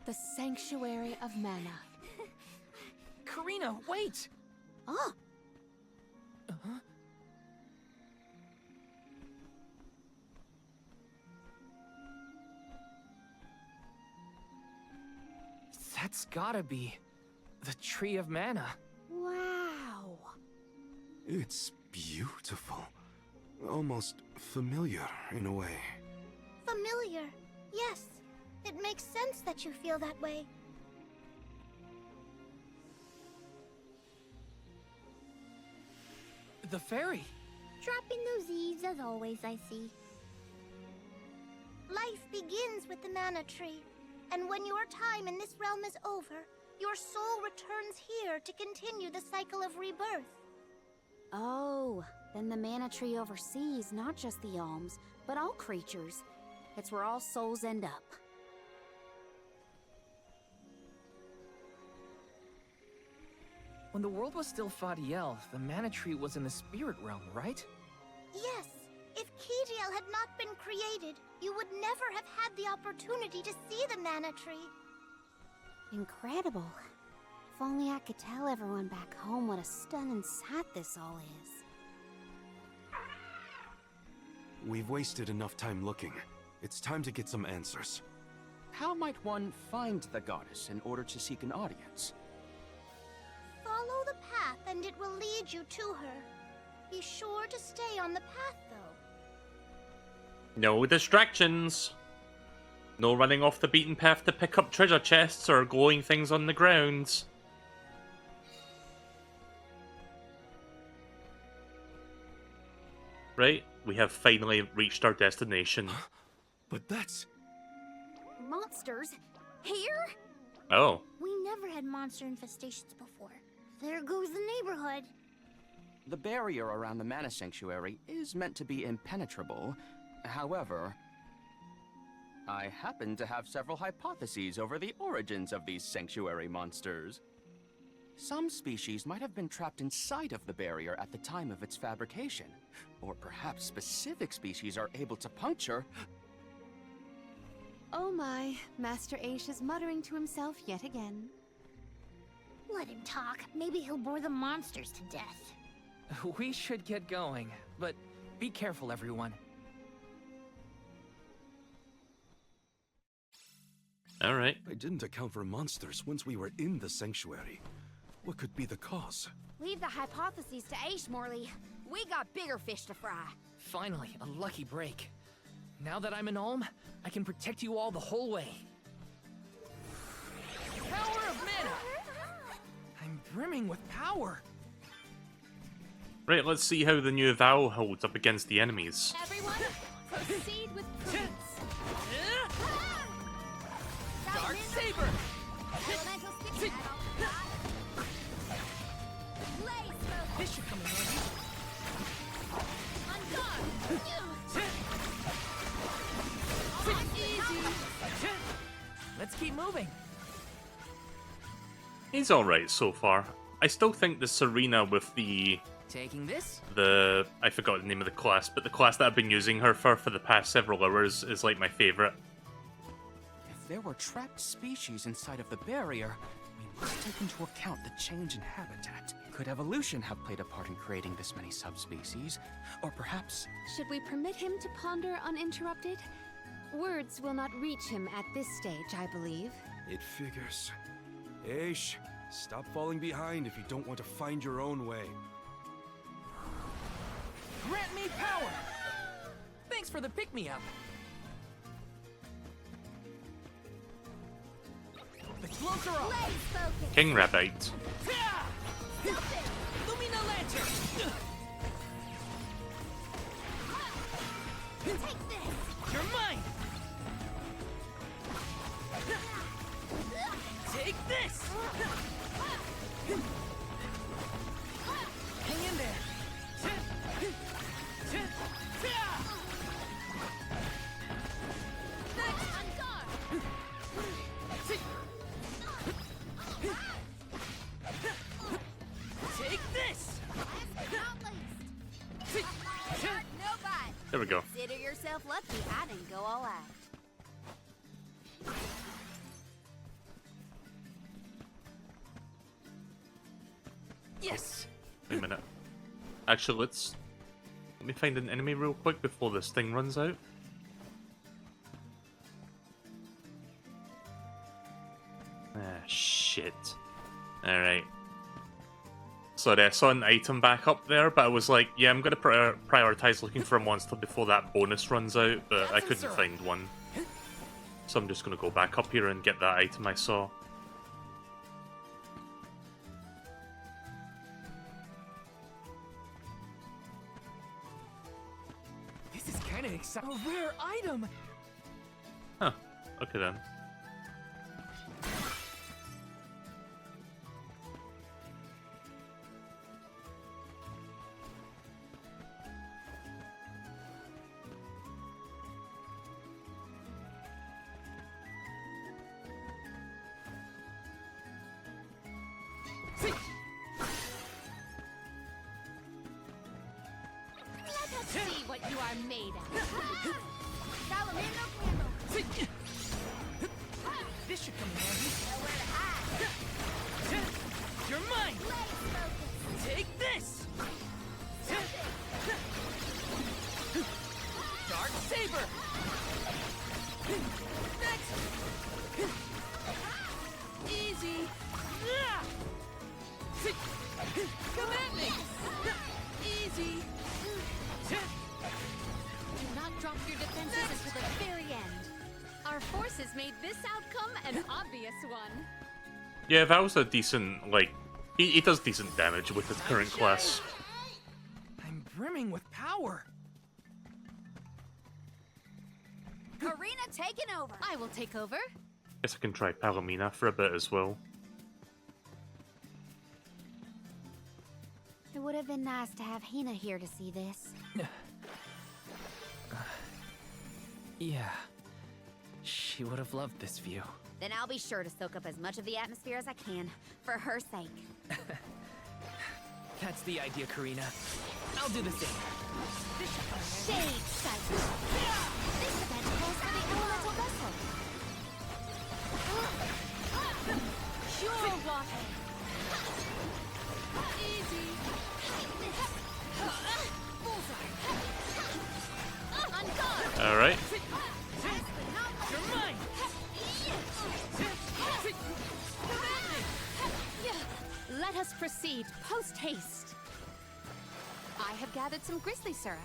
The Sanctuary of Mana. Karina, wait! Oh! That's gotta be the Tree of Mana. Wow! It's beautiful. Almost familiar in a way. Familiar. Yes. It makes sense that you feel that way. The fairy. Dropping those eaves as always, I see. Life begins with the Mana Tree, and when your time in this realm is over, your soul returns here to continue the cycle of rebirth. Oh, then the Mana Tree oversees not just the Alms, but all creatures. It's where all souls end up. When the world was still Fadiel, the mana tree was in the spirit realm, right? Yes. If Kijiel had not been created, you would never have had the opportunity to see the mana tree. Incredible. If only I could tell everyone back home what a stunning sight this all is. We've wasted enough time looking. It's time to get some answers. How might one find the goddess in order to seek an audience? Follow the path and it will lead you to her. Be sure to stay on the path, though. No distractions. No running off the beaten path to pick up treasure chests or glowing things on the ground. Right, we have finally reached our destination. But that's... Monsters? Here? Oh. We never had monster infestations before. There goes the neighborhood. The barrier around the Mana Sanctuary is meant to be impenetrable. However, I happen to have several hypotheses over the origins of these sanctuary monsters. Some species might have been trapped inside of the barrier at the time of its fabrication, or perhaps specific species are able to puncture... Oh my, Master Aish is muttering to himself yet again. Let him talk. Maybe he'll bore the monsters to death. We should get going, but be careful, everyone. Alright. I didn't account for monsters once we were in the sanctuary. What could be the cause? Leave the hypotheses to Aish, Morley. We got bigger fish to fry. Finally, a lucky break. Now that I'm an Ulm, I can protect you all the whole way. Power of mana! I'm brimming with power. Right, let's see how the new vow holds up against the enemies. Everyone, proceed with prudence. Dark Saber! Elemental stick This should come in handy. On guard! Easy! Let's keep moving. He's alright so far. I still think the Serena with the... Taking this? I forgot the name of the class, but the class that I've been using her for the past several hours is like my favorite. If there were trapped species inside of the barrier, we must take into account the change in habitat. Could evolution have played a part in creating this many subspecies? Or perhaps... Should we permit him to ponder uninterrupted? Words will not reach him at this stage, I believe. It figures. Aish, stop falling behind if you don't want to find your own way. Grant me power! Thanks for the pick-me-up. The floats are off. King Rabbite. Lumina Lantern! Take this! You're mine! Take this! Hang in there! Take this! There we go. Consider yourself lucky I didn't go all out. Yes! Wait a minute. Actually, let me find an enemy real quick before this thing runs out. Ah, shit. Alright. Sorry, I saw an item back up there, but I was like, yeah, I'm gonna prioritize looking for a monster before that bonus runs out, but I couldn't find one. So I'm just gonna go back up here and get that item I saw. This is kinda exciting. A rare item! Huh. Okay then. Let us see what you are made of. This should come in handy. You're mine! Take this! Dark Saber! Next! Easy! Come at me! Easy! Do not drop your defenses until the very end. Our forces made this outcome an obvious one. Yeah, that was a decent, like, he does decent damage with his current class. I'm brimming with power. Karina taking over. I will take over. Guess I can try Palomina for a bit as well. It would have been nice to have Hina here to see this. Yeah. She would have loved this view. Then I'll be sure to soak up as much of the atmosphere as I can, for her sake. That's the idea, Karina. I'll do the same. Shade sight. This event calls for the elemental vessel. Pure water. Easy. Bullseye. On guard. All right. You're mine. Let us proceed post-haste. I have gathered some grizzly syrup.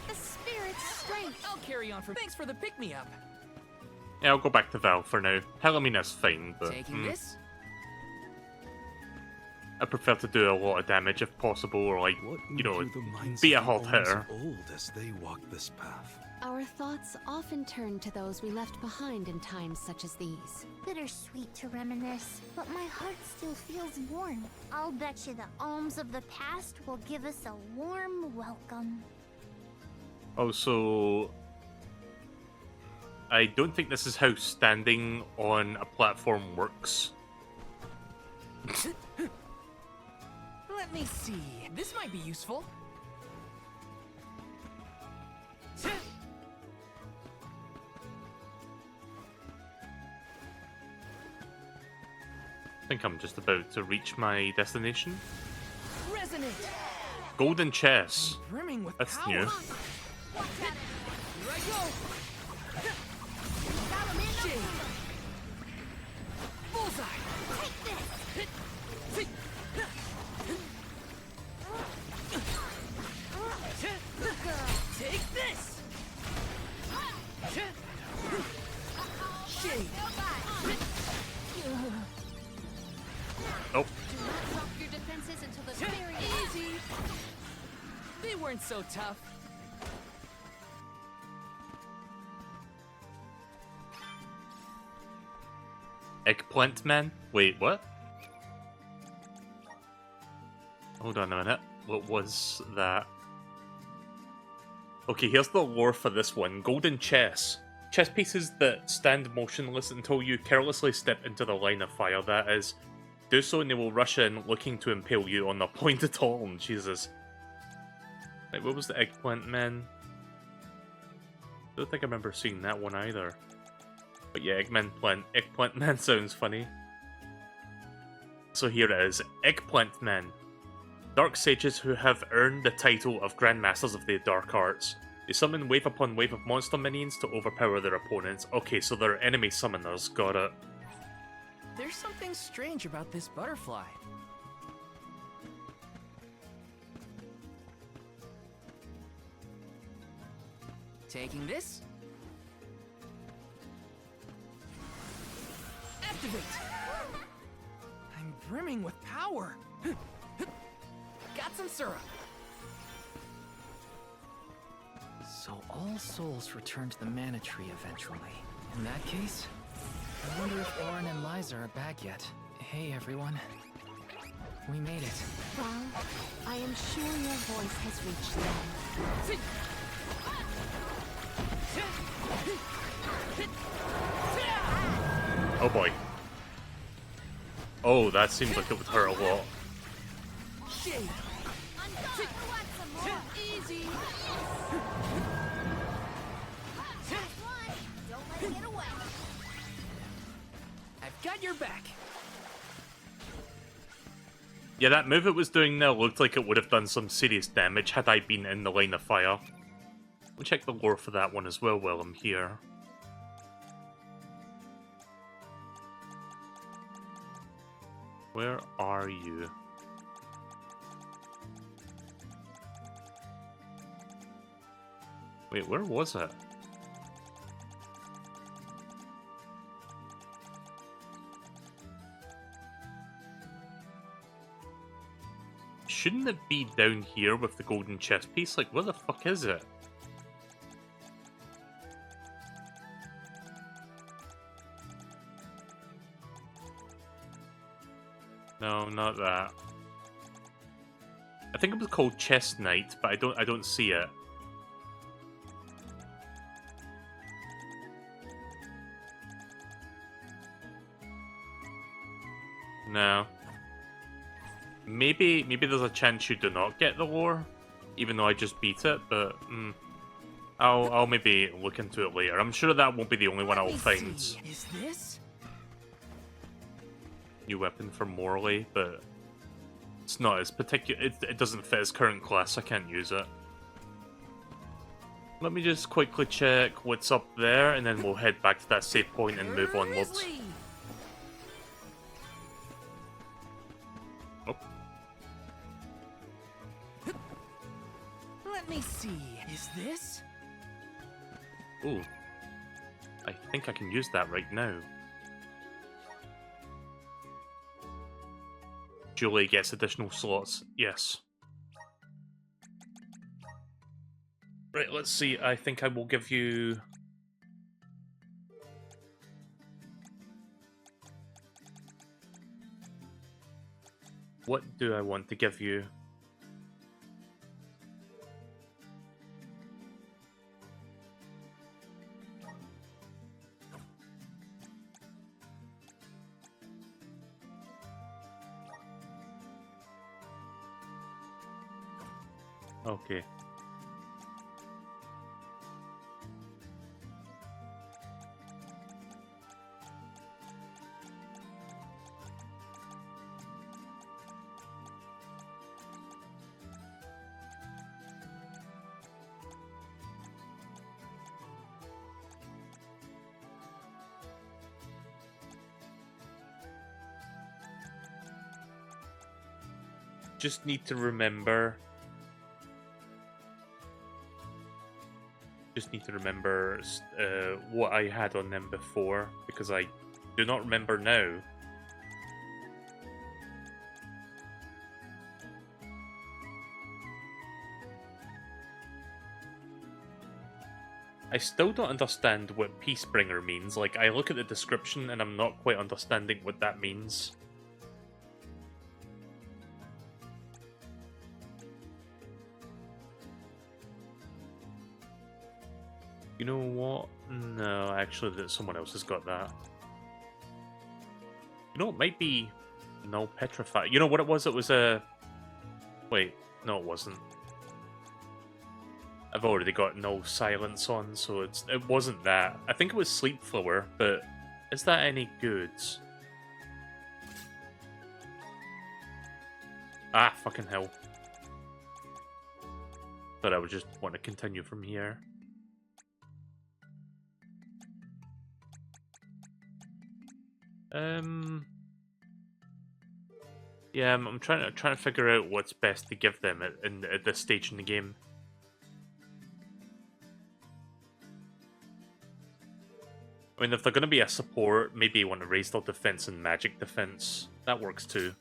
The spirit's strength. I'll carry on for. Thanks for the pick-me-up. Yeah, I'll go back to Val for now. Palomina's fine, but Taking this? I prefer to do a lot of damage if possible, or like, you know, The minds be a of the hard elves hitter. of old as they walk this path. Our thoughts often turn to those we left behind in times such as these. Bittersweet to reminisce, but my heart still feels warm. I'll bet you the alms of the past will give us a warm welcome. Also, I don't think this is how standing on a platform works. Let me see. This might be useful. I think I'm just about to reach my destination. Resonate. Golden chess. Brimming with That's power. new. Here I go. Shade. Bullseye. Take this. Take this. Shade. Oh. Do not drop your defenses until the very Easy. They weren't so tough. Eggplant man? Wait, what? Hold on a minute. What was that? Okay, here's the lore for this one. Golden chess. Chess pieces that stand motionless until you carelessly step into the line of fire, that is. Do so and they will rush in, looking to impale you on the pointed arm. Jesus. Right, what was the eggplant man? I don't think I remember seeing that one either. But yeah, Eggplant Man sounds funny. So here it is, Eggplant Man. Dark sages who have earned the title of Grandmasters of the Dark Arts. They summon wave upon wave of monster minions to overpower their opponents. Okay, so they're enemy summoners, got it. There's something strange about this butterfly. Taking this. Activate! I'm brimming with power. Got some syrup. So all souls return to the mana tree eventually. In that case, I wonder if Orin and Liza are back yet. Hey everyone. We made it. Well, I am sure your voice has reached them. Oh boy. Oh, that seems like it would hurt a lot. Shade. Easy. Don't let it get away. I've got your back. Yeah, that move it was doing there looked like it would have done some serious damage had I been in the line of fire. We'll check the lore for that one as well while I'm here. Where are you? Wait, where was it? Shouldn't it be down here with the golden chest piece? Like, where the fuck is it? No, not that. I think it was called Chest Knight, but I don't see it. No. Maybe there's a chance you do not get the lore, even though I just beat it, but I'll maybe look into it later. I'm sure that won't be the only one I'll find. Is this? New weapon for Morley, but it's not as particular. It doesn't fit his current class. I can't use it. Let me just quickly check what's up there, and then we'll head back to that save point and move onwards. Oh. Let me see. Is this? Ooh. I think I can use that right now. Julie gets additional slots. Yes. Right, let's see. I think I will give you... What do I want to give you? Okay. Just need to remember... what I had on them before, because I do not remember now. I still don't understand what Peacebringer means. Like, I look at the description and I'm not quite understanding what that means. You know what? No, actually, that someone else has got that. You know, it might be Null Petrify. You know what it was? It was a... Wait, no, it wasn't. I've already got Null Silence on, so it wasn't that. I think it was Sleep Flower, but is that any good? Ah, fucking hell. Thought I would just want to continue from here. Yeah, I'm trying to figure out what's best to give them at this stage in the game. I mean, if they're going to be a support, maybe you want to raise their defense and magic defense. That works too.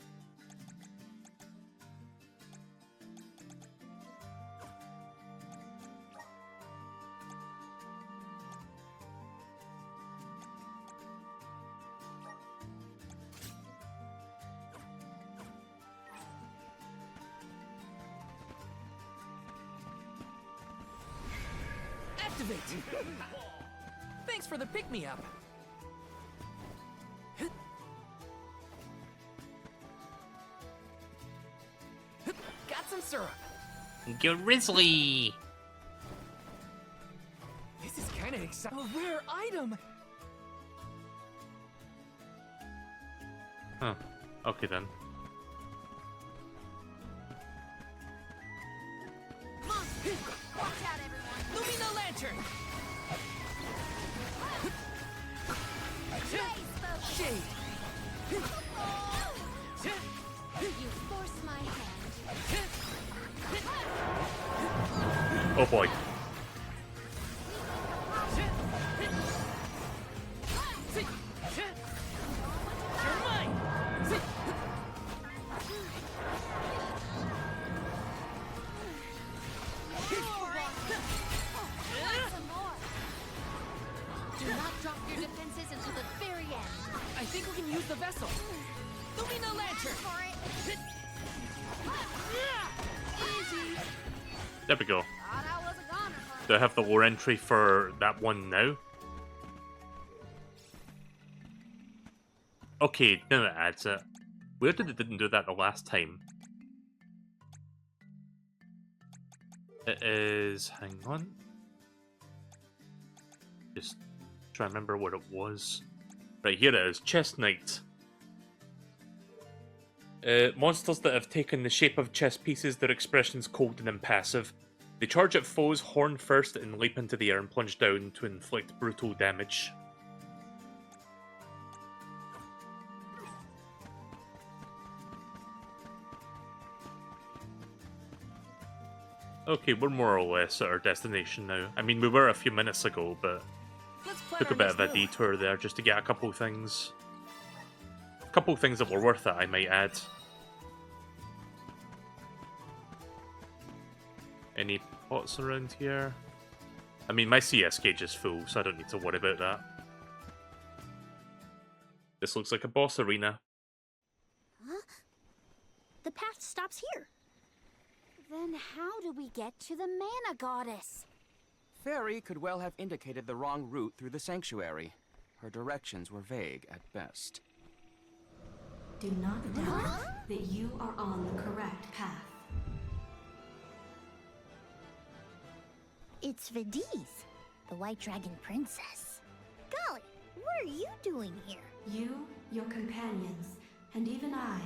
Activate! Thanks for the pick-me-up. some syrup. Grizzly! This is kind of exciting. A rare item. Huh. Okay then. Watch out, everyone! Lumina Lantern! Shade! You force my hand. Oh boy. You're mine! Some more. Do not drop your defenses until the very end. I think we can use the vessel. Lumina Lantern! Easy! There we go. Thought I was a goner for Do I have the lore entry for that one now? Okay, now it adds it. Weird that it didn't do that the last time. It is... hang on. Just try to remember what it was. Right, here it is. Chest Knight. Monsters that have taken the shape of chess pieces, their expressions cold and impassive. They charge at foes horn first and leap into the air and plunge down to inflict brutal damage. Okay, we're more or less at our destination now. I mean, we were a few minutes ago, but took a bit of a detour there just to get a couple things. A couple things that were worth it, I might add. Any pots around here? I mean, my CS gauge is full, so I don't need to worry about that. This looks like a boss arena. Huh? The path stops here. Then how do we get to the mana goddess? Fairy could well have indicated the wrong route through the sanctuary. Her directions were vague at best. Do not doubt that you are on the correct path. It's Vidiz, the White Dragon Princess. Golly, what are you doing here? You, your companions, and even I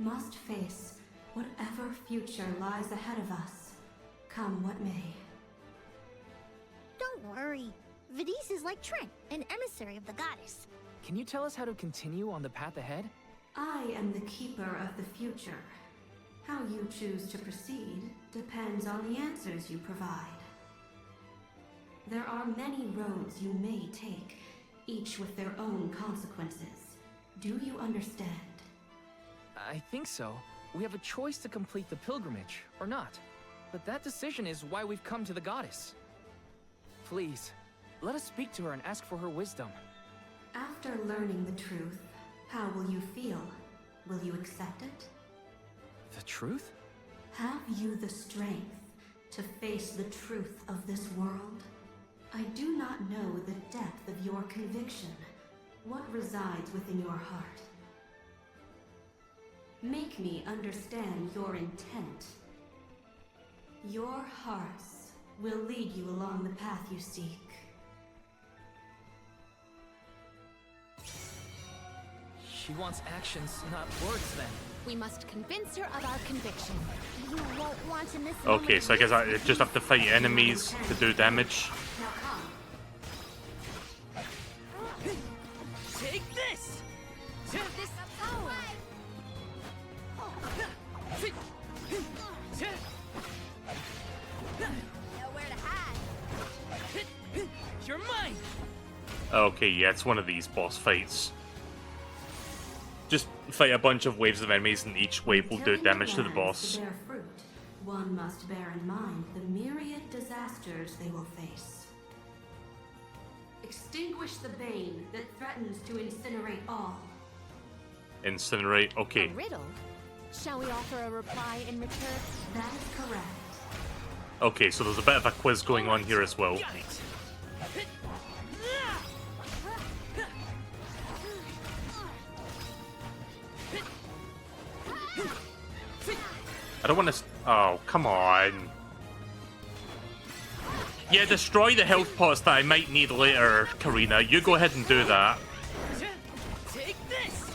must face whatever future lies ahead of us, come what may. Don't worry. Vidiz is like Trent, an emissary of the goddess. Can you tell us how to continue on the path ahead? I am the keeper of the future. How you choose to proceed depends on the answers you provide. There are many roads you may take, each with their own consequences. Do you understand? I think so. We have a choice to complete the pilgrimage, or not. But that decision is why we've come to the goddess. Please, let us speak to her and ask for her wisdom. After learning the truth, how will you feel? Will you accept it? The truth? Have you the strength to face the truth of this world? I do not know the depth of your conviction, what resides within your heart. Make me understand your intent. Your hearts will lead you along the path you seek. She wants actions, not words, then. We must convince her of our conviction. You won't want to miss. Okay, so I guess I just have to fight enemies to do damage. Now come. Take this! This power! Nowhere to hide. You're mine! Okay, yeah, it's one of these boss fights. Just fight a bunch of waves of enemies and each wave will do damage to the boss. To bear fruit, one must bear in mind the myriad disasters they will face. Extinguish the bane that threatens to incinerate all. Incinerate, okay. A riddle? Shall we offer a reply in return? That is correct. Okay, so there's a bit of a quiz going on here as well. Got it! I don't want to... Oh, come on. Yeah, destroy the health pots that I might need later, Karina. You go ahead and do that. Take this!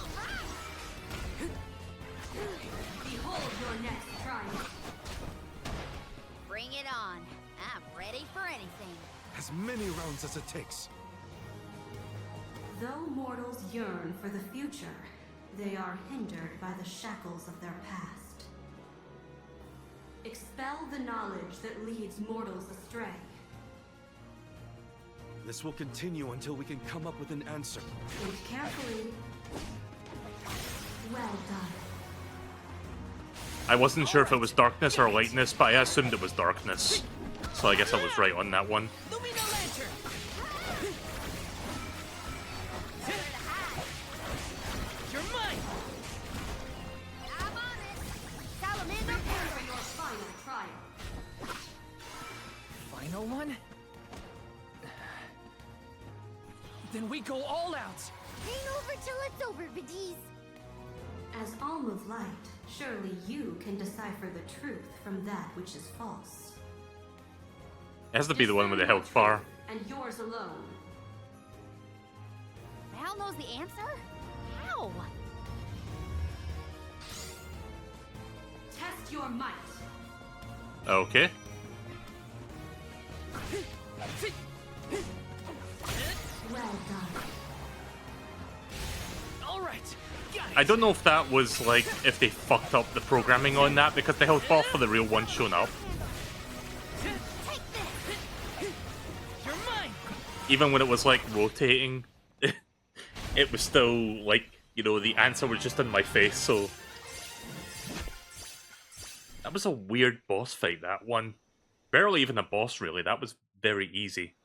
Behold your next triumph. Bring it on. I'm ready for anything. As many rounds as it takes. Though mortals yearn for the future, they are hindered by the shackles of their past. Expel the knowledge that leads mortals astray. This will continue until we can come up with an answer. Think carefully. Well done. I wasn't sure if it was darkness or lightness, but I assumed it was darkness. So I guess I was right on that one. You're mine! I'm on it. Salamander For your final trial. Final one? Then we go all out! Ain't over till it's over, biddies. As Alm of Light, surely you can decipher the truth from that which is false. It has to be the one with the health bar. And yours alone. Val knows the answer? How? Test your might. Okay. Well done. Alright, got it! I don't know if that was like, if they fucked up the programming on that, because the health bar for the real one shown up. You're mine! Even when it was like rotating, it was still like, you know, the answer was just in my face, so... That was a weird boss fight, that one. Barely even a boss, really. That was very easy.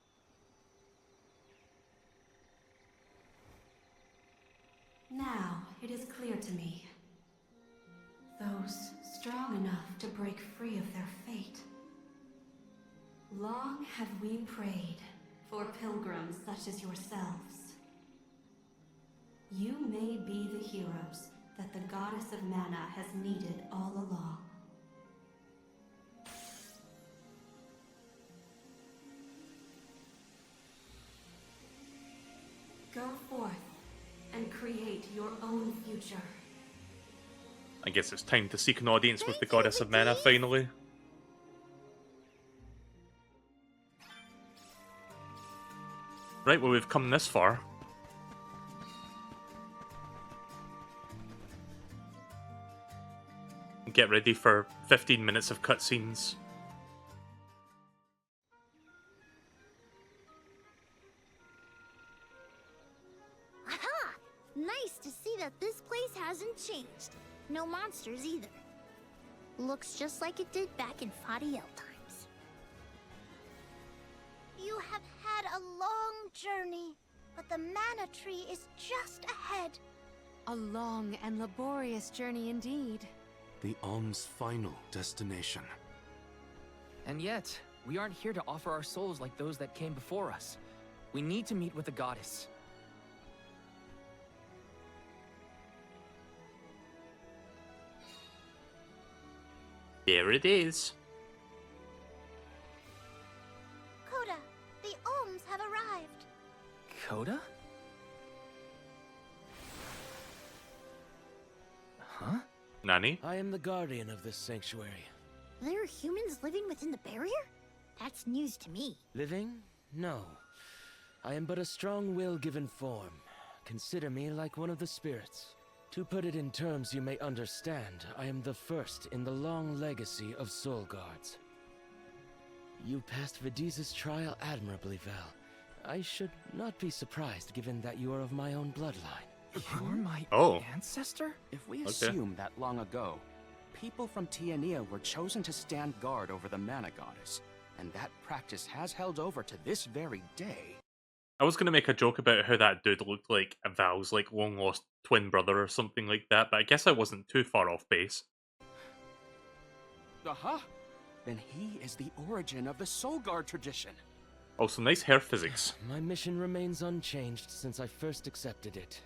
Now it is clear to me. Those strong enough to break free of their fate. Long have we prayed for pilgrims such as yourselves. You may be the heroes that the goddess of mana has needed all along. Go forth and create your own future. I guess it's time to seek an audience with the Goddess of Mana, finally. Right, well, we've come this far. Get ready for 15 minutes of cutscenes. Aha! Nice to see that this place hasn't changed. No monsters either. Looks just like it did back in Fadiel times. You have had a long journey, but the mana tree is just ahead. A long and laborious journey indeed. The Alm's final destination. And yet, we aren't here to offer our souls like those that came before us. We need to meet with the goddess. There it is. Coda, the Alms have arrived. Coda? Huh? Nani? I am the guardian of this sanctuary. There are humans living within the barrier? That's news to me. Living? No. I am but a strong will given form. Consider me like one of the spirits. To put it in terms you may understand, I am the first in the long legacy of soul guards. You passed Vidiz's trial admirably, Val. I should not be surprised given that you are of my own bloodline. You're my ancestor? If we assume that long ago, people from Tiania were chosen to stand guard over the Mana Goddess, and that practice has held over to this very day. I was going to make a joke about how that dude looked like a Val's like long lost twin brother or something like that, but I guess I wasn't too far off base. Aha! Then he is the origin of the Soul Guard tradition. Also, nice hair physics. My mission remains unchanged since I first accepted it.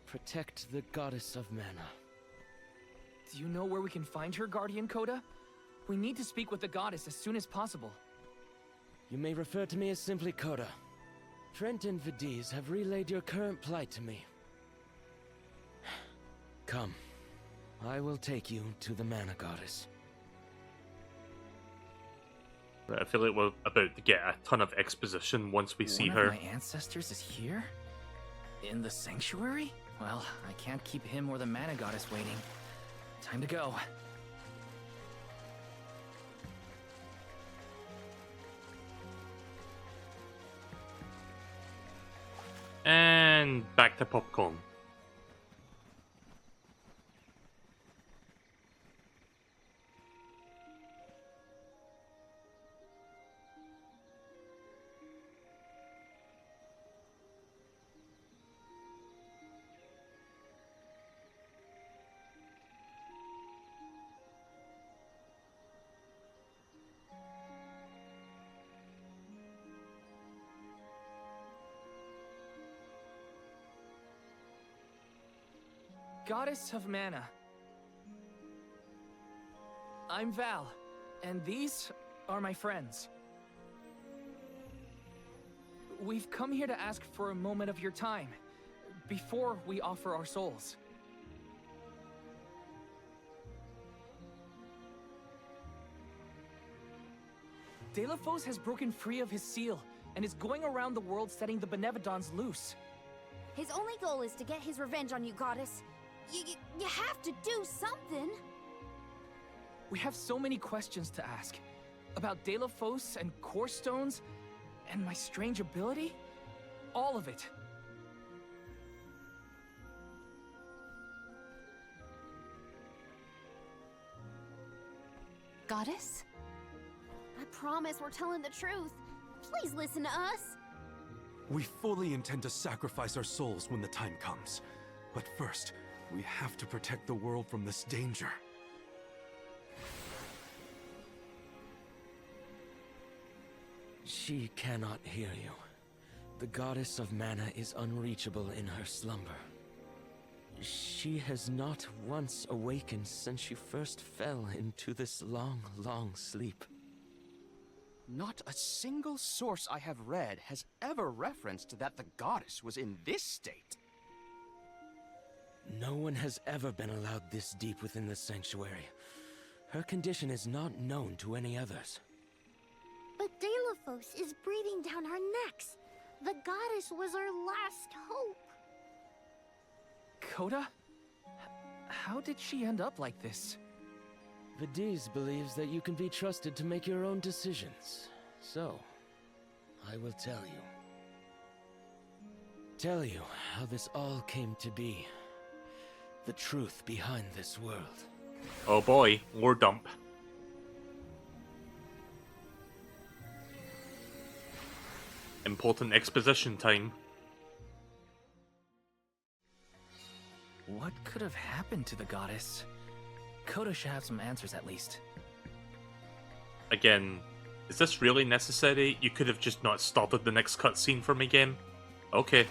Protect the goddess of mana. Do you know where we can find her, Guardian Coda? We need to speak with the goddess as soon as possible. You may refer to me as simply Coda. Trent and Vidiz have relayed your current plight to me. Come. I will take you to the Mana Goddess. I feel like we're about to get a ton of exposition once we see her. One of my ancestors is here? In the sanctuary? Well, I can't keep him or the Mana Goddess waiting. Time to go. And back to popcorn. Goddess of Mana. I'm Val, and these are my friends. We've come here to ask for a moment of your time, before we offer our souls. Delafos has broken free of his seal, and is going around the world setting the Benevodons loose. His only goal is to get his revenge on you, Goddess. You have to do something. We have so many questions to ask. About Delafos and Core Stones, and my strange ability. All of it. Goddess? I promise we're telling the truth. Please listen to us. We fully intend to sacrifice our souls when the time comes. But first, we have to protect the world from this danger. She cannot hear you. The goddess of mana is unreachable in her slumber. She has not once awakened since she first fell into this long, long sleep. Not a single source I have read has ever referenced that the goddess was in this state. No one has ever been allowed this deep within the sanctuary. Her condition is not known to any others. But Delafos is breathing down our necks. The goddess was our last hope. Coda? How did she end up like this? Vidiz believes that you can be trusted to make your own decisions. So, I will tell you. Tell you how this all came to be. The truth behind this world. Oh boy, more dump. Important exposition time. What could have happened to the goddess? Coda should have some answers at least. Again, is this really necessary? You could have just not started the next cutscene for me again. Okay.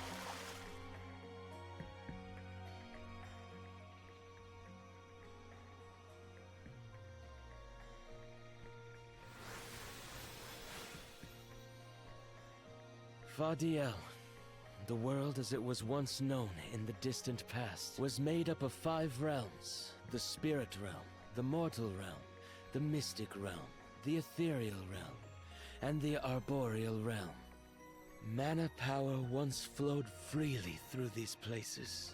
Fadiel, the world as it was once known in the distant past, was made up of 5 realms. The spirit realm, the mortal realm, the mystic realm, the ethereal realm, and the arboreal realm. Mana power once flowed freely through these places,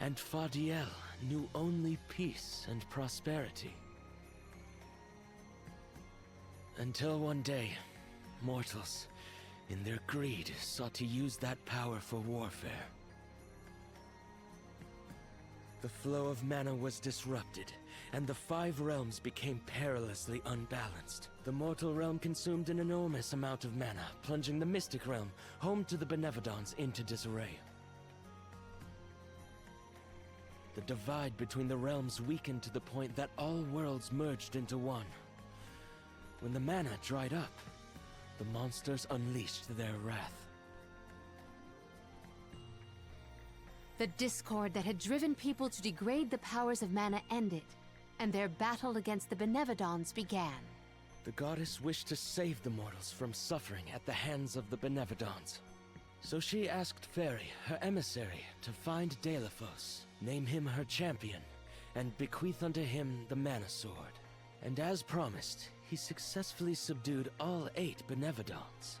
and Fadiel knew only peace and prosperity. Until one day, mortals, in their greed, sought to use that power for warfare. The flow of mana was disrupted, and the 5 realms became perilously unbalanced. The mortal realm consumed an enormous amount of mana, plunging the mystic realm, home to the Benevodons, into disarray. The divide between the realms weakened to the point that all worlds merged into one. When the mana dried up, the monsters unleashed their wrath. The discord that had driven people to degrade the powers of mana ended, and their battle against the Benevodons began. The goddess wished to save the mortals from suffering at the hands of the Benevodons. So she asked Fairy, her emissary, to find Deilophos, name him her champion, and bequeath unto him the Mana Sword. And as promised, he successfully subdued all 8 Benevodons.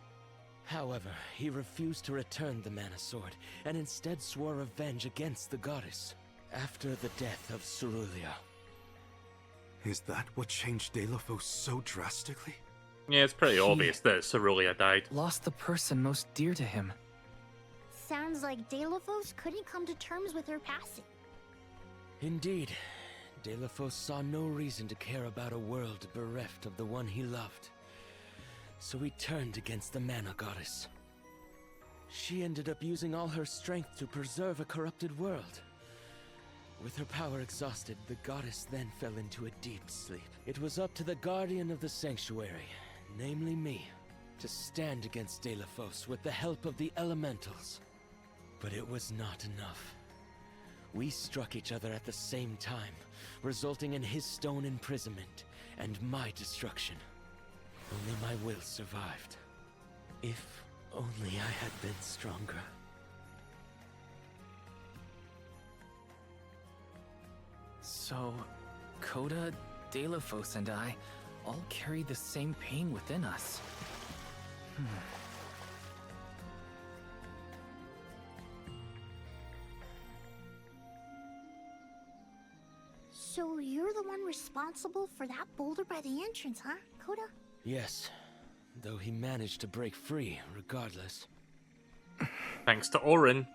However, he refused to return the Mana Sword, and instead swore revenge against the goddess, after the death of Cerulia. Is that what changed Deilophos so drastically? Yeah, it's pretty obvious that Cerulia died. Lost the person most dear to him. Sounds like Deilophos couldn't come to terms with her passing. Indeed, Deilophos saw no reason to care about a world bereft of the one he loved. So he turned against the Mana Goddess. She ended up using all her strength to preserve a corrupted world. With her power exhausted, the goddess then fell into a deep sleep. It was up to the guardian of the sanctuary, namely me, to stand against Deilophos with the help of the elementals. But it was not enough. We struck each other at the same time, resulting in his stone imprisonment and my destruction. Only my will survived. If only I had been stronger. So, Coda, Deilophos, and I all carry the same pain within us. So you're the one responsible for that boulder by the entrance, huh, Coda? Yes, though he managed to break free regardless. Thanks to Orin.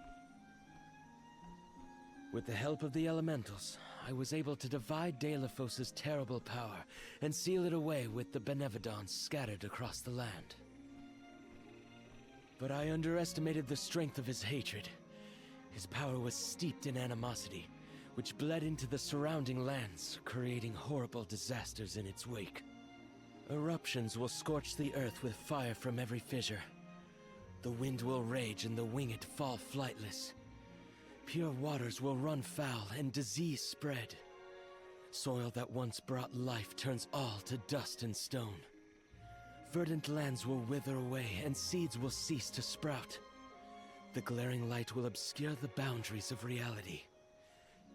With the help of the elementals, I was able to divide Deilophos' terrible power and seal it away with the Benevodons scattered across the land. But I underestimated the strength of his hatred. His power was steeped in animosity, which bled into the surrounding lands, creating horrible disasters in its wake. Eruptions will scorch the earth with fire from every fissure. The wind will rage and the winged fall flightless. Pure waters will run foul and disease spread. Soil that once brought life turns all to dust and stone. Verdant lands will wither away and seeds will cease to sprout. The glaring light will obscure the boundaries of reality.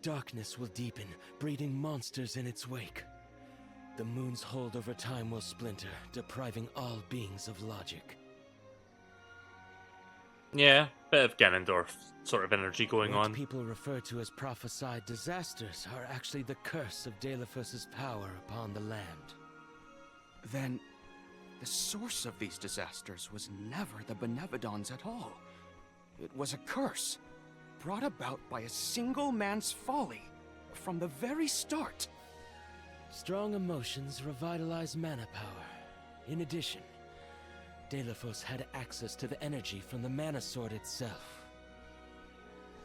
Darkness will deepen, breeding monsters in its wake. The moon's hold over time will splinter, depriving all beings of logic. Yeah, bit of Ganondorf sort of energy going What on. people refer to as prophesied disasters are actually the curse of Deilophos' power upon the land. Then, the source of these disasters was never the Benevodons at all. It was a curse, brought about by a single man's folly, from the very start. Strong emotions revitalize mana power. In addition, Deilophos had access to the energy from the Mana Sword itself.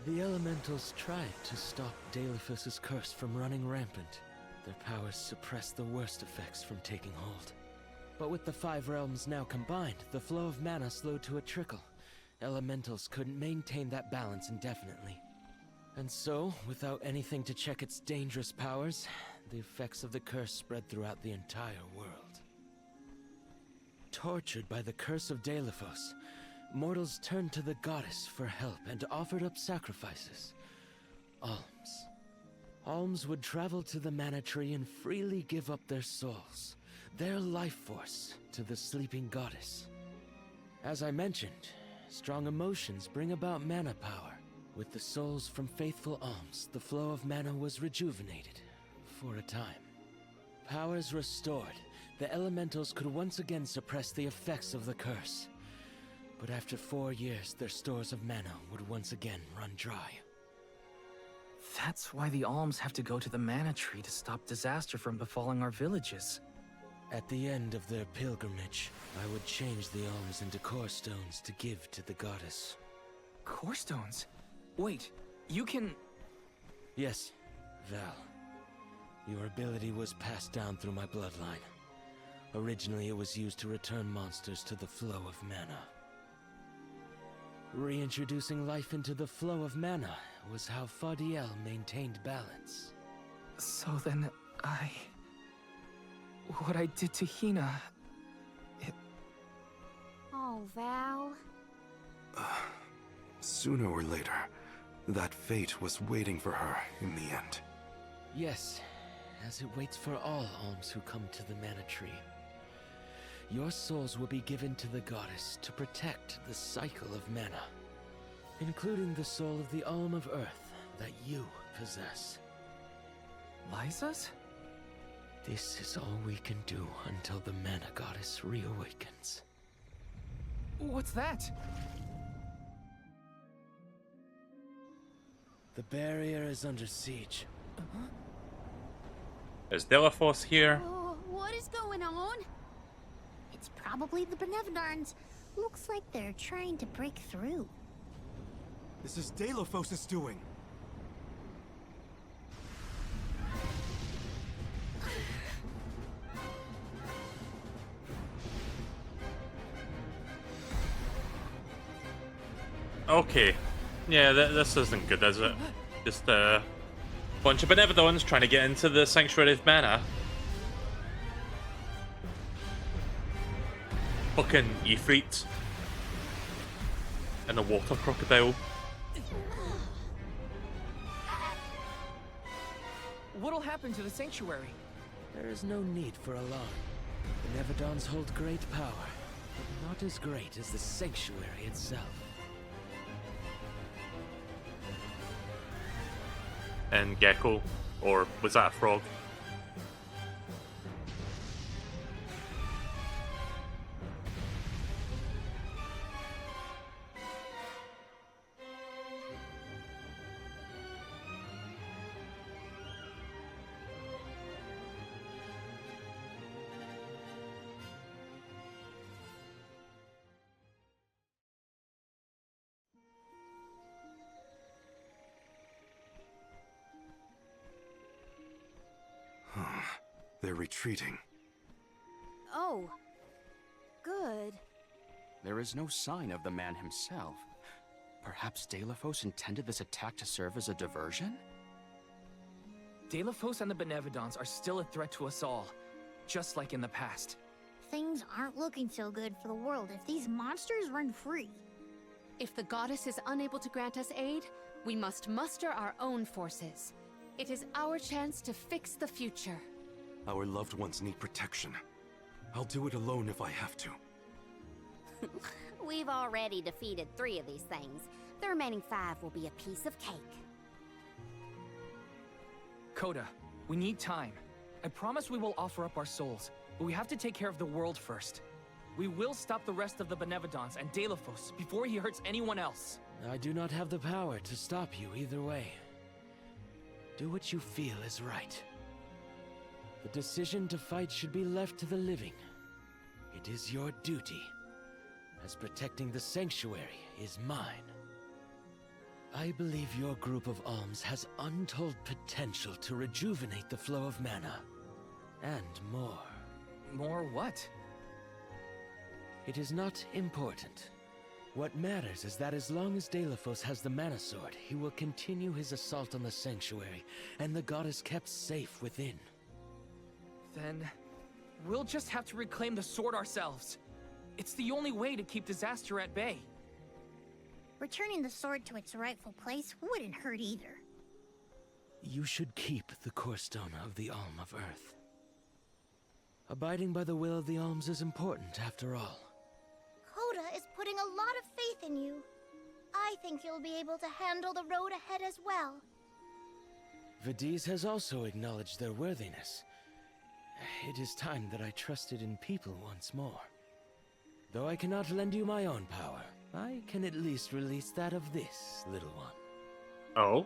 The elementals tried to stop Deilophos' curse from running rampant. Their powers suppressed the worst effects from taking hold. But with the 5 realms now combined, the flow of mana slowed to a trickle. Elementals couldn't maintain that balance indefinitely. And so, without anything to check its dangerous powers, the effects of the curse spread throughout the entire world. Tortured by the curse of Deilophos, mortals turned to the goddess for help and offered up sacrifices. Alms. Alms would travel to the mana tree and freely give up their souls, their life force, to the sleeping goddess. As I mentioned, strong emotions bring about mana power. With the souls from faithful alms, the flow of mana was rejuvenated, for a time. Powers restored, the elementals could once again suppress the effects of the curse. But after 4 years, their stores of mana would once again run dry. That's why the alms have to go to the mana tree to stop disaster from befalling our villages. At the end of their pilgrimage, I would change the alms into core stones to give to the goddess. Core stones? Wait, you can... Yes, Val. Your ability was passed down through my bloodline. Originally, it was used to return monsters to the flow of mana. Reintroducing life into the flow of mana was how Fadiel maintained balance. So then, What I did to Hina... Oh, Val. Sooner or later, that fate was waiting for her in the end. Yes, as it waits for all alms who come to the Mana Tree. Your souls will be given to the goddess to protect the cycle of mana, including the soul of the Alm of Earth that you possess. Liza's? This is all we can do until the Mana Goddess reawakens. What's that? The barrier is under siege. Is Delafos here? Oh, what is going on? It's probably the Benevodons. Looks like they're trying to break through. This is Delafos' doing. Okay. Yeah, this isn't good, is it? Just a bunch of Benevodons trying to get into the Sanctuary of Mana. Fucking Ifrit. And a water crocodile. What'll happen to the sanctuary? There is no need for alarm. The Nevedons hold great power, but not as great as the sanctuary itself. And Gecko, or was that a frog? They're retreating. Oh. Good. There is no sign of the man himself. Perhaps Delafos intended this attack to serve as a diversion? Delafos and the Benevodons are still a threat to us all, just like in the past. Things aren't looking so good for the world if these monsters run free. If the goddess is unable to grant us aid, we must muster our own forces. It is our chance to fix the future. Our loved ones need protection. I'll do it alone if I have to. We've already defeated 3 of these things. The remaining 5 will be a piece of cake. Coda, we need time. I promise we will offer up our souls, but we have to take care of the world first. We will stop the rest of the Benevodons and Delafos before he hurts anyone else. I do not have the power to stop you either way. Do what you feel is right. The decision to fight should be left to the living. It is your duty, as protecting the sanctuary is mine. I believe your group of alms has untold potential to rejuvenate the flow of mana. And more. More what? It is not important. What matters is that as long as Delafos has the Mana Sword, he will continue his assault on the sanctuary, and the goddess kept safe within. Then, we'll just have to reclaim the sword ourselves. It's the only way to keep disaster at bay. Returning the sword to its rightful place wouldn't hurt either. You should keep the core stone of the Alm of Earth. Abiding by the will of the alms is important, after all. Coda is putting a lot of faith in you. I think you'll be able to handle the road ahead as well. Vidiz has also acknowledged their worthiness. It is time that I trusted in people once more. Though I cannot lend you my own power, I can at least release that of this little one. Oh?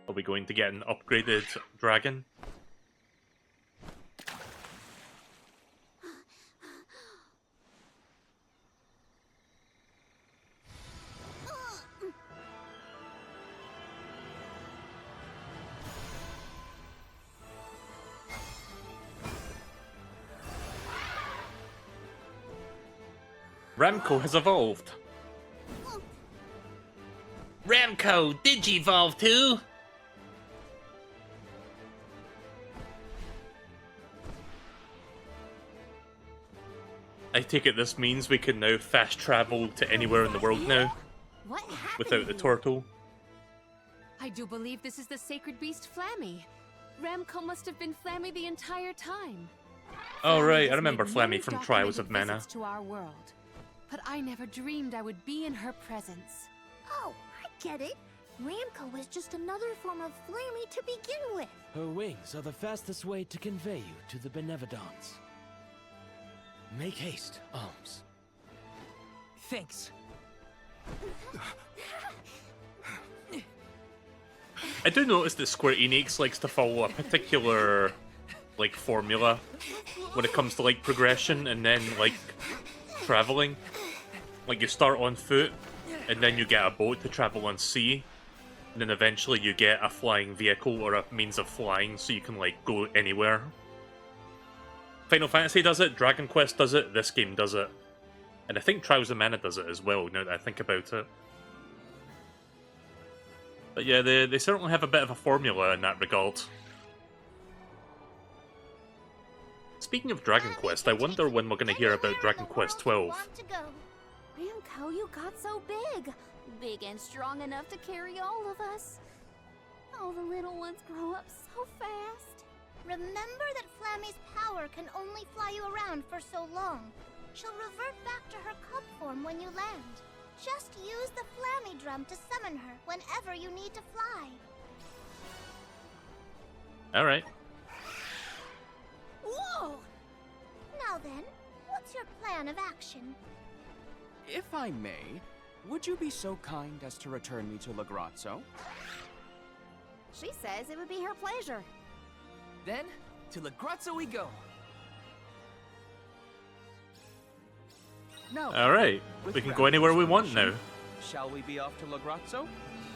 Are we going to get an upgraded dragon? Ramco has evolved. Ramco, did you evolve too? I take it this means we can now fast travel to anywhere in the world now What happened without the here? turtle. I do believe this is the sacred beast Flammy. Ramco must have been Flammy the entire time. Oh Flammy right, I has remember made Flammy many from Trials of documented Mana. visits to our world, but I never dreamed I would be in her presence. Oh, I get it. Ramco is just another form of Flammy to begin with. Her wings are the fastest way to convey you to the Benevodons. Make haste, Alms. Thanks. I do notice that Square Enix likes to follow a particular like formula when it comes to like progression and then like traveling. Like you start on foot and then you get a boat to travel on sea, and then eventually you get a flying vehicle or a means of flying so you can like go anywhere. Final Fantasy does it, Dragon Quest does it, this game does it. And I think Trials of Mana does it as well, now that I think about it. But yeah, they certainly have a bit of a formula in that regard. Speaking of Dragon Quest, I wonder when we're going to hear about Dragon Quest 12. Ramco, you got so big. Big and strong enough to carry all of us. All the little ones grow up so fast. Remember that Flammy's power can only fly you around for so long. She'll revert back to her cub form when you land. Just use the Flammy drum to summon her whenever you need to fly. Alright. Whoa! Now then, what's your plan of action? If I may, would you be so kind as to return me to Lagrazzo? She says it would be her pleasure. Then, to Lagrazzo we go. Now, Alright, we can go anywhere we want now. shall we be off to Lagrazzo?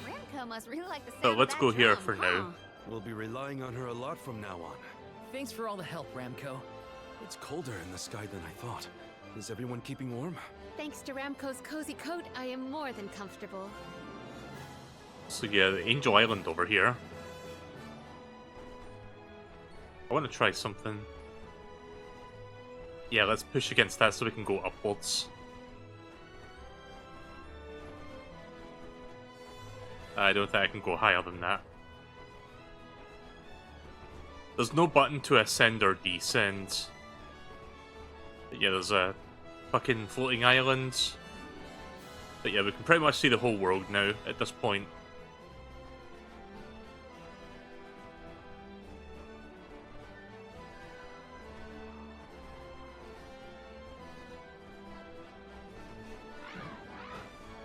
Ramco must really like the sound But of let's that go here drum, for huh? now. We'll be relying on her a lot from now on. Thanks for all the help, Ramco. It's colder in the sky than I thought. Is everyone keeping warm? Thanks to Ramco's cozy coat, I am more than comfortable. So yeah, the Angel Island over here. I want to try something. Yeah, let's push against that so we can go upwards. I don't think I can go higher than that. There's no button to ascend or descend. But yeah, there's a fucking floating island. But yeah, we can pretty much see the whole world now at this point.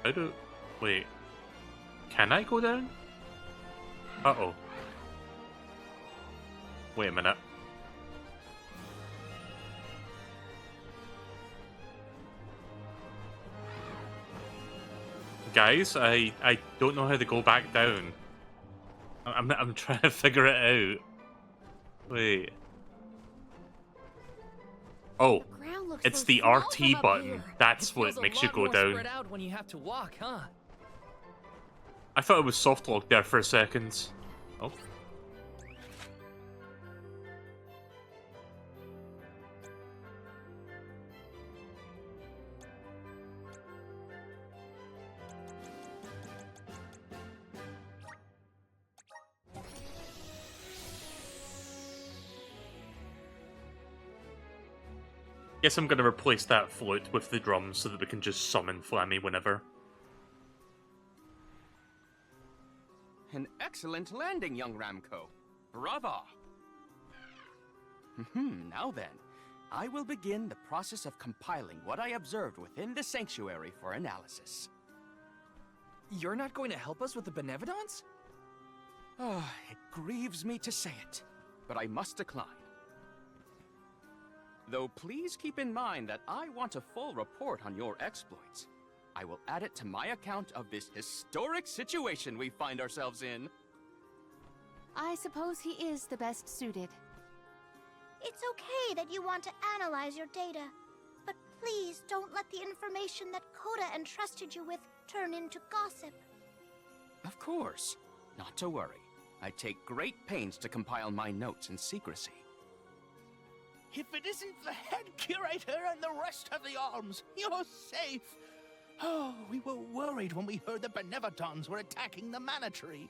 How do... Wait. Can I go down? Uh-oh. Wait a minute. Guys, I don't know how to go back down. I'm trying to figure it out. Wait. Oh, it's the RT button. That's what makes you go down. Spread out when you have to walk, huh? I thought it was soft lock there for a second. Oh. Guess I'm gonna replace that flute with the drums so that we can just summon Flammy whenever. An excellent landing, young Ramco. Brava! Now then, I will begin the process of compiling what I observed within the sanctuary for analysis. You're not going to help us with the Benevodons? Ah, it grieves me to say it, but I must decline. Though please keep in mind that I want a full report on your exploits. I will add it to my account of this historic situation we find ourselves in. I suppose he is the best suited. It's okay that you want to analyze your data, but please don't let the information that Coda entrusted you with turn into gossip. Of course. Not to worry. I take great pains to compile my notes in secrecy. If it isn't the head curator and the rest of the alms, you're safe. Oh, we were worried when we heard the Benevodons were attacking the mana tree.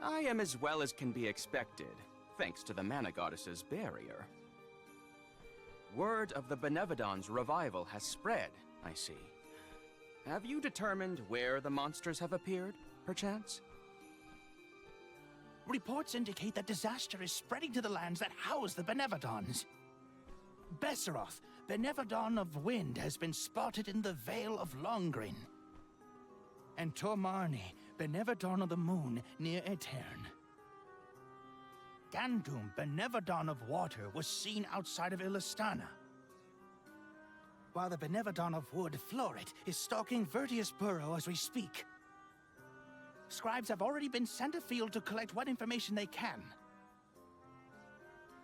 I am as well as can be expected, thanks to the mana goddess's barrier. Word of the Benevodons' revival has spread, I see. Have you determined where the monsters have appeared, perchance? Reports indicate that disaster is spreading to the lands that house the Benevodons. Besseroth, Benevodon of Wind, has been spotted in the Vale of Longrin. And Tormarni, Benevodon of the Moon, near Aetern. Gandum, Benevodon of Water, was seen outside of Illistana. While the Benevodon of Wood, Florit, is stalking Vertius Burrow as we speak. Scribes have already been sent afield to collect what information they can.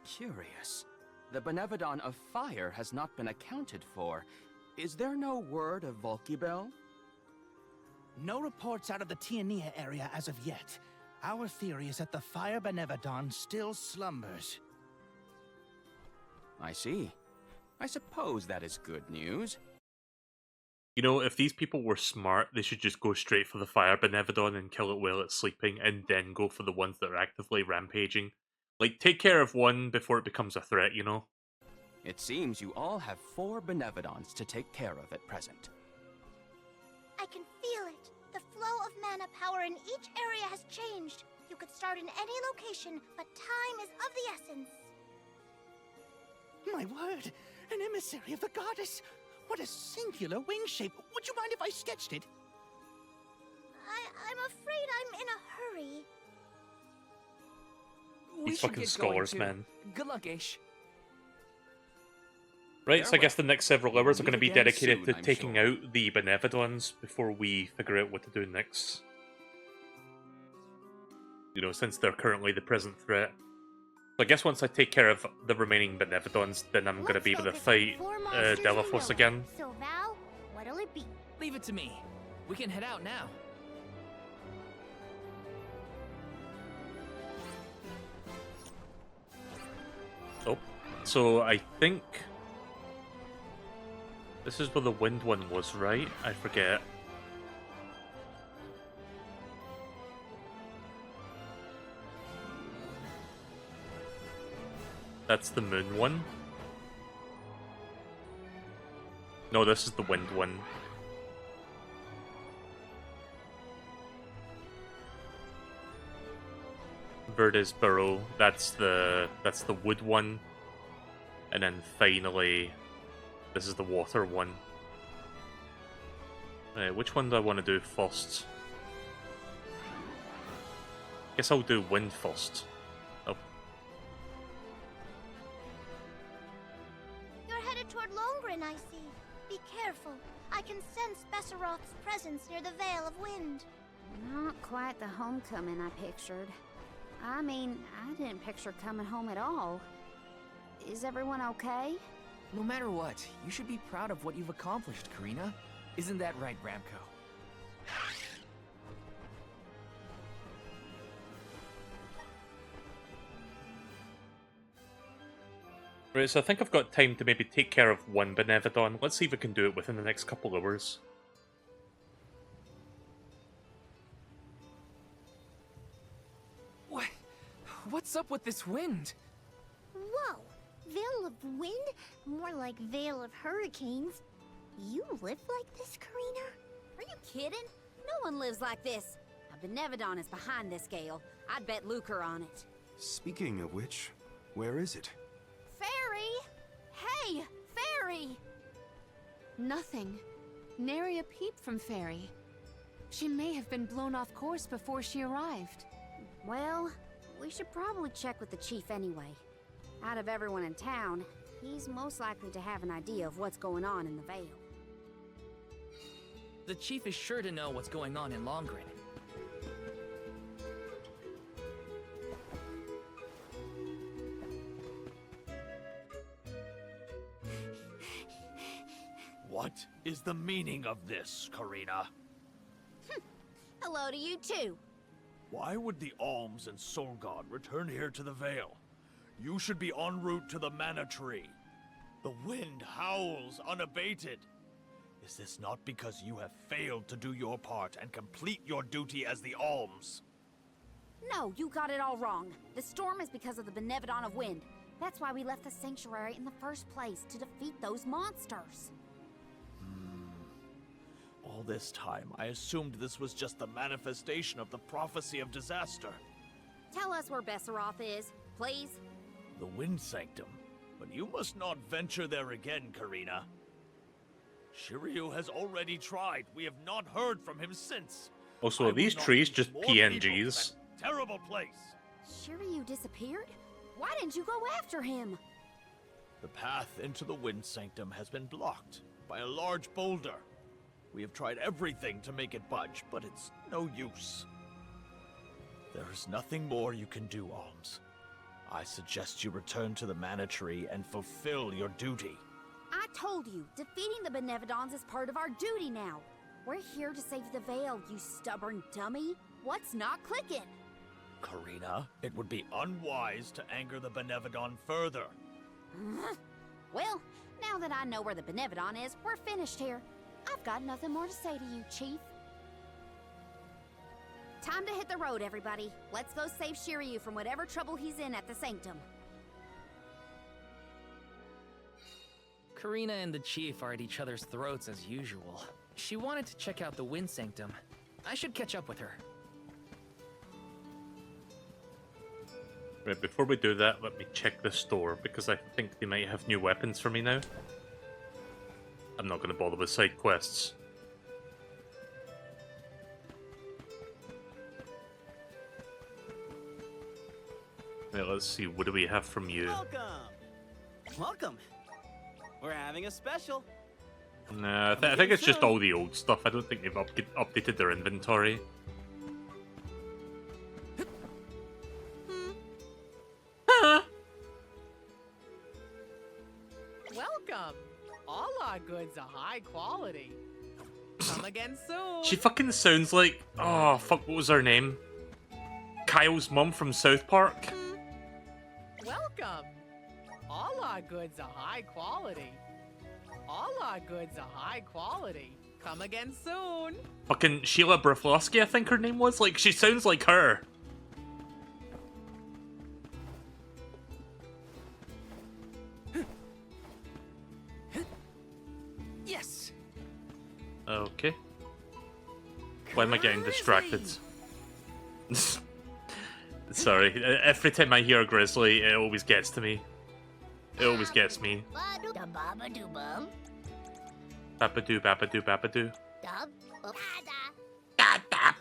Curious. The Benevodon of Fire has not been accounted for. Is there no word of Volkibel? No reports out of the Tiania area as of yet. Our theory is that the Fire Benevodon still slumbers. I see. I suppose that is good news. You know, if these people were smart, they should just go straight for the Fire Benevodon and kill it while it's sleeping, and then go for the ones that are actively rampaging. Like, take care of one before it becomes a threat, you know? It seems you all have 4 Benevodons to take care of at present. I can feel it. The flow of mana power in each area has changed. You could start in any location, but time is of the essence. My word! An emissary of the goddess! What a singular wing shape! Would you mind if I sketched it? I'm afraid I'm in a hurry. These fucking scholars, man. Good luck, Aish. Right, so I guess the next several hours are going to be again dedicated soon, to I'm taking sure. out the Benevodons before we figure out what to do next. You know, since they're currently the present threat. So I guess once I take care of the remaining Benevodons, then I'm going to be able to fight Delafos again. So Val, what'll it be? Leave it to me. We can head out now. Oh, so I think this is where the wind one was, right? I forget. That's the moon one. No, this is the wind one. Verdes Burrow, that's the wood one. And then finally, this is the water one. Right, which one do I want to do first? Guess I'll do wind first. Oh. You're headed toward Longrin, I see. Be careful. I can sense Besseroth's presence near the Vale of Wind. Not quite the homecoming I pictured. I mean, I didn't picture coming home at all. Is everyone okay? No matter what, you should be proud of what you've accomplished, Karina. Isn't that right, Ramco? Right, so I think I've got time to maybe take care of one Benevodon. Let's see if we can do it within the next couple hours. What's up with this wind? Whoa! Vale of Wind? More like Vale of Hurricanes. You live like this, Karina? Are you kidding? No one lives like this. A Benevodon is behind this gale. I'd bet lucre on it. Speaking of which, where is it? Fairy! Hey! Fairy! Nothing. Nary a peep from Fairy. She may have been blown off course before she arrived. Well, we should probably check with the chief anyway. Out of everyone in town, he's most likely to have an idea of what's going on in the Vale. The chief is sure to know what's going on in Longrin. What is the meaning of this, Karina? Hello to you too. Why would the Alms and Soul God return here to the Vale? you should be en route to the Mana Tree. The wind howls unabated. Is this not because you have failed to do your part and complete your duty as the Alms? No, you got it all wrong. The storm is because of the Benevodon of Wind. That's why we left the sanctuary in the first place, to defeat those monsters. All this time, I assumed this was just the manifestation of the prophecy of disaster. Tell us where Besseroth is, please. The Wind Sanctum. But you must not venture there again, Karina. Shiryu has already tried. We have not heard from him since. Also, are these trees just PNGs? Terrible place. Shiryu disappeared? Why didn't you go after him? The path into the Wind Sanctum has been blocked by a large boulder. We have tried everything to make it budge, but it's no use. There is nothing more you can do, Alms. I suggest you return to the Mana Tree and fulfill your duty. I told you, defeating the Benevodons is part of our duty now. We're here to save the Veil, you stubborn dummy. What's not clicking? Karina, it would be unwise to anger the Benevodon further. Well, now that I know where the Benevodon is, we're finished here. I've got nothing more to say to you, Chief. Time to hit the road, everybody. Let's go save Shiryu from whatever trouble he's in at the Sanctum. Karina and the Chief are at each other's throats as usual. She wanted to check out the Wind Sanctum. I should catch up with her. Right, before we do that, let me check the store, because I think they might have new weapons for me now. I'm not going to bother with side quests. Right, let's see, what do we have from you? Welcome! Welcome! We're having a special. Nah, I think it's just all the old stuff. I don't think they've updated their inventory. Welcome! All our goods are high quality. Come again soon. She fucking sounds like... Oh, fuck, what was her name? Kyle's mum from South Park? Welcome! All our goods are high quality. All our goods are high quality. Come again soon. Fucking Sheila Broflovsky, I think her name was? Like, she sounds like her. Yes! Okay. Why am I getting distracted? Sorry, every time I hear Grizzly, it always gets to me. It always gets me. Babadoo-bum. Babadoo, babadoo, babadoo. Dub. Dab, dab.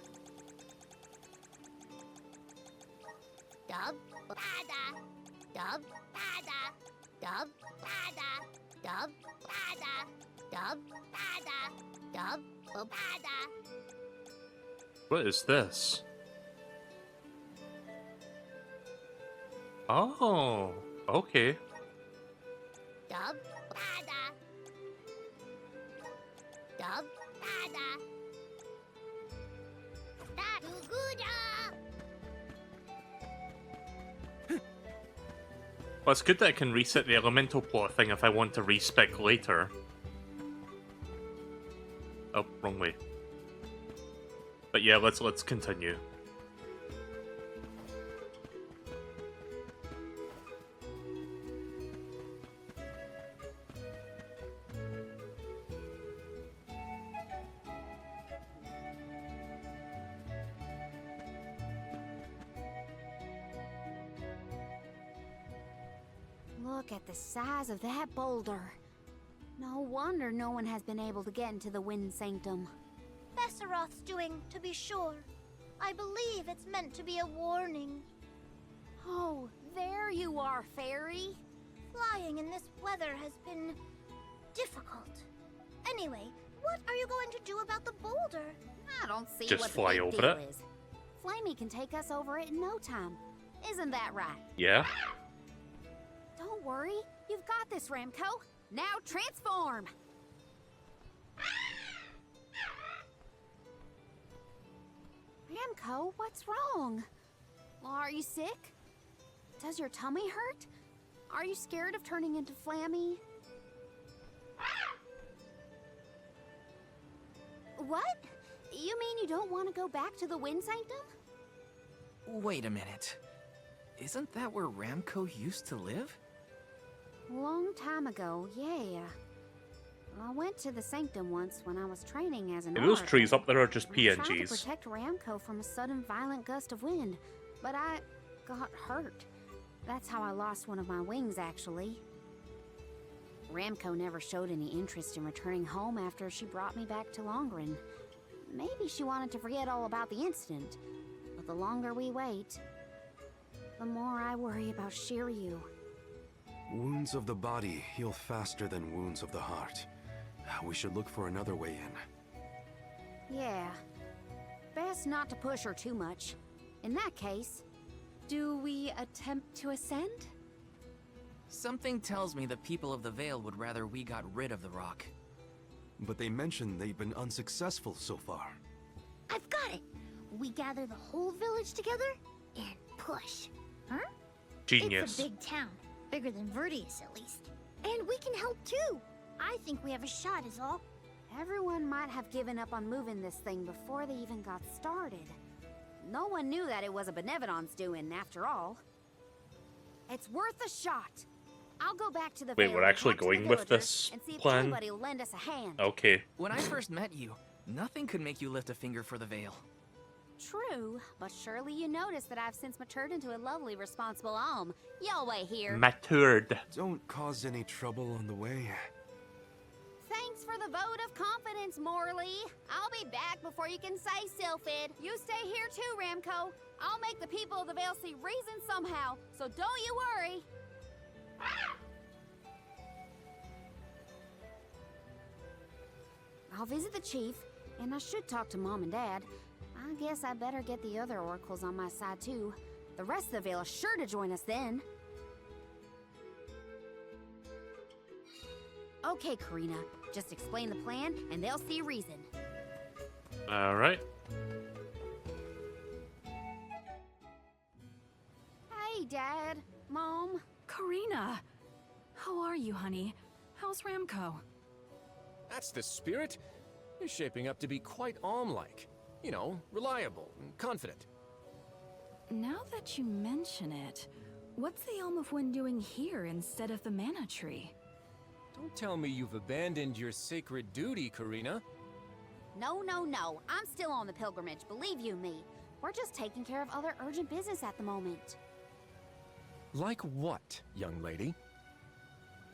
Dub. Dub. Dub. Dub. Dub. Dub. What is this? Oh, okay. Dub. Dub. Well, it's good that I can reset the elemental plot thing if I want to respec later. Oh, wrong way. But yeah, let's continue. Look at the size of that boulder. No wonder no one has been able to get into the Wind Sanctum. Besseroth's doing, to be sure. I believe it's meant to be a warning. Oh, there you are, Fairy. Flying in this weather has been difficult. Anyway, what are you going to do about the boulder? I don't see Just what fly the big over deal it. is. Flamey can take us over it in no time. Isn't that right? Yeah? Don't worry. You've got this, Ramco. Now transform! Ramco, what's wrong? Are you sick? Does your tummy hurt? Are you scared of turning into Flammy? What? You mean you don't want to go back to the Wind Sanctum? Wait a minute. Isn't that where Ramco used to live? Long time ago, yeah. I went to the Sanctum once when I was training as an Those oracle. trees up there are just I tried to PNGs. protect Ramco from a sudden violent gust of wind, but I got hurt. That's how I lost one of my wings, actually. Ramco never showed any interest in returning home after she brought me back to Longren. Maybe she wanted to forget all about the incident, but the longer we wait, the more I worry about Shiryu. Wounds of the body heal faster than wounds of the heart. We should look for another way in. Yeah. Best not to push her too much. In that case, do we attempt to ascend? Something tells me the people of the Vale would rather we got rid of the rock. But they mentioned they've been unsuccessful so far. I've got it. We gather the whole village together and push. Huh? Genius. It's a big town. Bigger than Vertius, at least. And we can help too. I think we have a shot is all. Everyone might have given up on moving this thing before they even got started. No one knew that it was a Benevodon's doing, after all. It's worth a shot. I'll go back to the Wait, Vale we're and actually talk to the going with villagers this and see if plan? anybody will lend us a hand. Okay. When I first met you, nothing could make you lift a finger for the Vale. True, but surely you noticed that I've since matured into a lovely, responsible alm. Y'all wait here. Matured. Don't cause any trouble on the way. Thanks for the vote of confidence, Morley. I'll be back before you can say Sylphid. You stay here too, Ramco. I'll make the people of the Vale see reason somehow, so don't you worry. I'll visit the chief, and I should talk to Mom and Dad. I guess I better get the other oracles on my side too. The rest of the Vale is sure to join us then. Okay, Karina. Just explain the plan, and they'll see reason. Alright. Hey, Dad. Mom. Karina! How are you, honey? How's Ramco? That's the spirit. You're shaping up to be quite Alm-like. You know, reliable and confident. Now that you mention it, what's the Elm of Wind doing here instead of the Mana Tree? Don't tell me you've abandoned your sacred duty, Karina. No. I'm still on the pilgrimage, believe you me. We're just taking care of other urgent business at the moment. Like what, young lady?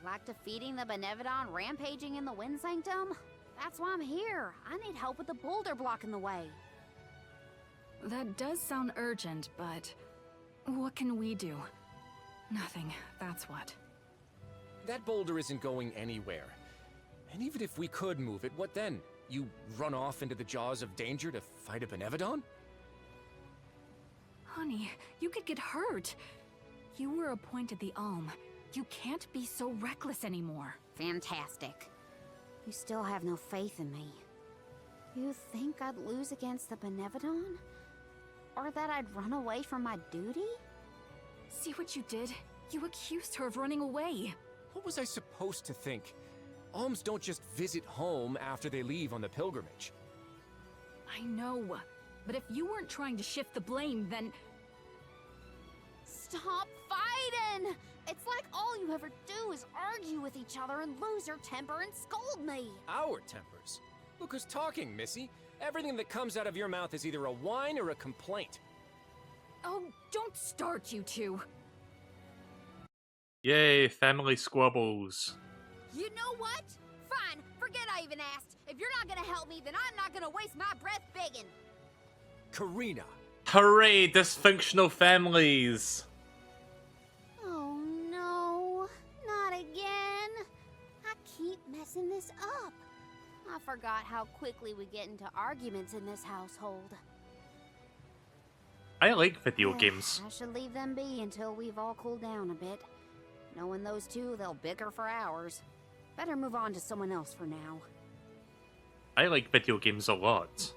Like defeating the Benevodon rampaging in the Wind Sanctum? That's why I'm here. I need help with the boulder blocking the way. That does sound urgent, but what can we do? Nothing, that's what. That boulder isn't going anywhere. And even if we could move it, what then? You run off into the jaws of danger to fight a Benevodon? Honey, you could get hurt. You were appointed the Alm. You can't be so reckless anymore. Fantastic. You still have no faith in me. You think I'd lose against the Benevodon? Or that I'd run away from my duty? See what you did? You accused her of running away. What was I supposed to think? Alms don't just visit home after they leave on the pilgrimage. I know, but if you weren't trying to shift the blame, then... Stop fighting! It's like all you ever do is argue with each other and lose your temper and scold me. Our tempers? Look who's talking, Missy. Everything that comes out of your mouth is either a whine or a complaint. Oh, don't start, you two. Yay, family squabbles. You know what? Fine, forget I even asked. If you're not gonna help me, then I'm not gonna waste my breath begging. Karina. Hooray, dysfunctional families. Oh no, not again. I keep messing this up. I forgot how quickly we get into arguments in this household. I like video games. I should leave them be until we've all cooled down a bit. Knowing those two, they'll bicker for hours. Better move on to someone else for now. I like video games a lot.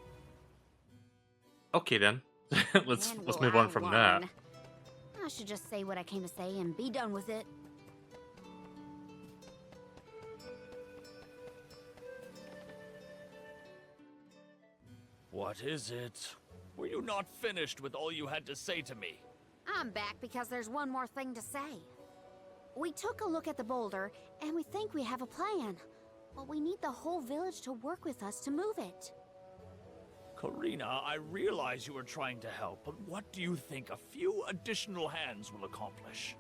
Okay then. let's move on from that. I should just say what I came to say and be done with it. What is it? Were you not finished with all you had to say to me? I'm back because there's one more thing to say. We took a look at the boulder, and we think we have a plan. But we need the whole village to work with us to move it. Karina, I realize you are trying to help, but what do you think a few additional hands will accomplish?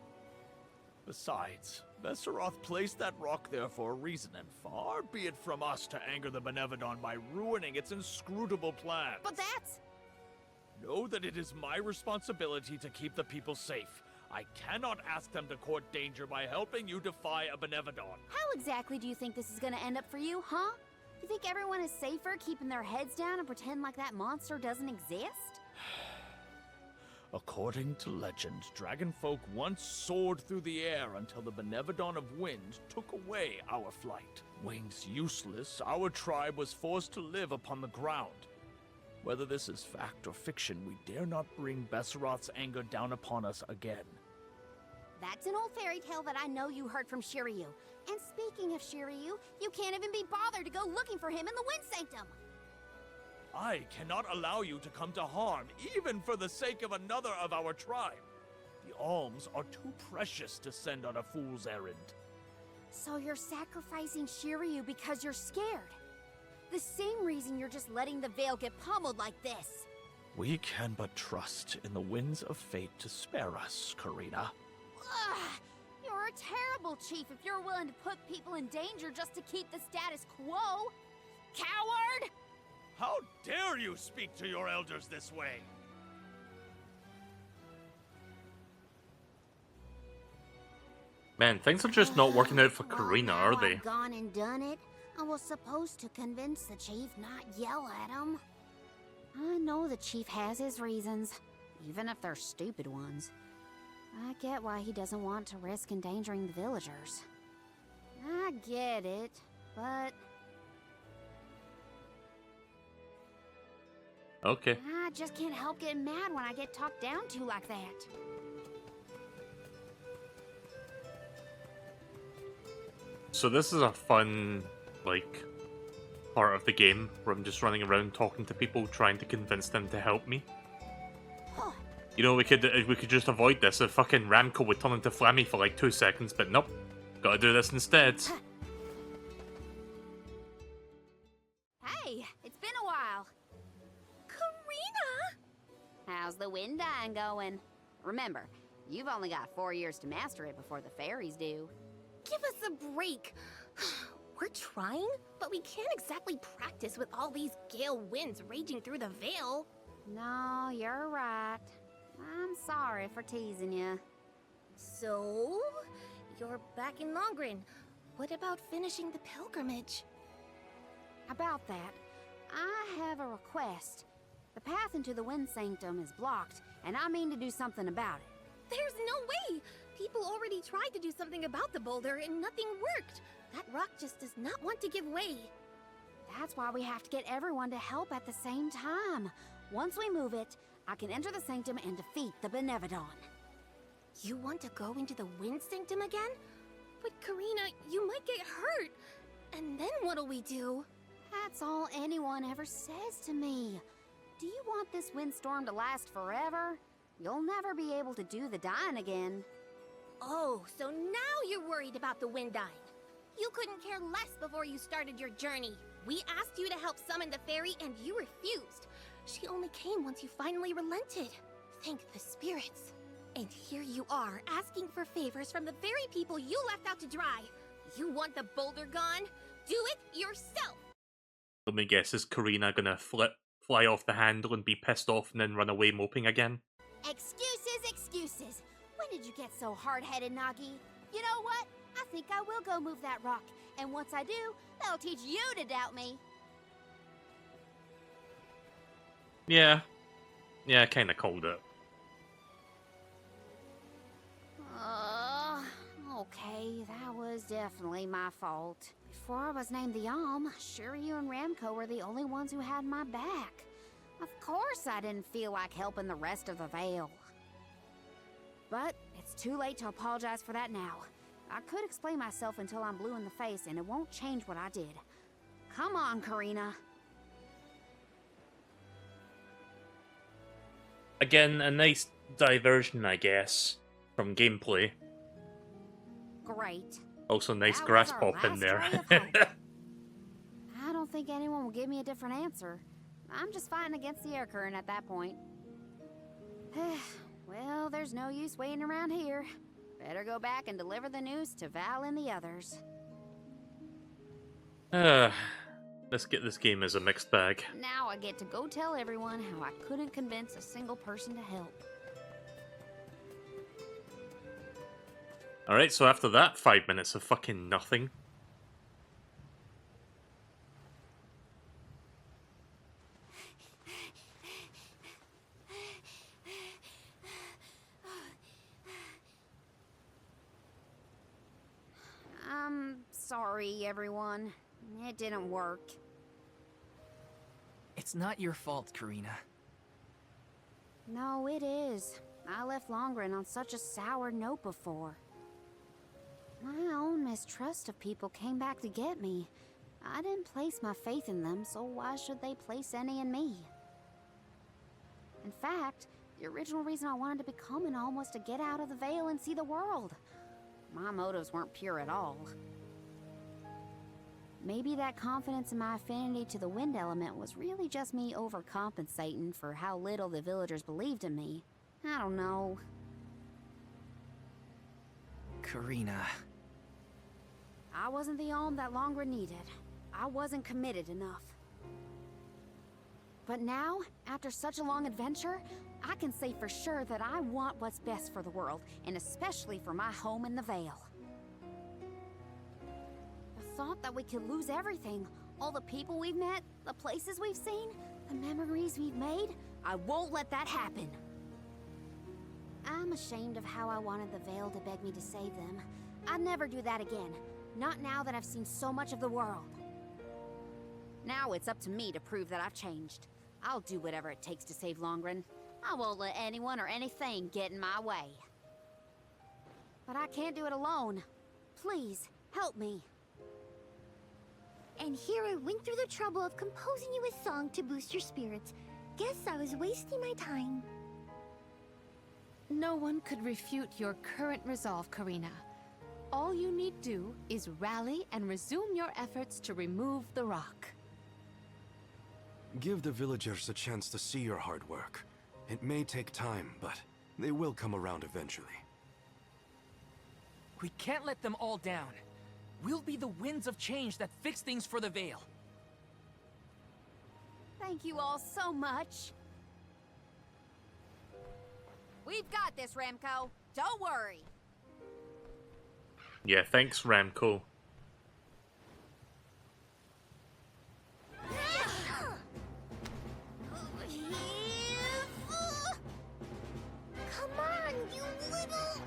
Besides, Besseroth placed that rock there for a reason, and far be it from us to anger the Benevodon by ruining its inscrutable plans. But that's... Know that it is my responsibility to keep the people safe. I cannot ask them to court danger by helping you defy a Benevodon. How exactly do you think this is gonna end up for you, huh? You think everyone is safer keeping their heads down and pretend like that monster doesn't exist? According to legend, dragonfolk once soared through the air until the Benevodon of Wind took away our flight. Wings useless, our tribe was forced to live upon the ground. Whether this is fact or fiction, we dare not bring Besseroth's anger down upon us again. That's an old fairy tale that I know you heard from Shiryu. And speaking of Shiryu, you can't even be bothered to go looking for him in the Wind Sanctum. I cannot allow you to come to harm, even for the sake of another of our tribe. The alms are too precious to send on a fool's errand. So you're sacrificing Shiryu because you're scared. The same reason you're just letting the Veil get pummeled like this. We can but trust in the winds of fate to spare us, Karina. Ugh, you're a terrible chief if you're willing to put people in danger just to keep the status quo. Coward! How dare you speak to your elders this way? Man, things are just not working out for Karina, are they? I've gone and done it. I was supposed to convince the chief not yell at him. I know the chief has his reasons, even if they're stupid ones. I get why he doesn't want to risk endangering the villagers. I get it, but... Okay. I just can't help getting mad when I get talked down to like that. So this is a fun, like, part of the game where I'm just running around talking to people, trying to convince them to help me. You know, we could just avoid this if fucking Ramco would turn into Flammy for like 2 seconds, but nope. Gotta do this instead. Hey, it's been a while. Karina! How's the Windine going? Remember, you've only got 4 years to master it before the fairies do. Give us a break. We're trying, but we can't exactly practice with all these gale winds raging through the Veil. No, you're right. I'm sorry for teasing you. So, you're back in Longrin. What about finishing the pilgrimage? About that, I have a request. The path into the Wind Sanctum is blocked, and I mean to do something about it. There's no way! People already tried to do something about the boulder and nothing worked. That rock just does not want to give way. That's why we have to get everyone to help at the same time. Once we move it, I can enter the Sanctum and defeat the Benevodon. You want to go into the Wind Sanctum again? But Karina, you might get hurt. And then what'll we do? That's all anyone ever says to me. Do you want this windstorm to last forever? You'll never be able to do the dying again. Oh, so now you're worried about the Windine. You couldn't care less before you started your journey. We asked you to help summon the fairy and you refused. She only came once you finally relented. Thank the spirits. And here you are, asking for favors from the very people you left out to dry. You want the boulder gone? Do it yourself! Let me guess, is Karina gonna fly off the handle and be pissed off and then run away moping again? Excuses, excuses. When did you get so hard-headed, Nagi? You know what? I think I will go move that rock. And once I do, that'll teach you to doubt me. Yeah. Yeah, I kinda called it. Okay, that was definitely my fault. Before I was named the Alm, Shiryu and Ramco were the only ones who had my back. Of course I didn't feel like helping the rest of the Veil. But it's too late to apologize for that now. I could explain myself until I'm blue in the face, and it won't change what I did. Come on, Karina. Again, a nice diversion, I guess, from gameplay. Great. Also, nice That grass was our pop in last there. ray of hope. I don't think anyone will give me a different answer. I'm just fighting against the air current at that point. Well, there's no use waiting around here. Better go back and deliver the news to Val and the others. This game is a mixed bag. Now I get to go tell everyone how I couldn't convince a single person to help. Alright, so after that 5 minutes of fucking nothing. I'm sorry, everyone. It didn't work. It's not your fault, Karina. No, it is. I left Longren on such a sour note before. My own mistrust of people came back to get me. I didn't place my faith in them, so why should they place any in me? In fact, the original reason I wanted to become an Alm was to get out of the Veil and see the world. My motives weren't pure at all. Maybe that confidence in my affinity to the wind element was really just me overcompensating for how little the villagers believed in me. I don't know. Karina. I wasn't the Alm that Longren needed. I wasn't committed enough. But now, after such a long adventure, I can say for sure that I want what's best for the world, and especially for my home in the Vale. The thought that we could lose everything, all the people we've met, the places we've seen, the memories we've made, I won't let that happen. I'm ashamed of how I wanted the Vale to beg me to save them. I'd never do that again, not now that I've seen so much of the world. Now it's up to me to prove that I've changed. I'll do whatever it takes to save Longren. I won't let anyone or anything get in my way. But I can't do it alone. Please, help me. And here I went through the trouble of composing you a song to boost your spirits. Guess I was wasting my time. No one could refute your current resolve, Karina. All you need do is rally and resume your efforts to remove the rock. Give the villagers a chance to see your hard work. It may take time, but they will come around eventually. We can't let them all down. We'll be the winds of change that fix things for the Vale. Thank you all so much. We've got this, Remco. Don't worry. Yeah, thanks, Ramco. Come on, you little...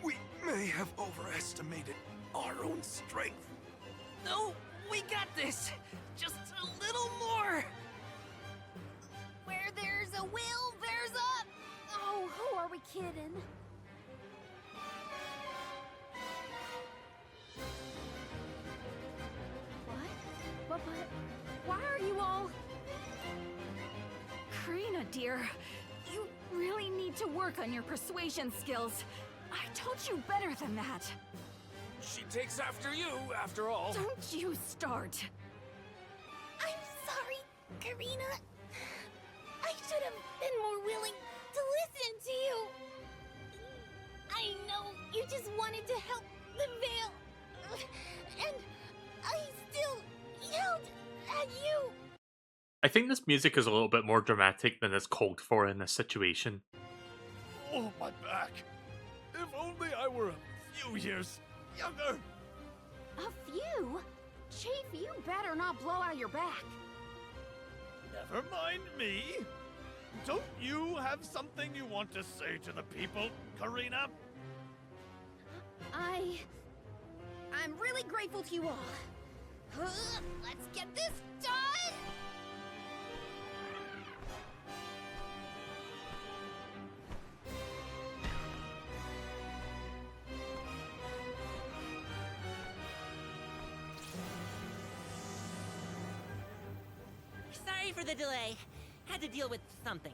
We may have overestimated our own strength. No, we got this. Just a little more. Where there's a will, there's a... Oh, who are we kidding? What? But why are you all... Karina, dear, you really need to work on your persuasion skills. I told you better than that. She takes after you, after all. Don't you start. I'm sorry, Karina. I should have been more willing to listen to you. I know you just wanted to help the Vale. And I still yelled at you. I think this music is a little bit more dramatic than is called for in this situation. Oh, my back. If only I were a few years younger. A few? Chief, you better not blow out your back. Never mind me. Don't you have something you want to say to the people, Karina? I'm really grateful to you all. Let's get this done! Sorry for the delay. Had to deal with something.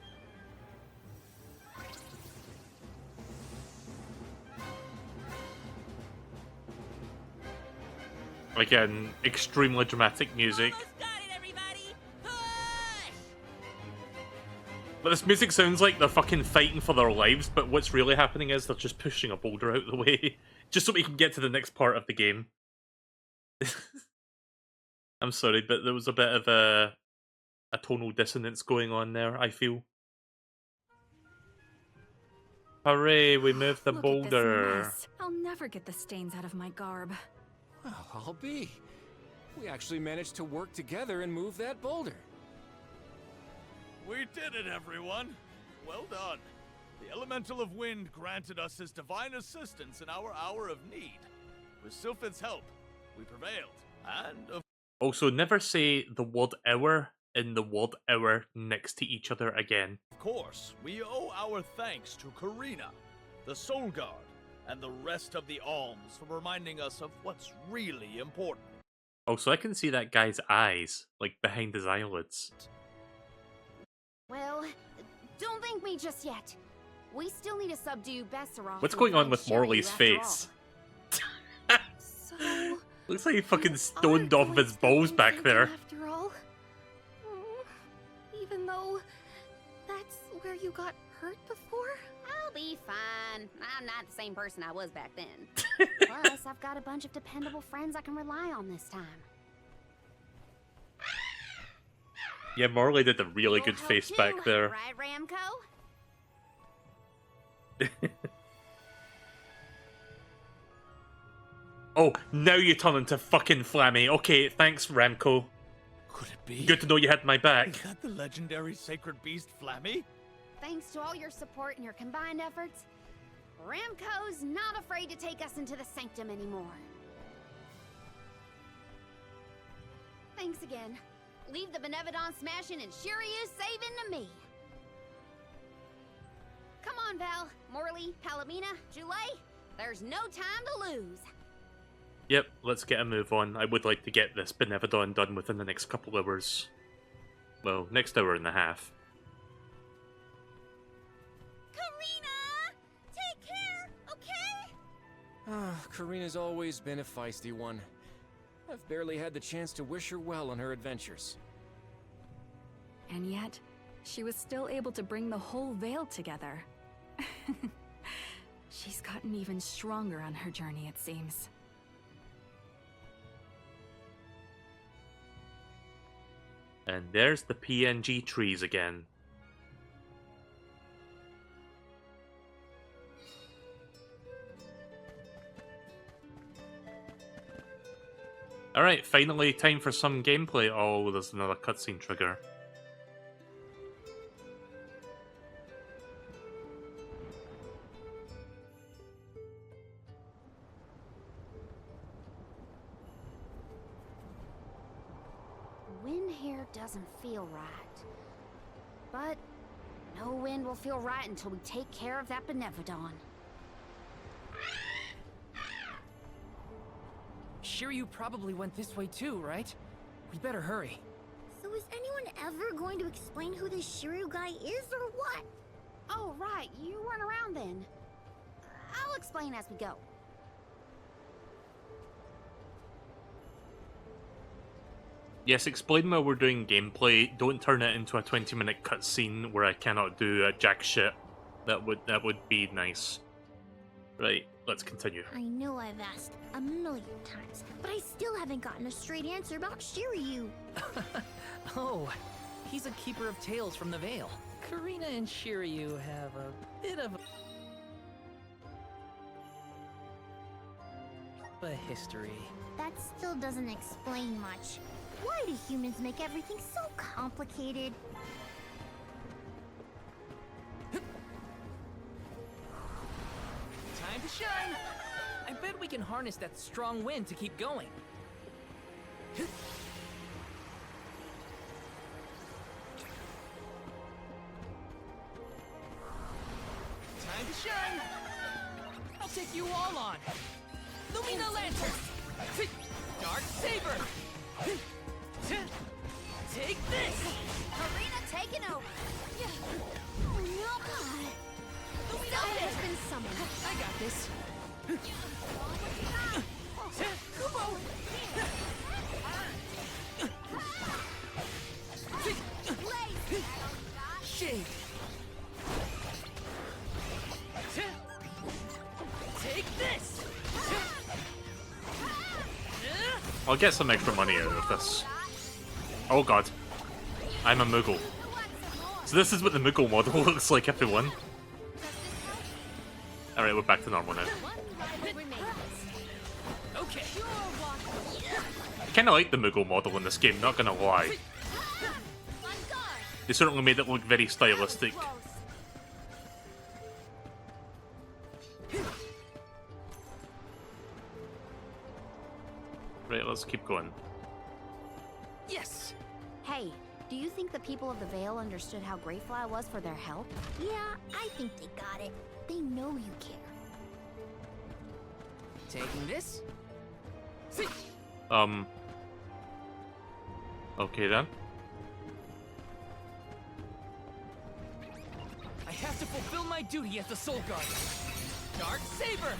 Again, extremely dramatic music. But this music sounds like they're fucking fighting for their lives, but what's really happening is they're just pushing a boulder out of the way, just so we can get to the next part of the game. I'm sorry, but there was a bit of a tonal dissonance going on there, I feel. Hooray, we moved the Look boulder. At this mess. I'll never get the stains out of my garb. Well, I'll be. We actually managed to work together and move that boulder. We did it, everyone! Well done. The Elemental of Wind granted us his divine assistance in our hour of need. With Sylphid's help, we prevailed, and Also, never say the word hour and the word hour next to each other again. of course, we owe our thanks to Karina, the Soul Guard, and the rest of the Alms for reminding us of what's really important. Also, I can see that guy's eyes, like behind his eyelids. Well, don't thank me just yet. We still need to subdue Besseroth. What's going on with Morley's face? So, Looks like he fucking stoned off of his balls back there. after all, even though that's where you got hurt before, I'll be fine. I'm not the same person I was back then. Plus, I've got a bunch of dependable friends I can rely on this time. Yeah, Morley did a really good face back there. Right, Ramco? Oh, now you turn into fucking Flammy. Okay, thanks, Ramco. Could it be? Good to know you had my back. Is that the legendary sacred beast Flammy? Thanks to all your support and your combined efforts, Ramco's not afraid to take us into the Sanctum anymore. Thanks again. Leave the Benevodon smashing and Shiryu saving to me. Come on, Val, Morley, Palomina, Joulet. There's no time to lose. Yep, let's get a move on. I would like to get this Benevodon done within the next couple hours. Well, next hour and a half. Karina! Take care, okay? Ah, Karina's always been a feisty one. I've barely had the chance to wish her well on her adventures. And yet, she was still able to bring the whole Vale together. She's gotten even stronger on her journey, it seems. And there's the PNG trees again. Alright, finally time for some gameplay. Oh, there's another cutscene trigger. Wind here doesn't feel right. But no wind will feel right until we take care of that Benevodon. Shiryu probably went this way too, right? We better hurry. So is anyone ever going to explain who this Shiryu guy is or what? Oh, right. You weren't around then. I'll explain as we go. Yes, explain while we're doing gameplay. Don't turn it into a 20-minute cutscene where I cannot do a jack shit. That would be nice. Right, let's continue. I know I've asked a million times, but I still haven't gotten a straight answer about Shiryu. Oh, he's a keeper of tales from the Vale. Karina and Shiryu have a bit of a history. That still doesn't explain much. Why do humans make everything so complicated? Time to shine! I bet we can harness that strong wind to keep going. Time to shine! I'll take you all on! Lumina Lantern! Dark Saber! Take this! Karina taking over. Oh no! The Widow has been summoned. I got this. Kubo! Shade. Take this. I'll get some extra money out of this. Oh god. I'm a Moogle. So this is what the Moogle model looks like, everyone. Alright, we're back to normal now. Okay. I kinda like the Moogle model in this game, not gonna lie. They certainly made it look very stylistic. Right, let's keep going. Yes. Hey, do you think the people of the Vale understood how grateful I was for their help? Yeah, I think they got it. They know you care. Taking this? Okay then. I have to fulfill my duty as the Soul Guard. Dark Saber!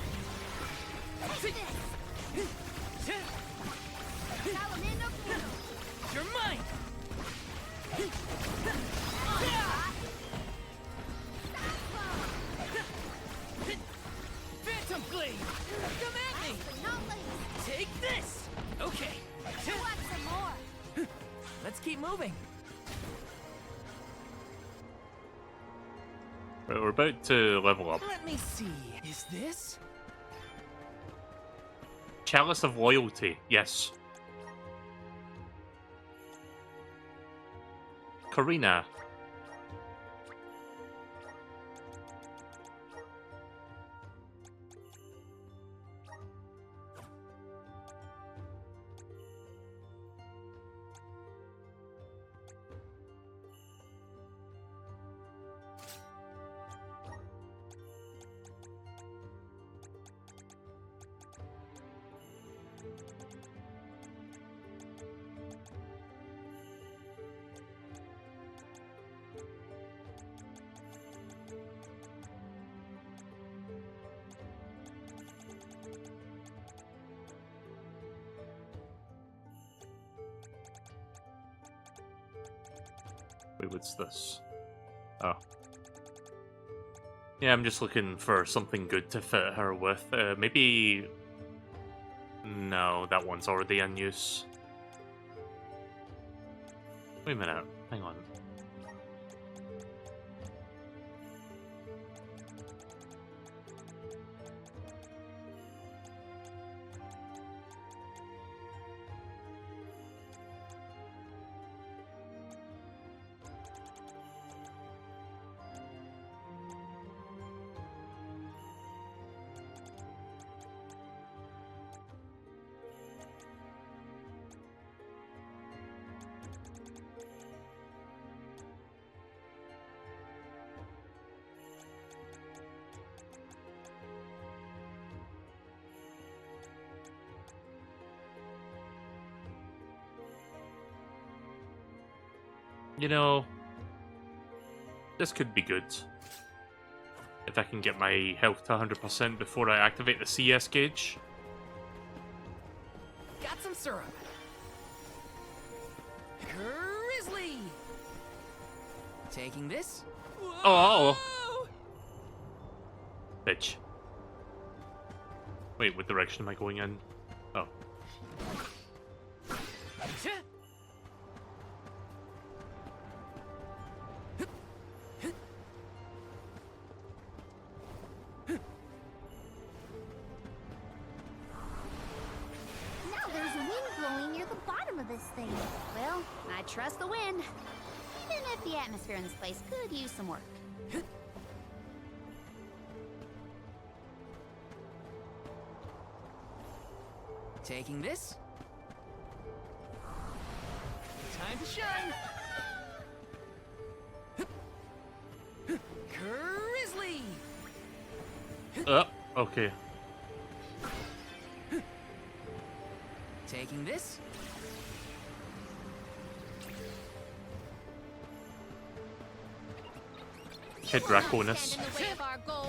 You're mine! Phantom Blade! Come at me! Take this! Okay. Let's keep moving. Right, we're about to level up. Let me see. Is this? Chalice of Loyalty, yes. Karina. Wait, what's this? Oh. Yeah, I'm just looking for something good to fit her with. Maybe... No, that one's already in use. Wait a minute, hang on. You know, this could be good. If I can get my health to 100% before I activate the CS gauge. Got some syrup. Grizzly! Taking this? Oh! Bitch. Wait, what direction am I going in? Oh. Now there's wind blowing near the bottom of this thing. Well, I trust the wind. Even if the atmosphere in this place could use some work. Taking this? Time to shine! Grizzly! Okay. Taking this? Kid Draconis. Stand in the way of our goal.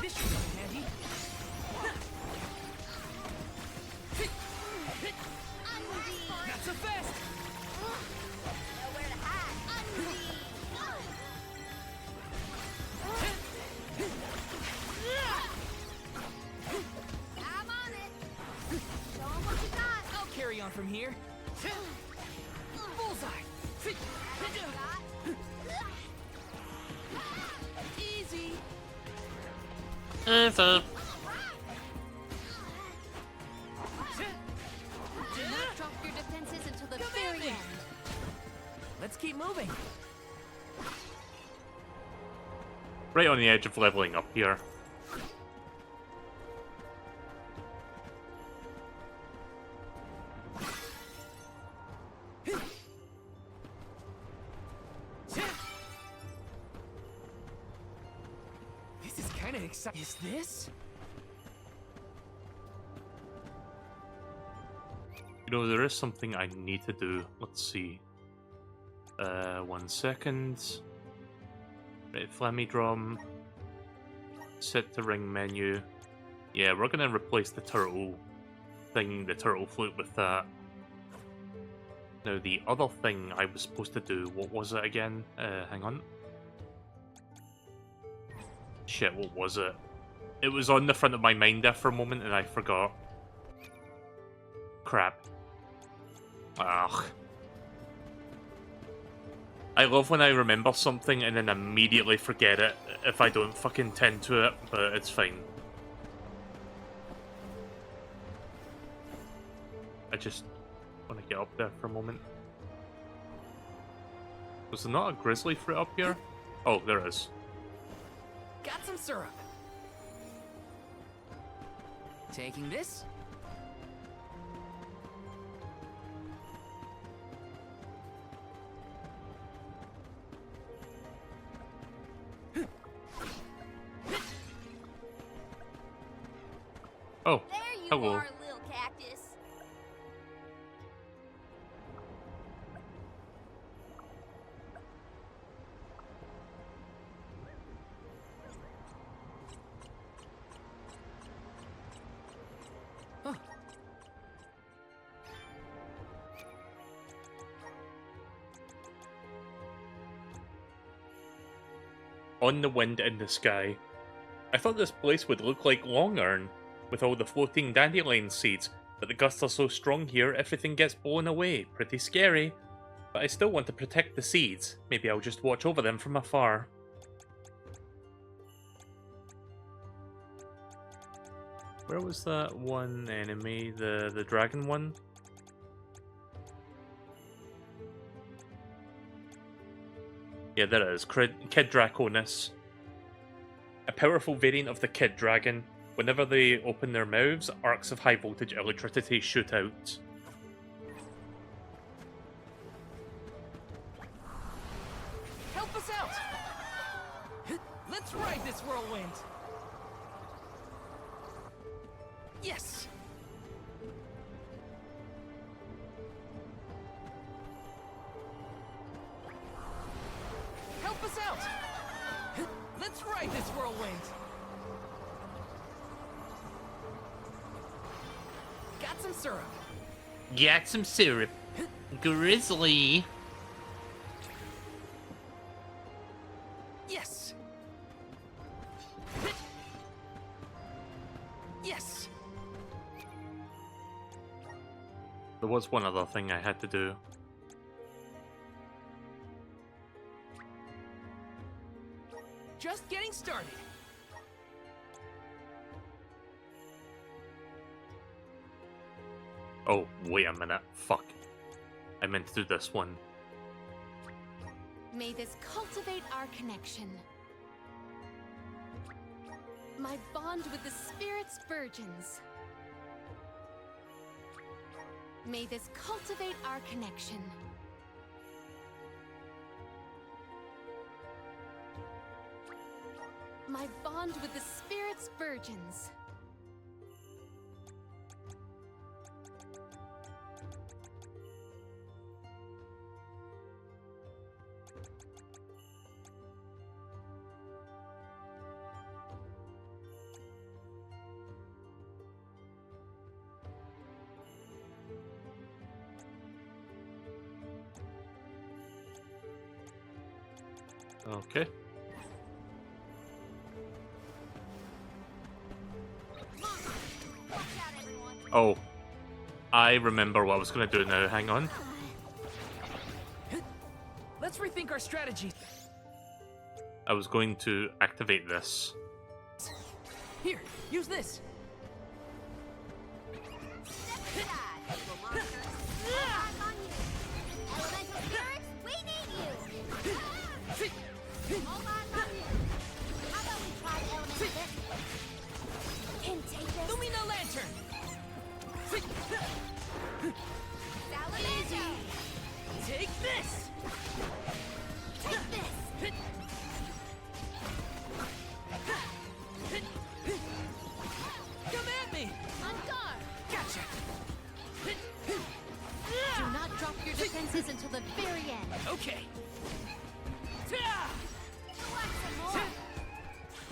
This should come in handy. Not so fast. Nowhere to hide. I'm on it. Show 'em what you got. I'll carry on from here. Bullseye. Easy. It's up. Do not drop your defenses until the very end. Let's keep moving. Right on the edge of leveling up here. This is kind of exciting. Is this? You know, there is something I need to do. Let's see. 1 second. Right, Flammy Drum. Set to ring menu. Yeah, we're gonna replace the turtle thing, the turtle flute, with that. Now, the other thing I was supposed to do, what was it again? Hang on. Shit, what was it? It was on the front of my mind there for a moment and I forgot. Crap. Ugh. I love when I remember something and then immediately forget it if I don't fucking tend to it, but it's fine. I just want to get up there for a moment. Was there not a grizzly fruit up here? Oh, there is. Got some syrup. Taking this. Oh, There you hello. are, little cactus. On the wind in the sky. I thought this place would look like Longern, with all the floating dandelion seeds, but the gusts are so strong here, everything gets blown away. Pretty scary. But I still want to protect the seeds. Maybe I'll just watch over them from afar. Where was that one enemy? The dragon one? Yeah, there it is. Kid Draconis. A powerful variant of the Kid Dragon. Whenever they open their mouths, arcs of high voltage electricity shoot out. Help us out! Let's ride this whirlwind! Yes! Help us out! Let's ride this whirlwind! Got some syrup. Got some syrup. Grizzly. Yes! Yes! There was one other thing I had to do. Just getting started. Oh, wait a minute. Fuck. I meant to do this one. May this cultivate our connection. My bond with the spirit's virgins. May this cultivate our connection. My bond with the spirit's virgins. Okay. Oh. I remember what I was going to do now. Hang on. Let's rethink our strategy. I was going to activate this. Here, use this. Elemental spirits, we need you! All eyes on you. How about we try the elemental this way? And take this. Lumina Lantern! Salamander! Take this! Take this! Come at me! On guard! Gotcha! Do not drop your defenses until the very end. Okay.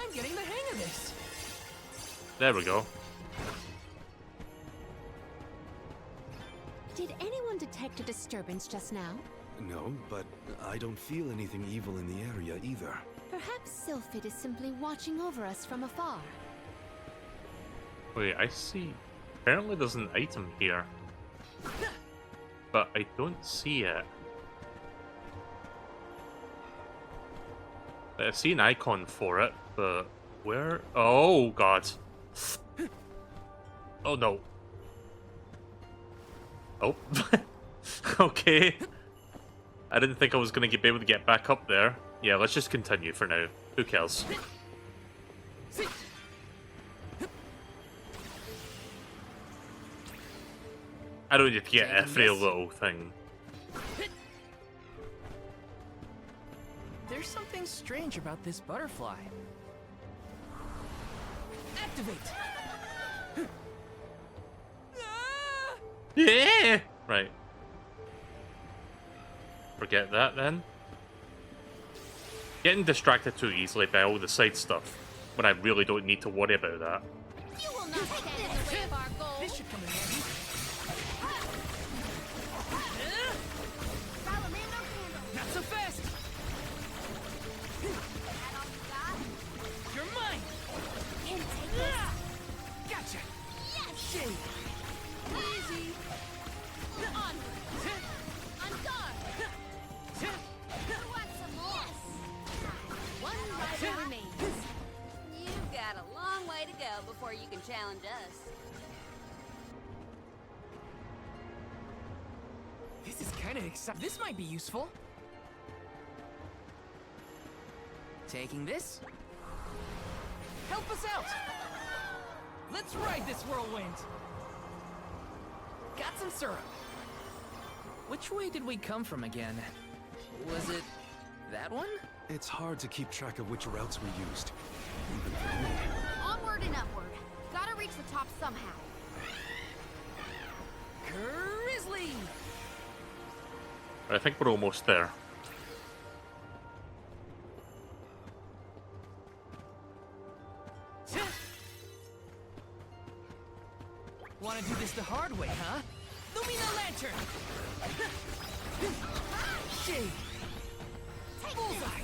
I'm getting the hang of this. There we go. Did anyone detect a disturbance just now? No, but I don't feel anything evil in the area either. Perhaps Sylphid is simply watching over us from afar. Wait, I see. Apparently there's an item here. But I don't see it. I see an icon for it, but where? Oh, God. Oh, no. Oh. Okay. I didn't think I was going to be able to get back up there. Yeah, let's just continue for now. Who cares? I don't need to get every little thing. There's something strange about this butterfly. Activate! Yeah! Right. Forget that then. Getting distracted too easily by all the side stuff when I really don't need to worry about that. You will not stand in the way of our goal. This should come in handy. Salamander candle. Not so fast! That all you got? You're mine! And take this. Gotcha! Yes! Shade! Easy. Onward. On guard. Who wants some more? Yes. One rider remains. You've got a long way to go before you can challenge us. This is kind of exciting. This might be useful. Taking this. Help us out! Let's ride this whirlwind! Got some syrup. Which way did we come from again? Was it that one? It's hard to keep track of which routes we used. Even for me. Onward and upward. Gotta reach the top somehow. Grizzly! I think we're almost there. Want to do this the hard way, huh? Lumina Lantern! Shade! Bullseye!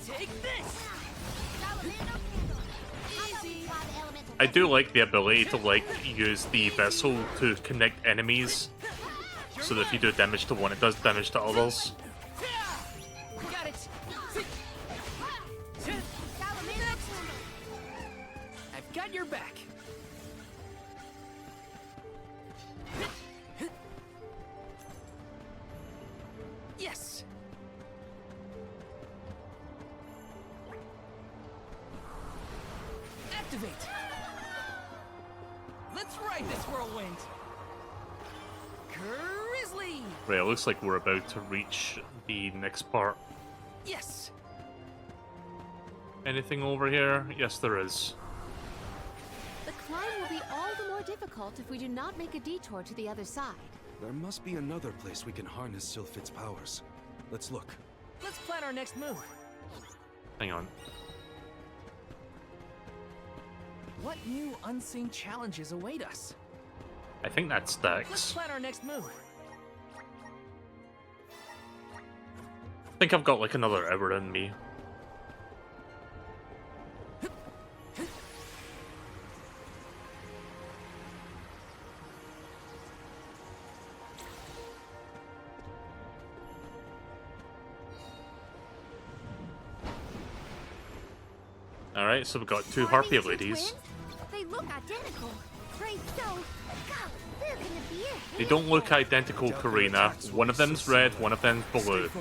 Take this! Easy. I do like the ability to like use the vessel to connect enemies, so that if you do damage to one, it does damage to others. Got it! I've got your back. Yes! Activate! Let's ride this whirlwind! Grizzly! Right, it looks like we're about to reach the next part. Yes! Anything over here? Yes, there is. The climb will be all the more difficult if we do not make a detour to the other side. There must be another place we can harness Sylphid's powers. Let's look. Let's plan our next move. Hang on. What new unseen challenges await us? I think that Let's stacks. plan our next move. I think I've got like another hour in me. Alright, so we've got two harpy ladies. They look identical. Right, so, God, they're gonna be a They don't look identical, Karina. One of them's red, one of them's blue. look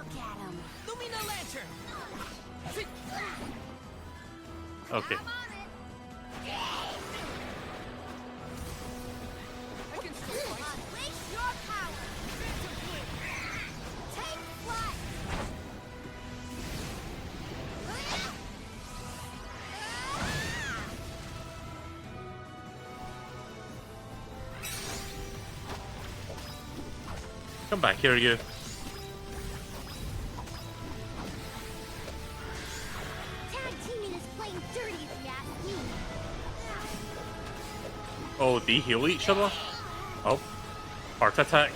at them. Lumina Lantern. Okay. Unleash your power. Take flight. Come back here, you. Tag teaming is playing dirty if you ask me. Oh, they heal each other? Oh. Heart attack.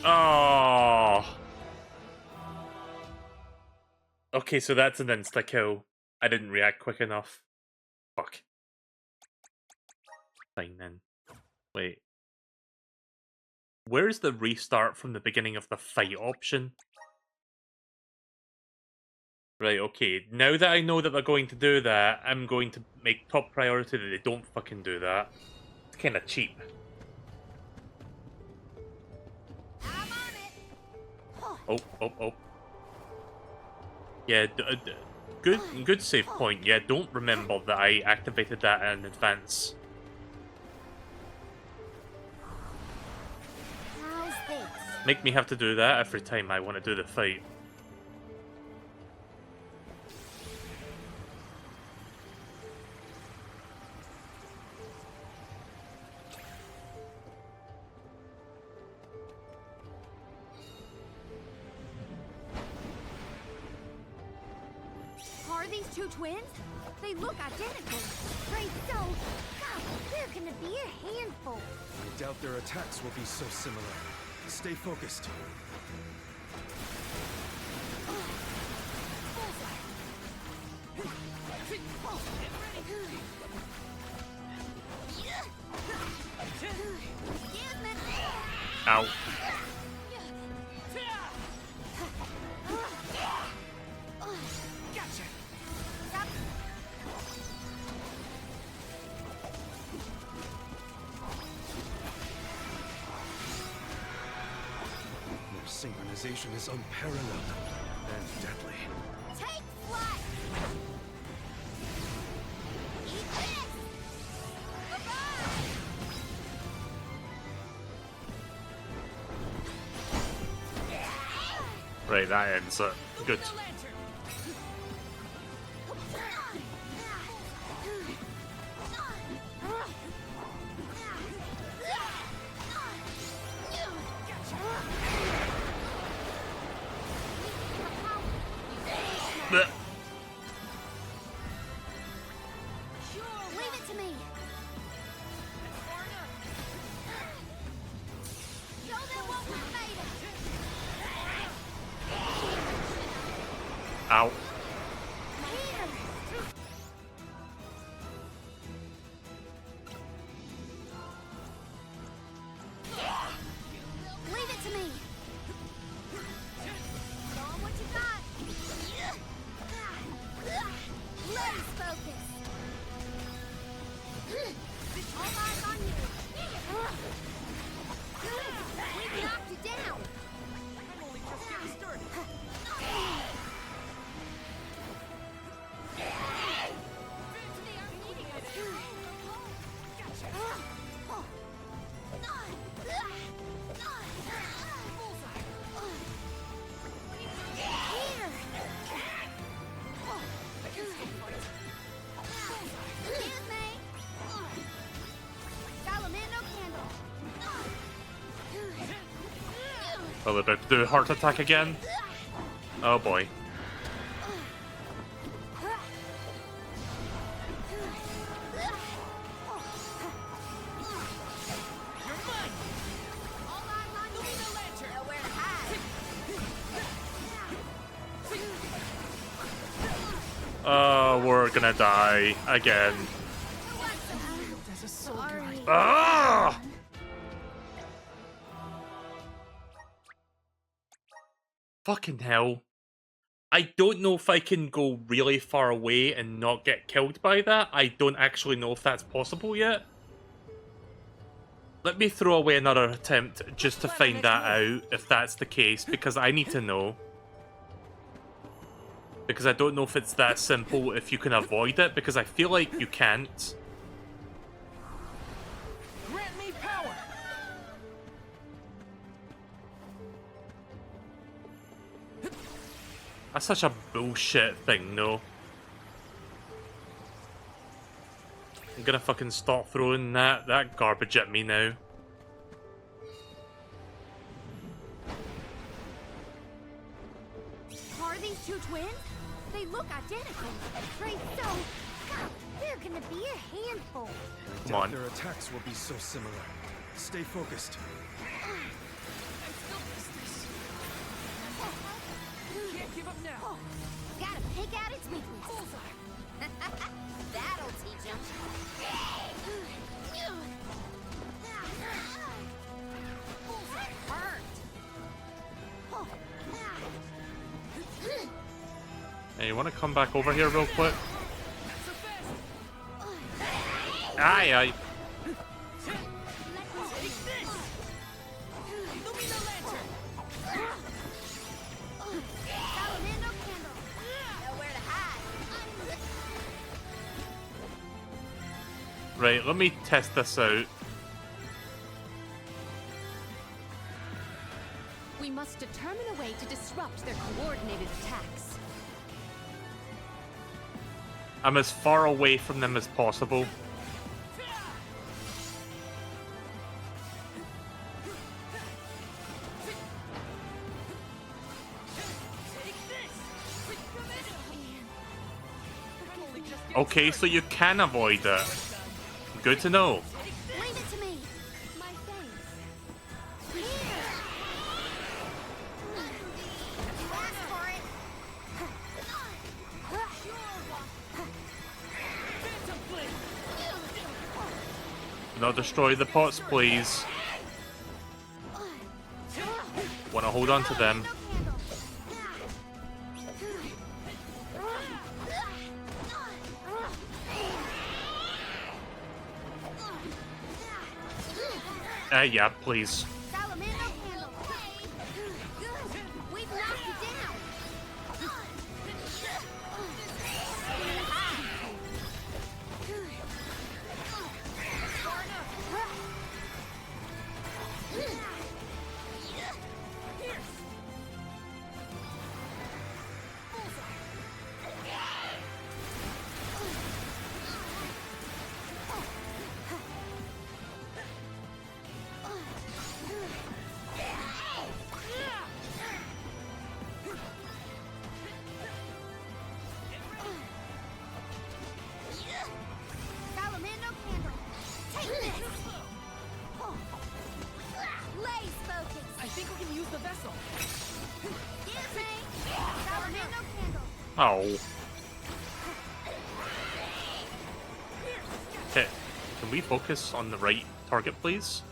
Oh. Okay, so that's an insta-kill. I didn't react quick enough. Fuck. Fine then. Wait. Where's the restart from the beginning of the fight option? Right, okay. Now that I know that they're going to do that, I'm going to make top priority that they don't fucking do that. It's kind of cheap. Oh, oh, oh. Yeah, good save point. Yeah, don't remember that I activated that in advance. How's this? Make me have to do that every time I want to do the fight. Are these two twins? They look identical. Right, so, God, they're gonna be a handful. I doubt their attacks will be so similar. Stay focused. Ow. Their synchronization is unparalleled and deadly. Take flight! Eat this! Right, that ends it. Good. Blech. Leave it to me. Show them what we're made of. Ow. Leave it to me. Show 'em what you got. Let's focus. All eyes on you. We knocked you down. I'm only just getting started. Oh, they're about to do a heart attack again? Oh boy. Oh, we're gonna die again. Ah! Fucking hell. I don't know if I can go really far away and not get killed by that. I don't actually know if that's possible yet. Let me throw away another attempt just to find that out, if that's the case, because I need to know. Because I don't know if it's that simple, if you can avoid it, because I feel like you can't. Grant me power. That's such a bullshit thing, no. I'm gonna fucking stop throwing that garbage at me now. Are these two twins? They look identical. Right, so, God, they're gonna be a handful. Come on. Their attacks will be so similar. Stay focused. Can't give up now. Gotta pick out its weakness. That'll teach him. Hey, you want to come back over here real quick? Aye, aye. Right, let me test this out. We must determine a way to disrupt their coordinated attacks. I'm as far away from them as possible. Okay, so you can avoid it. Good to know. Leave it to me. My thanks. Here. You asked for it. Not destroy the pots, please. Want to hold on to them. Yeah, please. We've knocked it down. Oh. Okay, can we focus on the right target, please?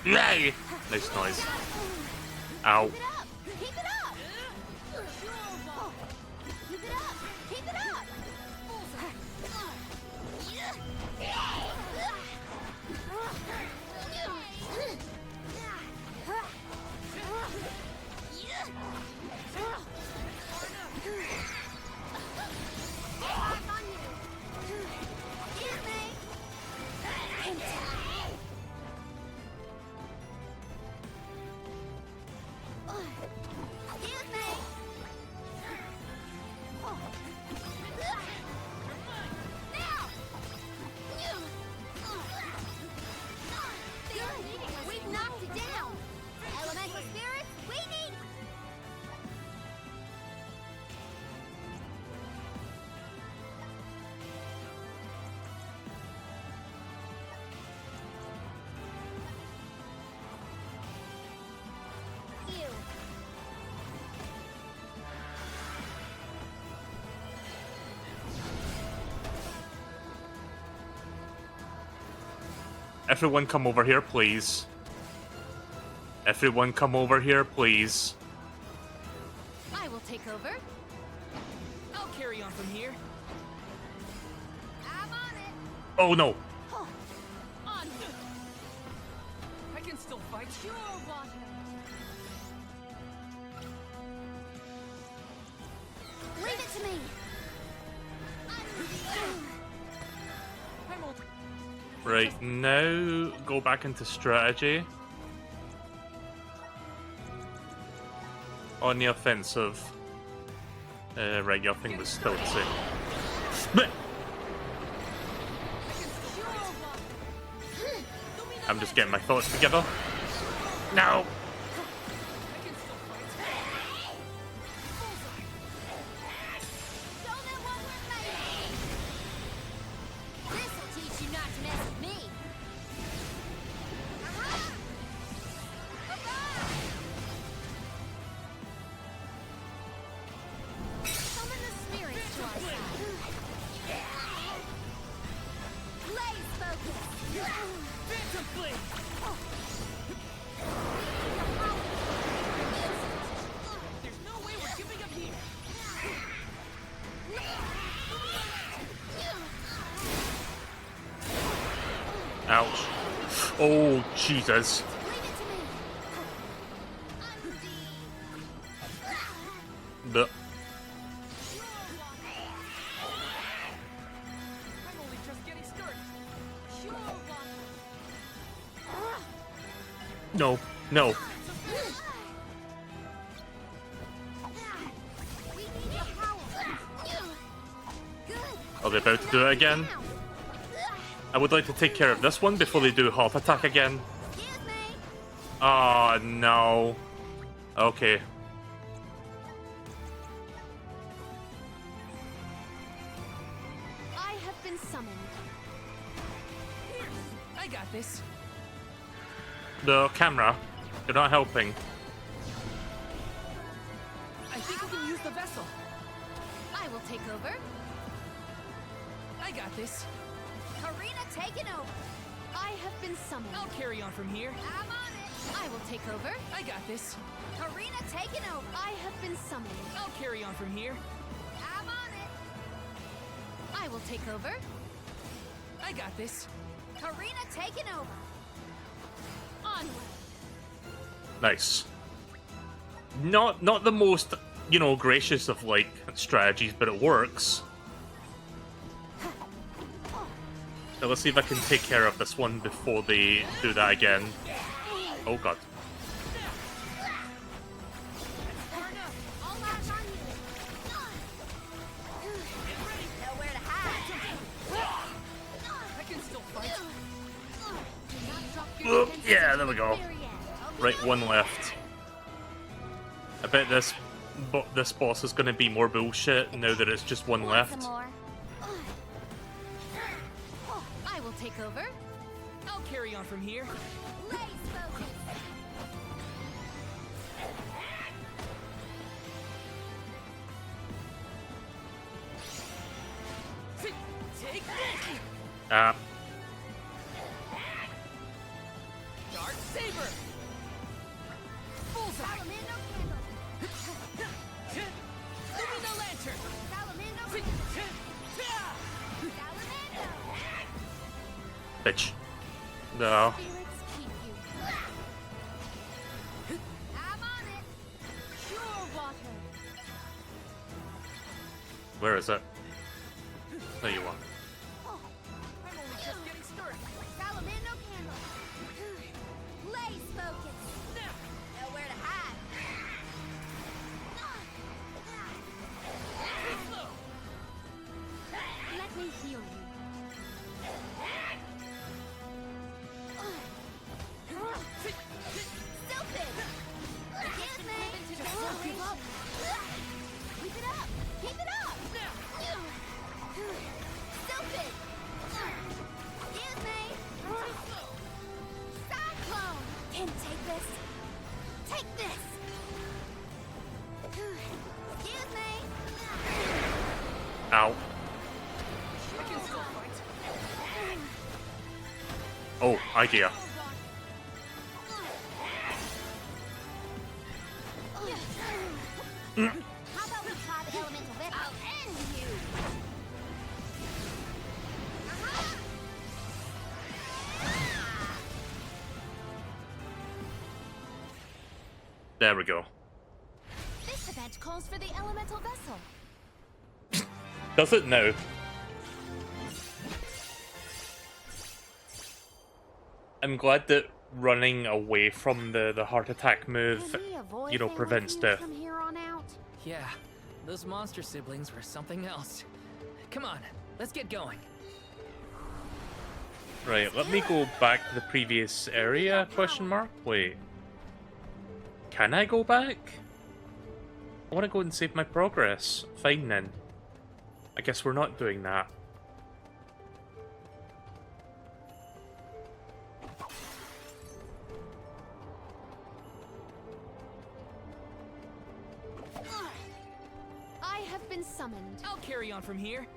Yay! Nice noise. Ow. Keep it up! Keep it up! Keep it up! Everyone come over here, please. Everyone come over here, please. I will take over. I'll carry on from here. I'm on it. Oh no. On. I can still fight. Pure water. Leave it to me. Right, now go back into strategy. On the offensive. Right, your thing was still the same. Blech! I'm just getting my thoughts together. No! This'll teach you not to mess with me. Summon the spirits to our side. Blaze focus. Phantom Blade! There's no way we're giving up here. Ouch. Oh, Jesus. The... I'm only just getting started. No, no. Are they about to do it again? I would like to take care of this one before they do heart attack again. Oh, no. Okay. I have been summoned. Here, I got this. The camera, you're not helping. I think we can use the vessel. I will take over. I got this. Karina taken over. I have been summoned. I'll carry on from here. I'm on it. I will take over. I got this. Karina taken over. I have been summoned. I'll carry on from here. I'm on it. I will take over. I got this. Karina taken over. Onward. Nice. Not the most, you know, gracious of like strategies, but it works. So let's see if I can take care of this one before they do that again. Oh god. Nowhere to hide. I can still fight. Yeah, there we go. Right, one left. I bet this boss is going to be more bullshit now that it's just one left. I will take over. I'll carry on from here. Blaze focus. Take this! Ah. Dark Saber! Bullseye! Salamando candle. Lumina Lantern! Salamando. Salamando. Bitch. No. Spirits keep you. I'm on it. Pure water. Where is it? There you are. I'm only just getting started. Salamando candle. Blaze focus. Nowhere to hide. Let me heal you. Stupid. Excuse me. Just don't give up. Keep it up. Keep it up. Stupid. Excuse me. Cyclone. Can take this. Take this. Excuse me. Ow. I can still fight. Oh. idea. How about we try the elemental vessel? I'll end you! There we go. This event calls for the elemental vessel. Does it now? I'm glad that running away from the heart attack move, you know, prevents death. From here on out? Yeah, those monster siblings were something else. Come on, let's get going. Right, let me go back to the previous area, question mark? Wait. Can I go back? I want to go and save my progress. Fine then. I guess we're not doing that. I have been summoned. I'll carry on from here.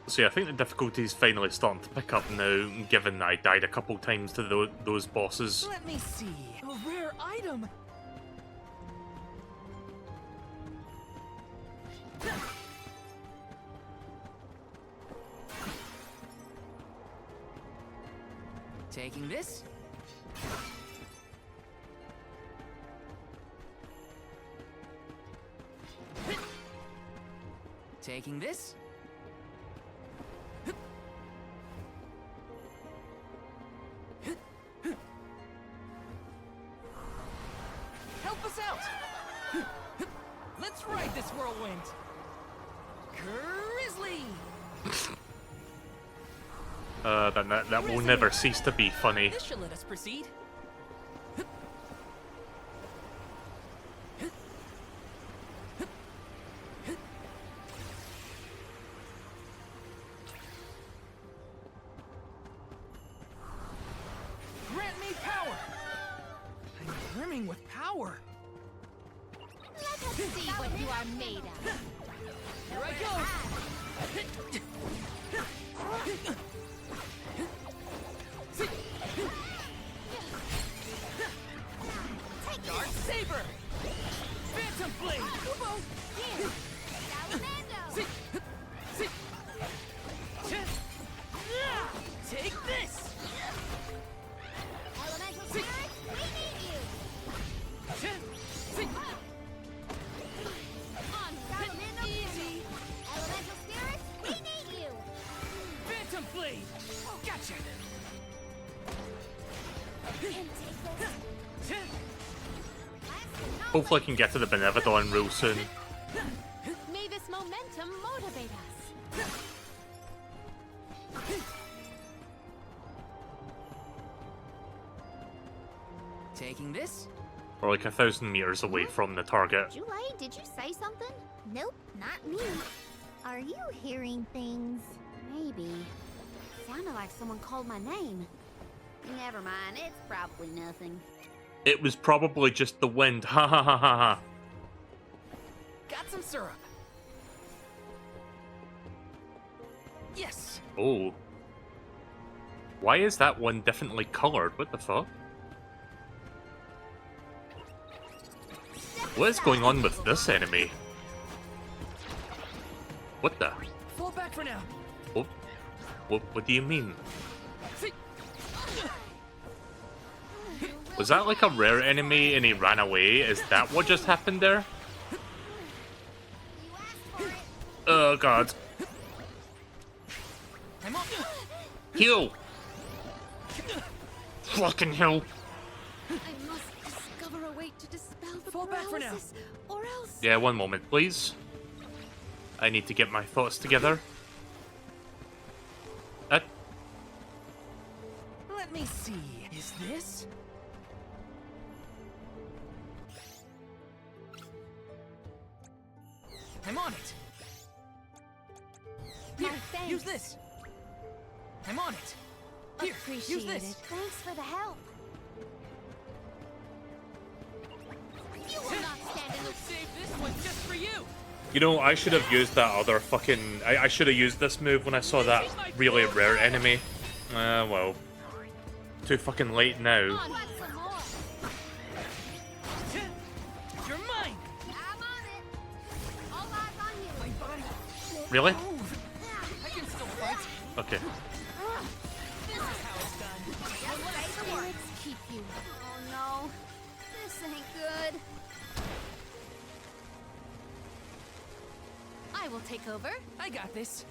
See, I think the difficulty is finally starting to pick up now, given that I died a couple times to those bosses. Let me see. A rare item. Taking this. Taking this. Help us out! Let's ride this whirlwind! Grizzly! That will never cease to be funny. This should let us proceed. Grant me power! I'm brimming with power! Let us see what you are made of. Here I go! Dark Saber! Phantom Blade! Kubo! Here! Salamando! Take this! Elemental spirits, we need you! On Salamando! easy. Elemental spirits, we need you! Phantom Blade! Gotcha! Hopefully I can get to the Benevodon real soon. May this momentum motivate us. Taking this? We're like 1,000 meters away from the target. Julie, did you say something? Nope, not me. Are you hearing things? Maybe. Sounded like someone called my name. Never mind, it's probably nothing. It was probably just the wind. Ha ha ha ha ha. Got some syrup. Yes. Oh. Why is that one differently colored? What the fuck? What is going on with this enemy? What the? Fall back for now. What do you mean? Was that like a rare enemy and he ran away? Is that what just happened there? Oh god. I'm up. Heal! Fucking hell. I must discover a way to dispel the Fall back for now. paralysis, or else... Yeah, one moment, please. I need to get my thoughts together. Let me see. Is this? I'm on it. Here, use this. I'm on it. Here, use this. Thanks for the help. You will not stand in the save this one just for you. You know, I should have used that other fucking... I should have used this move when I saw that really rare enemy. Well. Too fucking late now. You're mine. I'm on it. All eyes on you. My body. Really? I can still fight. Okay. This is how it's done. Just say the words. Keep you. Oh no. This ain't good. I will take over. I got this.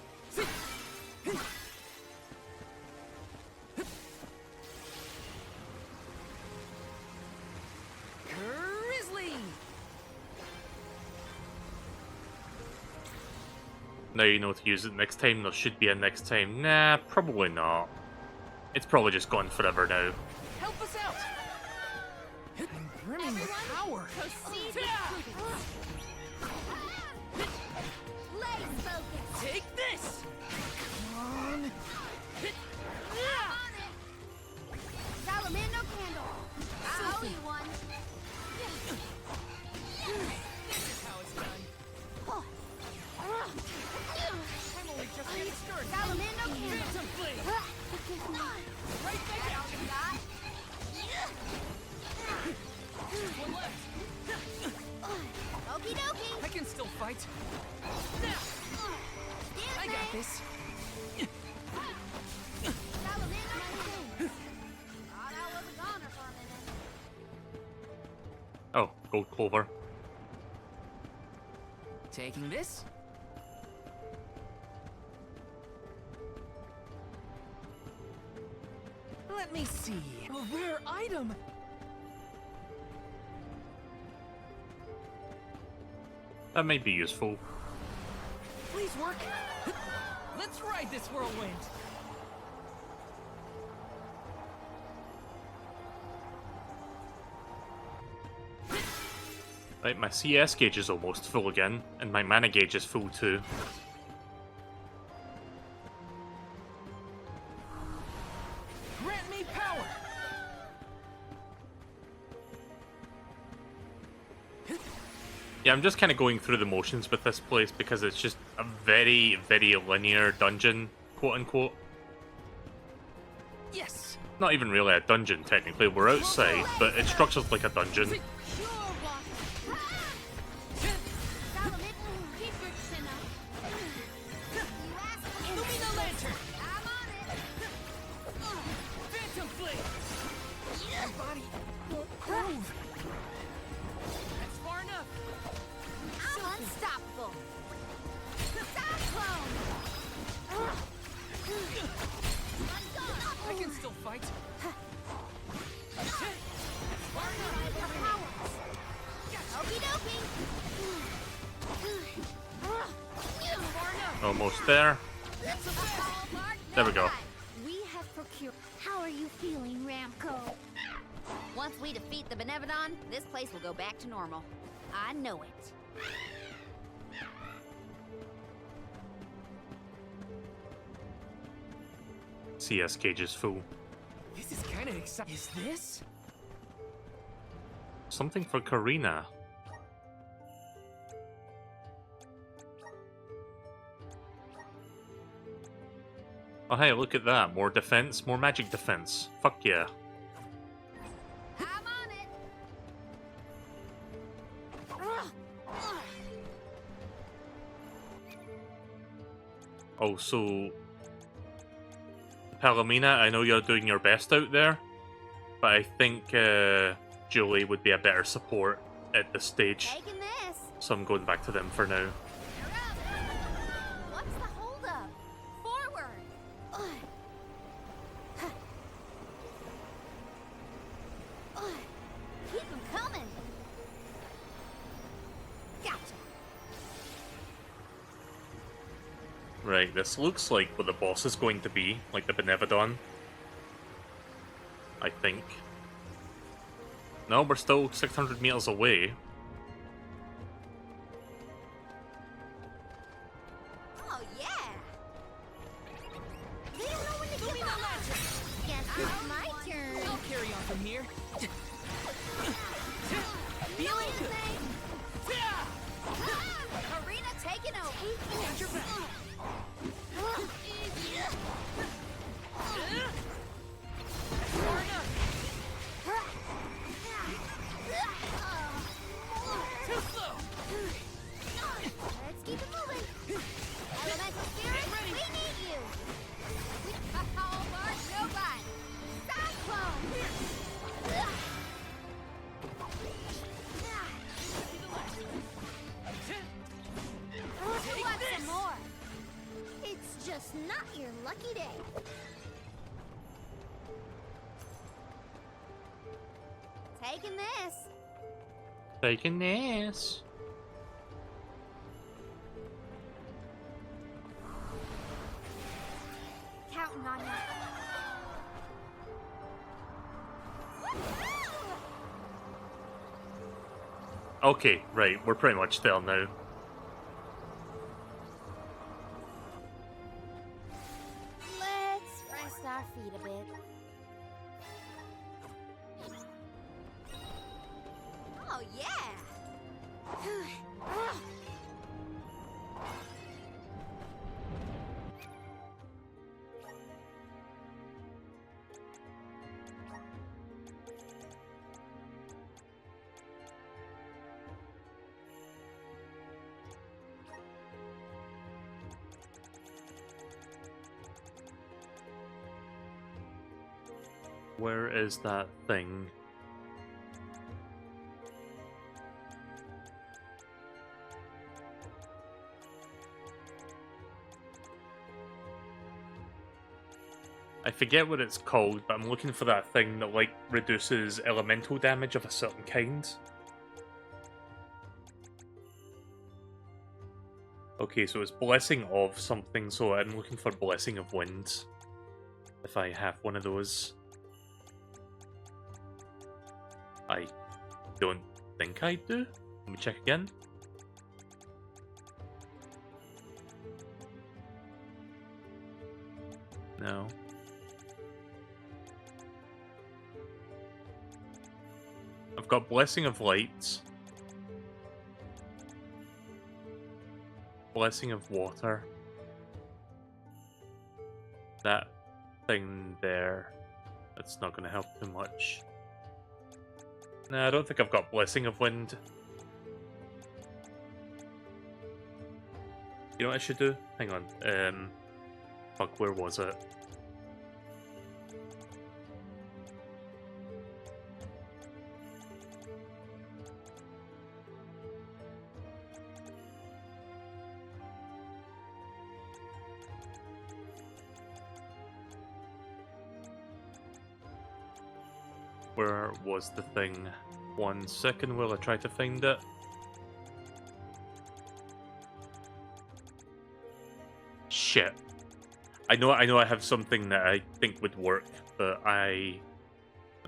Grizzly. Now you know to use it next time. There should be a next time. Nah, probably not. It's probably just gone forever now. Help us out. I'm brimming with power. Proceed with prudence. Blaze focus. Take this. Come on. I'm on it. Salamando candle. I owe you one. This is how it's done. I'm only just getting started. Salamando candle. Phantom blade. Right back at you. One left. Okie dokie. I can still fight. Now. I got this. Salamando candle. Thought I was a goner for a minute. Oh, gold clover. Taking this. Let me see. A rare item. That might be useful. Please work. Let's ride this whirlwind. Right, my CS gauge is almost full again, and my mana gauge is full too. Grant me power. Yeah, I'm just kind of going through the motions with this place because it's just a very, very linear dungeon, quote-unquote. Yes. Not even really a dungeon, technically. We're outside, but it's structured like a dungeon. I can still fight. Almost there. There we go. We have procured. How are you feeling, Ramco? Once we defeat the Benevodon, this place will go back to normal. I know it. CS gauge is full. This is kind of exciting. Is this? Something for Karina. Oh hey, look at that. More defense, more magic defense. Fuck yeah. I'm on it. Oh, so... Palomina, I know you're doing your best out there, but I think Julie would be a better support at this stage. Taking this. So I'm going back to them for now. What's the holdup? Forward. Keep them coming. Gotcha. Right, this looks like what the boss is going to be, like the Benevodon. I think. No, we're still 600 meters away. Oh yeah. They don't know when to give up. Guess it's my turn. I'll carry on from here. Feeling good. Karina taking over. Hold your back. Far enough. Too slow. Let's keep it moving. Elemental spirits, we need you. Oh, Mark, nobody. Cyclone. Take Want this. some more? It's just not your lucky day. Taking this. Taking this. Counting on you. Okay, right, we're pretty much there now. Let's rest our feet a bit. Oh, yeah. Where is that thing? I forget what it's called, but I'm looking for that thing that, like, reduces elemental damage of a certain kind. Okay, so it's Blessing of something, so I'm looking for Blessing of Wind. If I have one of those. I don't think I do. Let me check again. No. I've got Blessing of Light. Blessing of Water. That thing there. That's not going to help too much. No, I don't think I've got Blessing of Wind. You know what I should do? Hang on. Fuck, where was it? Where was the thing? 1 second while I try to find it. Shit. I know I have something that I think would work, but I'm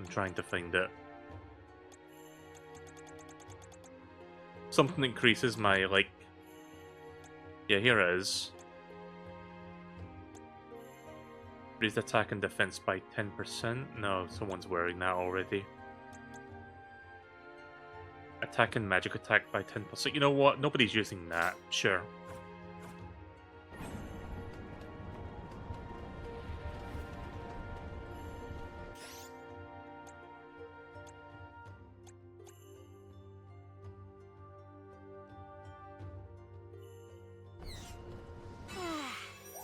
trying to find it. Something that increases my, like... Yeah, here it is. Raised attack and defense by 10%? No, someone's wearing that already. Attack and magic attack by 10%. You know what? Nobody's using that. Sure.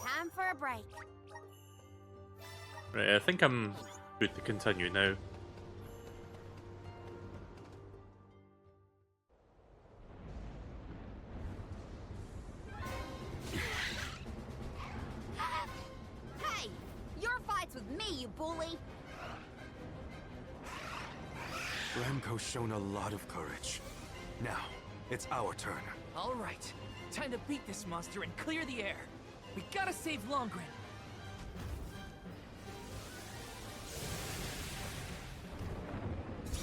Time for a break. Right, I think I'm good to continue now. Hey, your fight's with me, you bully. Remco's shown a lot of courage. Now, it's our turn. All right, time to beat this monster and clear the air. We gotta save Longrin.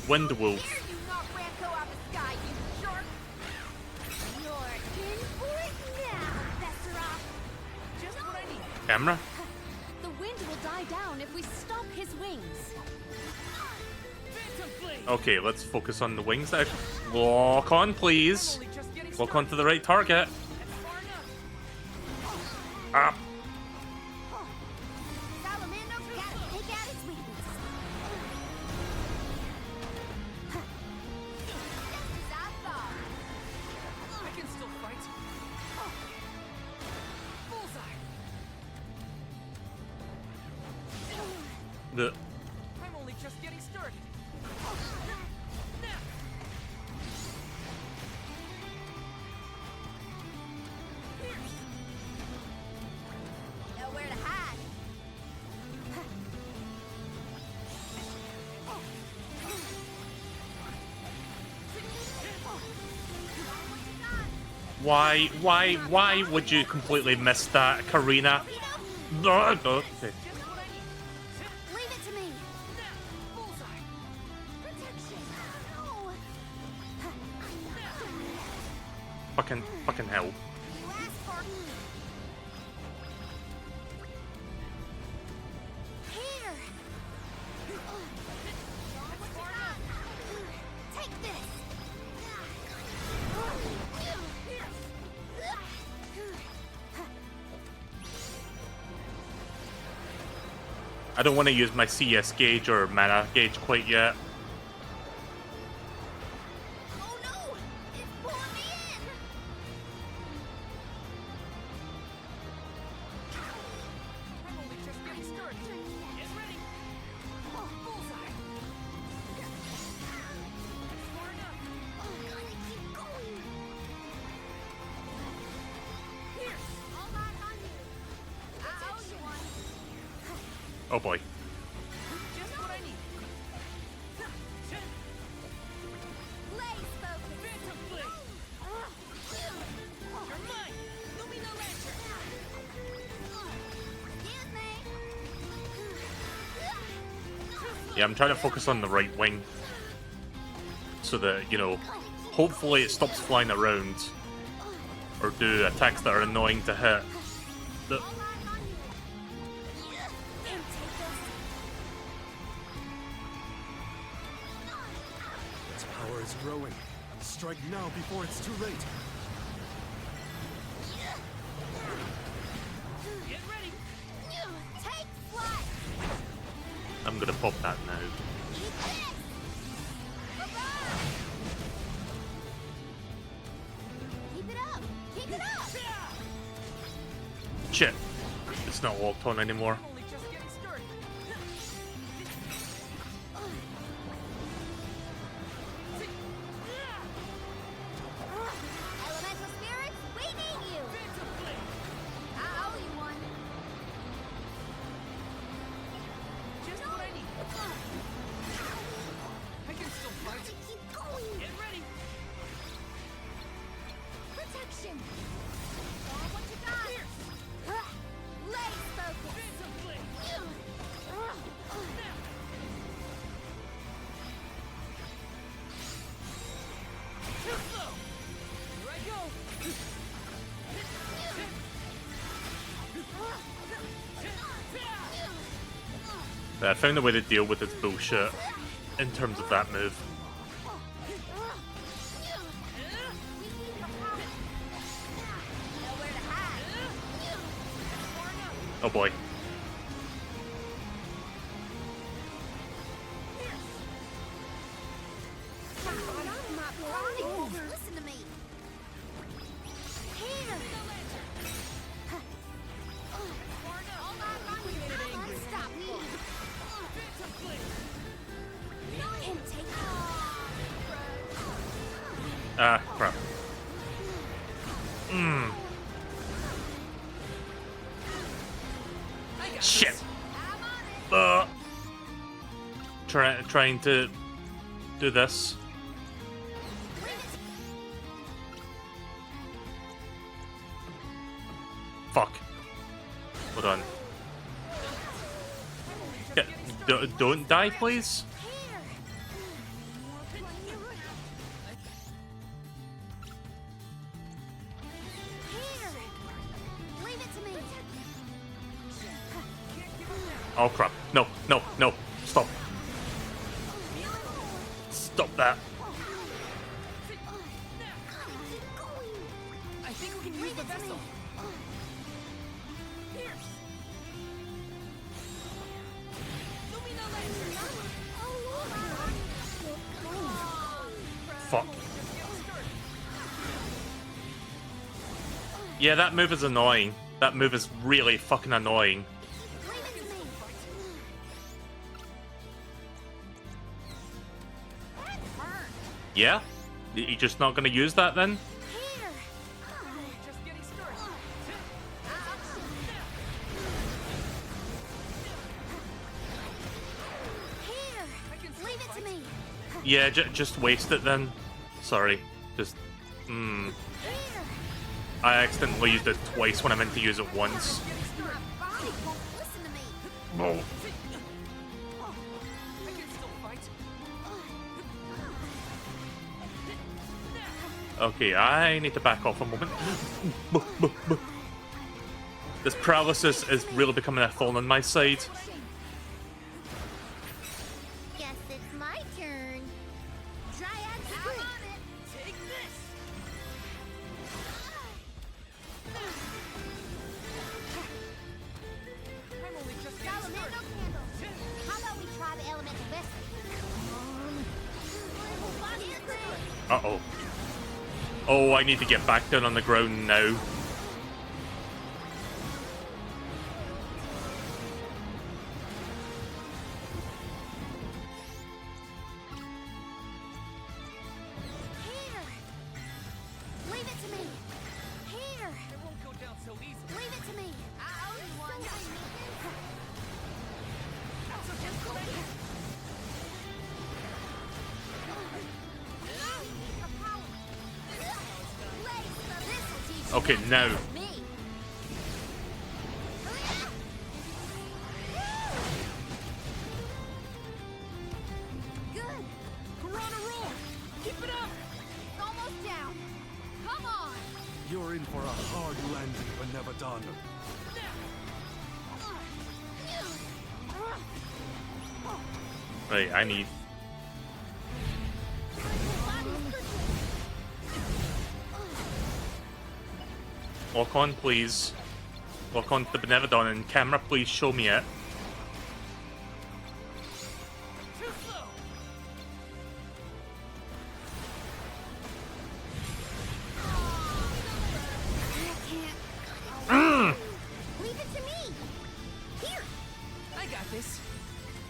Wind Wolf. You knock Ramco out of the sky, you jerk. You're in for it now, Besseroff. Just what I need. Camera? The wind will die down if we stop his wings. Phantom Blade. Okay, let's focus on the wings. Lock on, please. Lock on to the right target. Ah. I'm only just getting started. Nowhere to hide. Why would you completely miss that, Karina? No, no. Okay. Leave it to me. Protection. No. Fucking hell. Here. Take this. I don't want to use my CS gauge or mana gauge quite yet. Oh no! It's pulling me in. I'm only just getting started. Get ready. Bullseye. Far enough. Gotta keep going. Here. All eyes on you. I owe you one. Oh boy. Just what I need. Blaze focus. Phantom blade. You're mine. Lumina lantern. Excuse me. Yeah, I'm trying to focus on the right wing. So that, you know, hopefully it stops flying around. Or do attacks that are annoying to hit. The Its power is growing. Strike now before it's too late. Get ready. Take flight. I'm gonna pop that now. Keep it up. Keep it up. Shit. It's not locked on anymore. Only just getting started. Elemental spirits, we need you. Phantom blade. I owe you one. Just what I need. I can still fight. Keep going. Get ready. Protection. Show 'em what you got. Lace focus. Phantom blade. Too slow. Here I go. But I found a way to deal with its bullshit in terms of that move. Nowhere to hide. Oh boy. My body. Listen to me. Here. All eyes on you. I'm unstoppable. Phantom blade. And take Ah, crap. Shit. Trying to do this. Fuck. Hold on. Yeah, don't die, please. Leave it to me. Oh crap. No, no, no. Stop. Stop that. think we can use the vessel. Pierce. Lumina lantern. Fuck. Yeah, that move is annoying. That move is really fucking annoying. Yeah? You're just not gonna use that then? Yeah, just waste it then. Sorry. Just... I accidentally used it twice when I meant to use it once. Oh. Okay, I need to back off a moment. This paralysis is really becoming a thorn on my side. Guess it's my turn. Dryad Spring. Take this. I'm only just getting Salamander candle. How about we try the elemental vessel? Uh-oh. Oh, I need to get back down on the ground now. Leave it to me. Here. It won't go down so easily. Leave it to me. I owe you one. Okay, now. Good. Piranha roll. Keep it up. It's almost down. Come on. You're in for a hard landing, Benevadon. Right, I need... Lock on, please. Lock on to the Benevadon, and camera, please show me it. Too slow. Leave it to me. Here. I got this.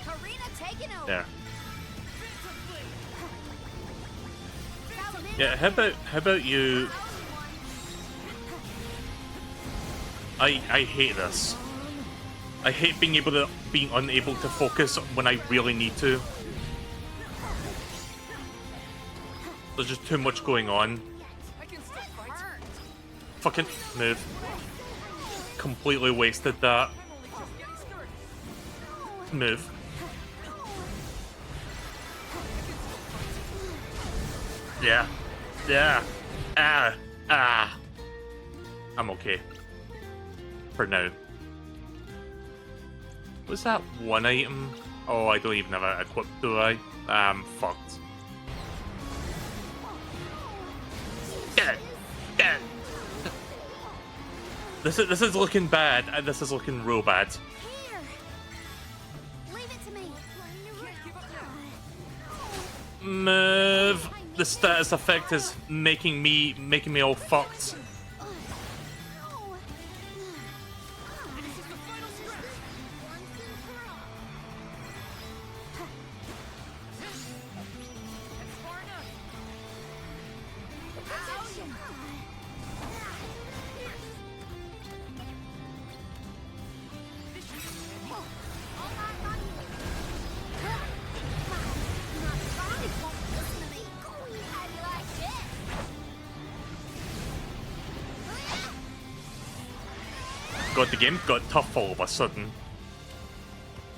Karina taking over. There. Yeah, how about you... I hate this. I hate being unable to focus when I really need to. There's just too much going on. Fucking move. Completely wasted that. Move. Yeah. Yeah. Ah. I'm okay. For now. What's that one item? Oh, I don't even have it equipped, do I? I'm fucked. Get it! Get it! This is looking bad. This is looking real bad. Here. Leave it to me. Move. The status effect is making me all fucked. God, the game got tough all of a sudden.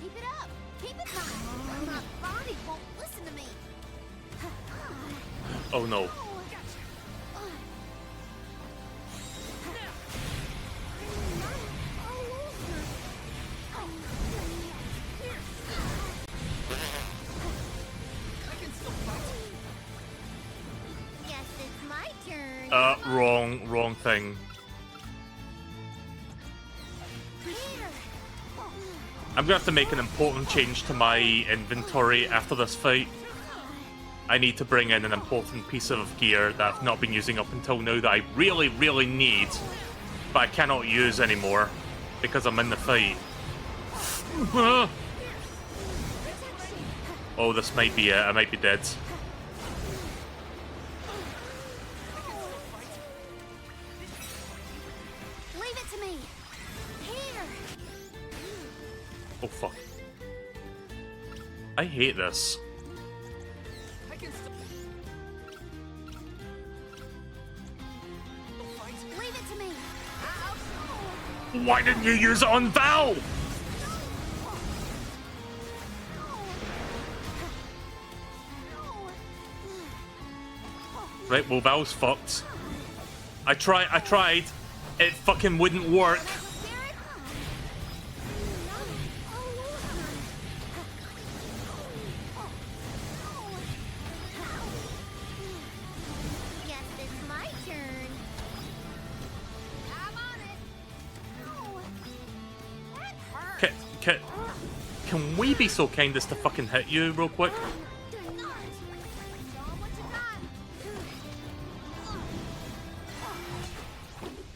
Keep it up. Keep it high. My body won't listen to me. Oh no. Guess it's my turn. Wrong thing. I'm gonna have to make an important change to my inventory after this fight. I need to bring in an important piece of gear that I've not been using up until now that I really need, but I cannot use anymore because I'm in the fight. Oh, this might be it. I might be dead. Leave it to me. Here. Oh, fuck. I hate this. Leave it to me. Why didn't you use it on Val? Right, well, Val's fucked. I tried. It fucking wouldn't work. Guess it's my turn. I'm on it. Can we be so kind as to fucking hit you real quick?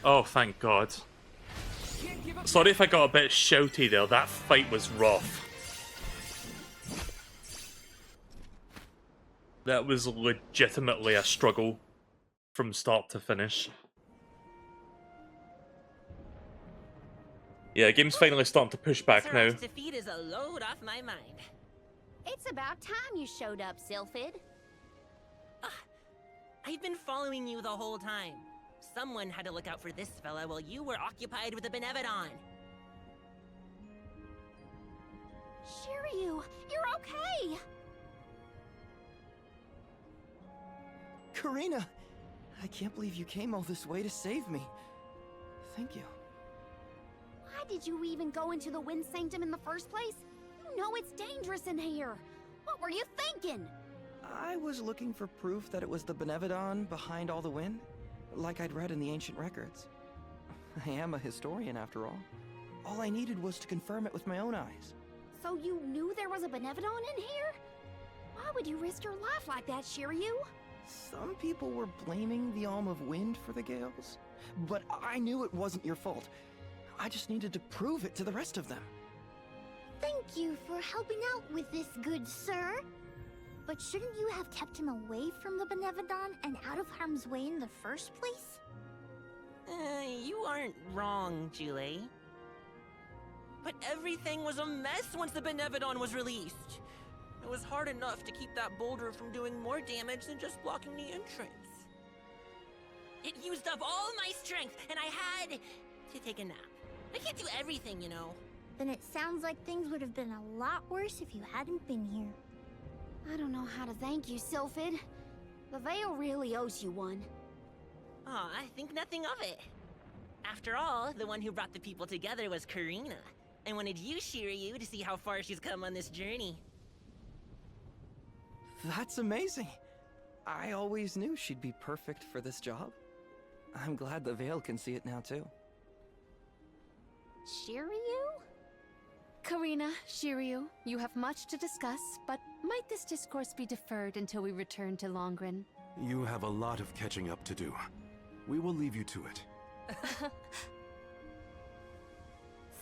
Oh, thank God. Sorry if I got a bit shouty there. That fight was rough. That was legitimately a struggle from start to finish. Yeah, game's finally starting to push back now. Besseroth's defeat is a load off my mind. It's about time you showed up, Sylphid. I've been following you the whole time. Someone had to look out for this fella while you were occupied with the Benevodon. Shiryu, you're okay. Karina! I can't believe you came all this way to save me. Thank you. Why did you even go into the Wind Sanctum in the first place? You know it's dangerous in here. What were you thinking? I was looking for proof that it was the Benevodon behind all the wind, like I'd read in the ancient records. I am a historian, after all. All I needed was to confirm it with my own eyes. So you knew there was a Benevodon in here? Why would you risk your life like that, Shiryu? Some people were blaming the Alm of Wind for the gales, but I knew it wasn't your fault. I just needed to prove it to the rest of them. Thank you for helping out with this, good sir. But shouldn't you have kept him away from the Benevodon and out of harm's way in the first place? You aren't wrong, Jule. But everything was a mess once the Benevodon was released. It was hard enough to keep that boulder from doing more damage than just blocking the entrance. It used up all my strength, and I had to take a nap. I can't do everything, you know. Then it sounds like things would have been a lot worse if you hadn't been here. I don't know how to thank you, Sylphid. The Veil really owes you one. Aw, I think nothing of it. After all, the one who brought the people together was Karina. I wanted you, Shiryu, to see how far she's come on this journey. That's amazing. I always knew she'd be perfect for this job. I'm glad the Veil can see it now, too. Shiryu? Karina, Shiryu, you have much to discuss, but might this discourse be deferred until we return to Longren? You have a lot of catching up to do. We will leave you to it.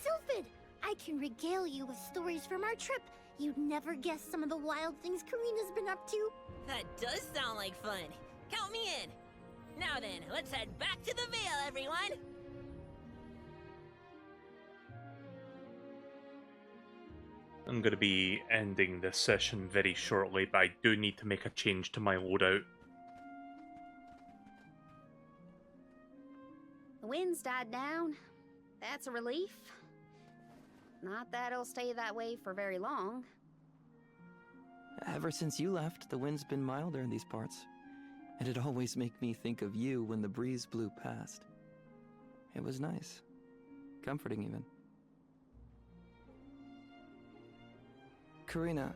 Sylphid, I can regale you with stories from our trip. You'd never guess some of the wild things Karina's been up to. That does sound like fun. Count me in. Now then, let's head back to the Veil, everyone. I'm going to be ending this session very shortly, but I do need to make a change to my loadout. The wind's died down. That's a relief. Not that it'll stay that way for very long. Ever since you left, the wind's been milder in these parts. And it always made me think of you when the breeze blew past. It was nice. Comforting, even. Karina,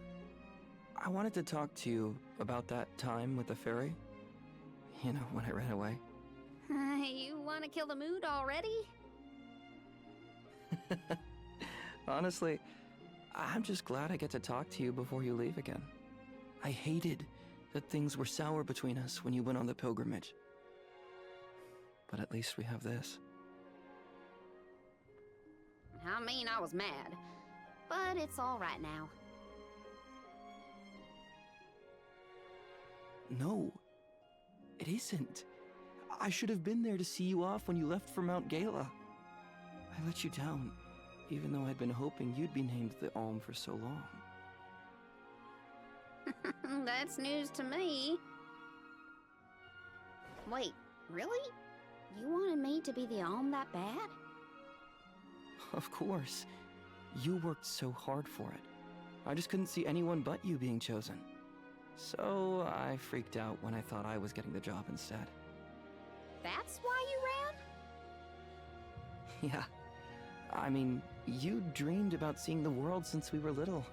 I wanted to talk to you about that time with the fairy. You know, when I ran away. You want to kill the mood already? Honestly, I'm just glad I get to talk to you before you leave again. I hated that things were sour between us when you went on the pilgrimage. But at least we have this. I mean, I was mad, but it's all right now. No, it isn't. I should have been there to see you off when you left for Mount Gala. I let you down, even though I'd been hoping you'd be named the Alm for so long. That's news to me. Wait, really? You wanted me to be the Alm that bad? Of course. You worked so hard for it. I just couldn't see anyone but you being chosen. So I freaked out when I thought I was getting the job instead. That's why you ran? Yeah. I mean, you dreamed about seeing the world since we were little.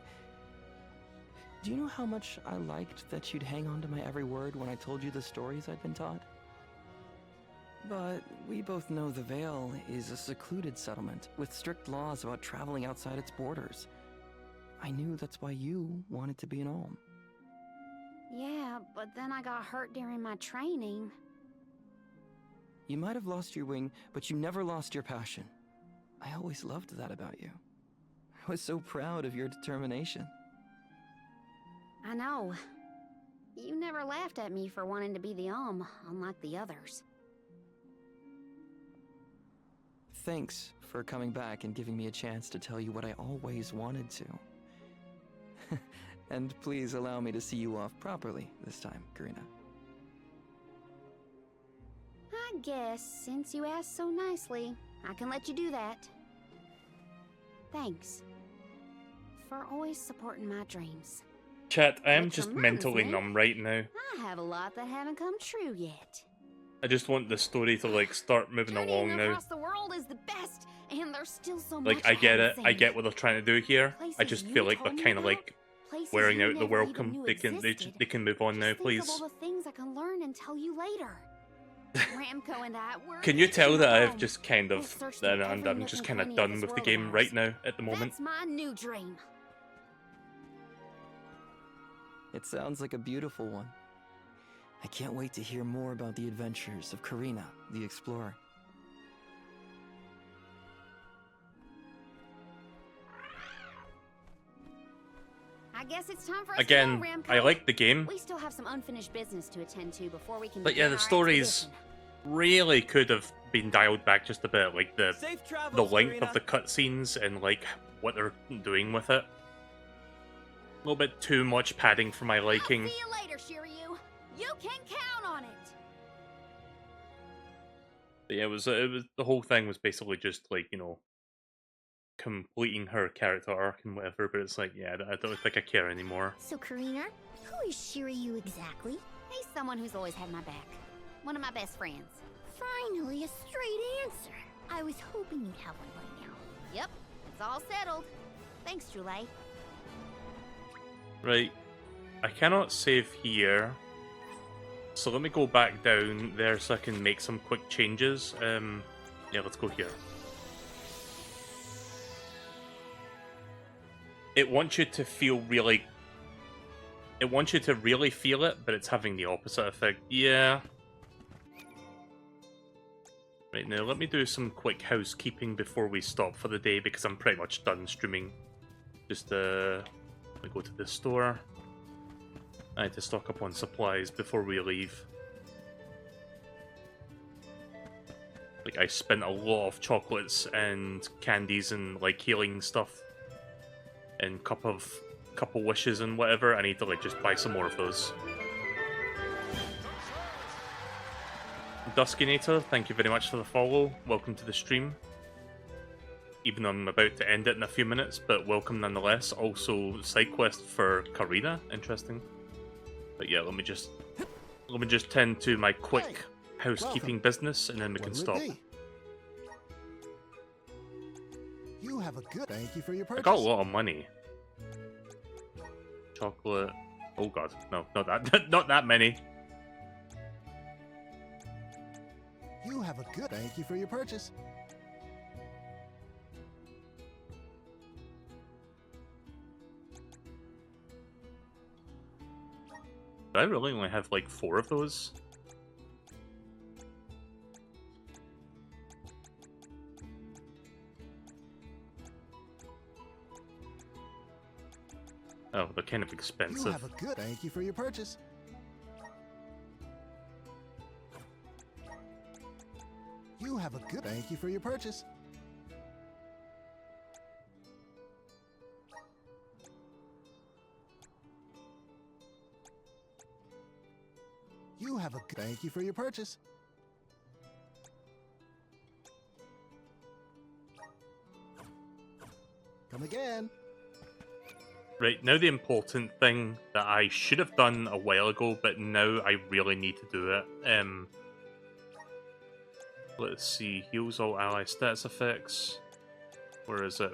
Do you know how much I liked that you'd hang on to my every word when I told you the stories I'd been taught? But we both know the Vale is a secluded settlement with strict laws about traveling outside its borders. I knew that's why you wanted to be an Alm. Yeah, but then I got hurt during my training. You might have lost your wing, but you never lost your passion. I always loved that about you. I was so proud of your determination. I know. You never laughed at me for wanting to be the Alm, unlike the others. Thanks for coming back and giving me a chance to tell you what I always wanted to. And please allow me to see you off properly this time, Karina. I guess, since you asked so nicely, I can let you do that. Thanks. For always supporting my dreams. Chat, I am Which just reminds mentally me, numb right now. I have a lot that haven't come true yet. I just want the story to like start moving along now. Across the world is the best, and there's still so much Like I get it, haven't I seen. get what they're trying to do here. I Places just you feel like they're told me kind of about, like places wearing you out the never even welcome. knew They can existed. they can move on now, Think of please. all the things I can learn and tell you later. Ramco and I were Can you tell that I've home. just kind We've of searched that through I'm every nook just and kind of cranny of done this with the world game of right ours. now at the moment? That's my new dream. It sounds like a beautiful one. I can't wait to hear more about the adventures of Karina, the explorer. I guess it's time for us Again, to go, Ramco. I like the game. We still have some unfinished business to attend to before we can But yeah, begin the our stories expedition. really could have been dialed back just a bit, like the Safe travels, length of Karina. the cutscenes and like what they're doing with it. A little bit too much padding for my liking. See you later, Shiryu. You can count on it. But yeah, it was the whole thing was basically just like, you know, completing her character arc and whatever. But it's like, yeah, I don't think I care anymore. So, Karina, who is Shiryu exactly? He's someone who's always had my back. One of my best friends. Finally, a straight answer. I was hoping you'd have one by now. Yep, it's all settled. Thanks, Julie. Right, I cannot save here. So let me go back down there so I can make some quick changes. Yeah, let's go here. It wants you to feel really... It wants you to really feel it, but it's having the opposite effect. Yeah. Right, now let me do some quick housekeeping before we stop for the day, because I'm pretty much done streaming. Just, let me go to the store. I need to stock up on supplies before we leave. Like, I spent a lot of chocolates and candies and, like, healing stuff. And couple wishes and whatever. I need to, like, just buy some more of those. Duskinator, thank you very much for the follow. Welcome to the stream. Even though I'm about to end it in a few minutes, but welcome nonetheless. Also, side quest for Karina, interesting. But yeah, let me just tend to my quick housekeeping business, and then we can stop. You have a good. Thank you for your I purchase. got a lot of money. Chocolate. Oh god, no, not that, not that many. have a good thank you for your purchase. Do I really only have like 4 of those? Oh, they're kind of expensive. You have a good thank you for your purchase. You have a good thank you for your purchase. You have a good thank you for your purchase. Come again. Right, now the important thing that I should have done a while ago, but now I really need to do it. Let's see, heals all ally stats effects. Where is it?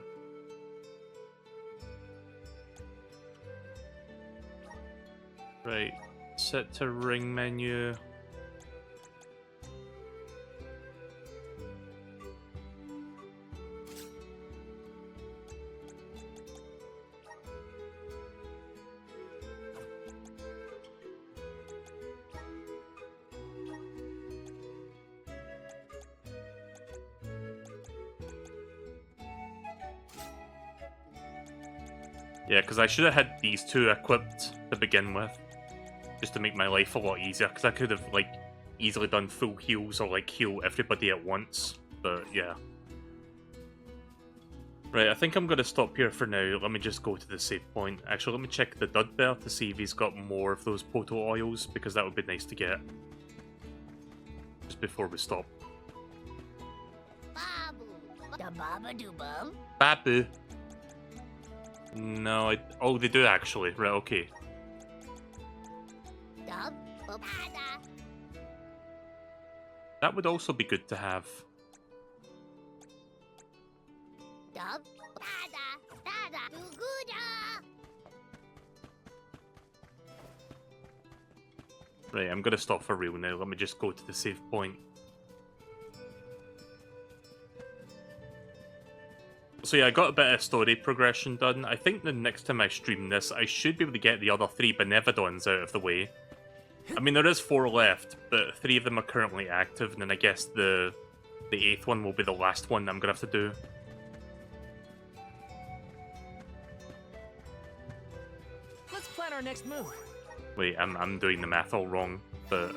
Right, set to ring menu. Yeah, because I should have had these 2 equipped to begin with, just to make my life a lot easier, because I could have, like, easily done full heals or, like, heal everybody at once, but yeah. Right, I think I'm going to stop here for now. Let me just go to the save point. Actually, let me check the dud bear to see if he's got more of those poto oils, because that would be nice to get. Just before we stop. Babu. No, oh, they do actually. Right, okay. That would also be good to have. Right, I'm gonna stop for real now. Let me just go to the save point. So yeah, I got a bit of story progression done. I think the next time I stream this, I should be able to get the other 3 Benevodons out of the way. I mean, there is 4 left, but 3 of them are currently active, and then I guess the 8th one will be the last one I'm gonna have to do. Let's plan our next move. Wait, I'm doing the math all wrong, but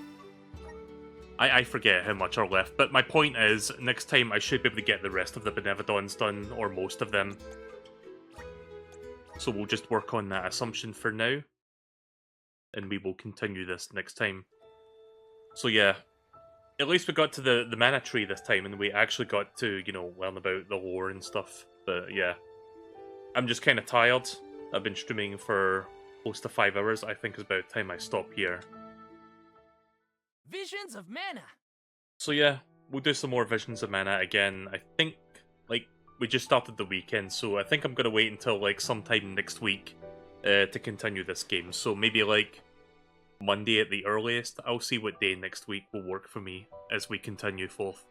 I forget how much are left. But my point is, next time I should be able to get the rest of the Benevodons done, or most of them. So we'll just work on that assumption for now, and we will continue this next time. So yeah, at least we got to the mana tree this time, and we actually got to, you know, learn about the lore and stuff. But yeah, I'm just kind of tired. I've been streaming for close to 5 hours. I think it's about time I stop here. Visions of mana. So yeah, we'll do some more Visions of Mana again. I think, like, we just started the weekend, so I think I'm gonna wait until, like, sometime next week to continue this game. So maybe, like, Monday at the earliest. I'll see what day next week will work for me as we continue forth.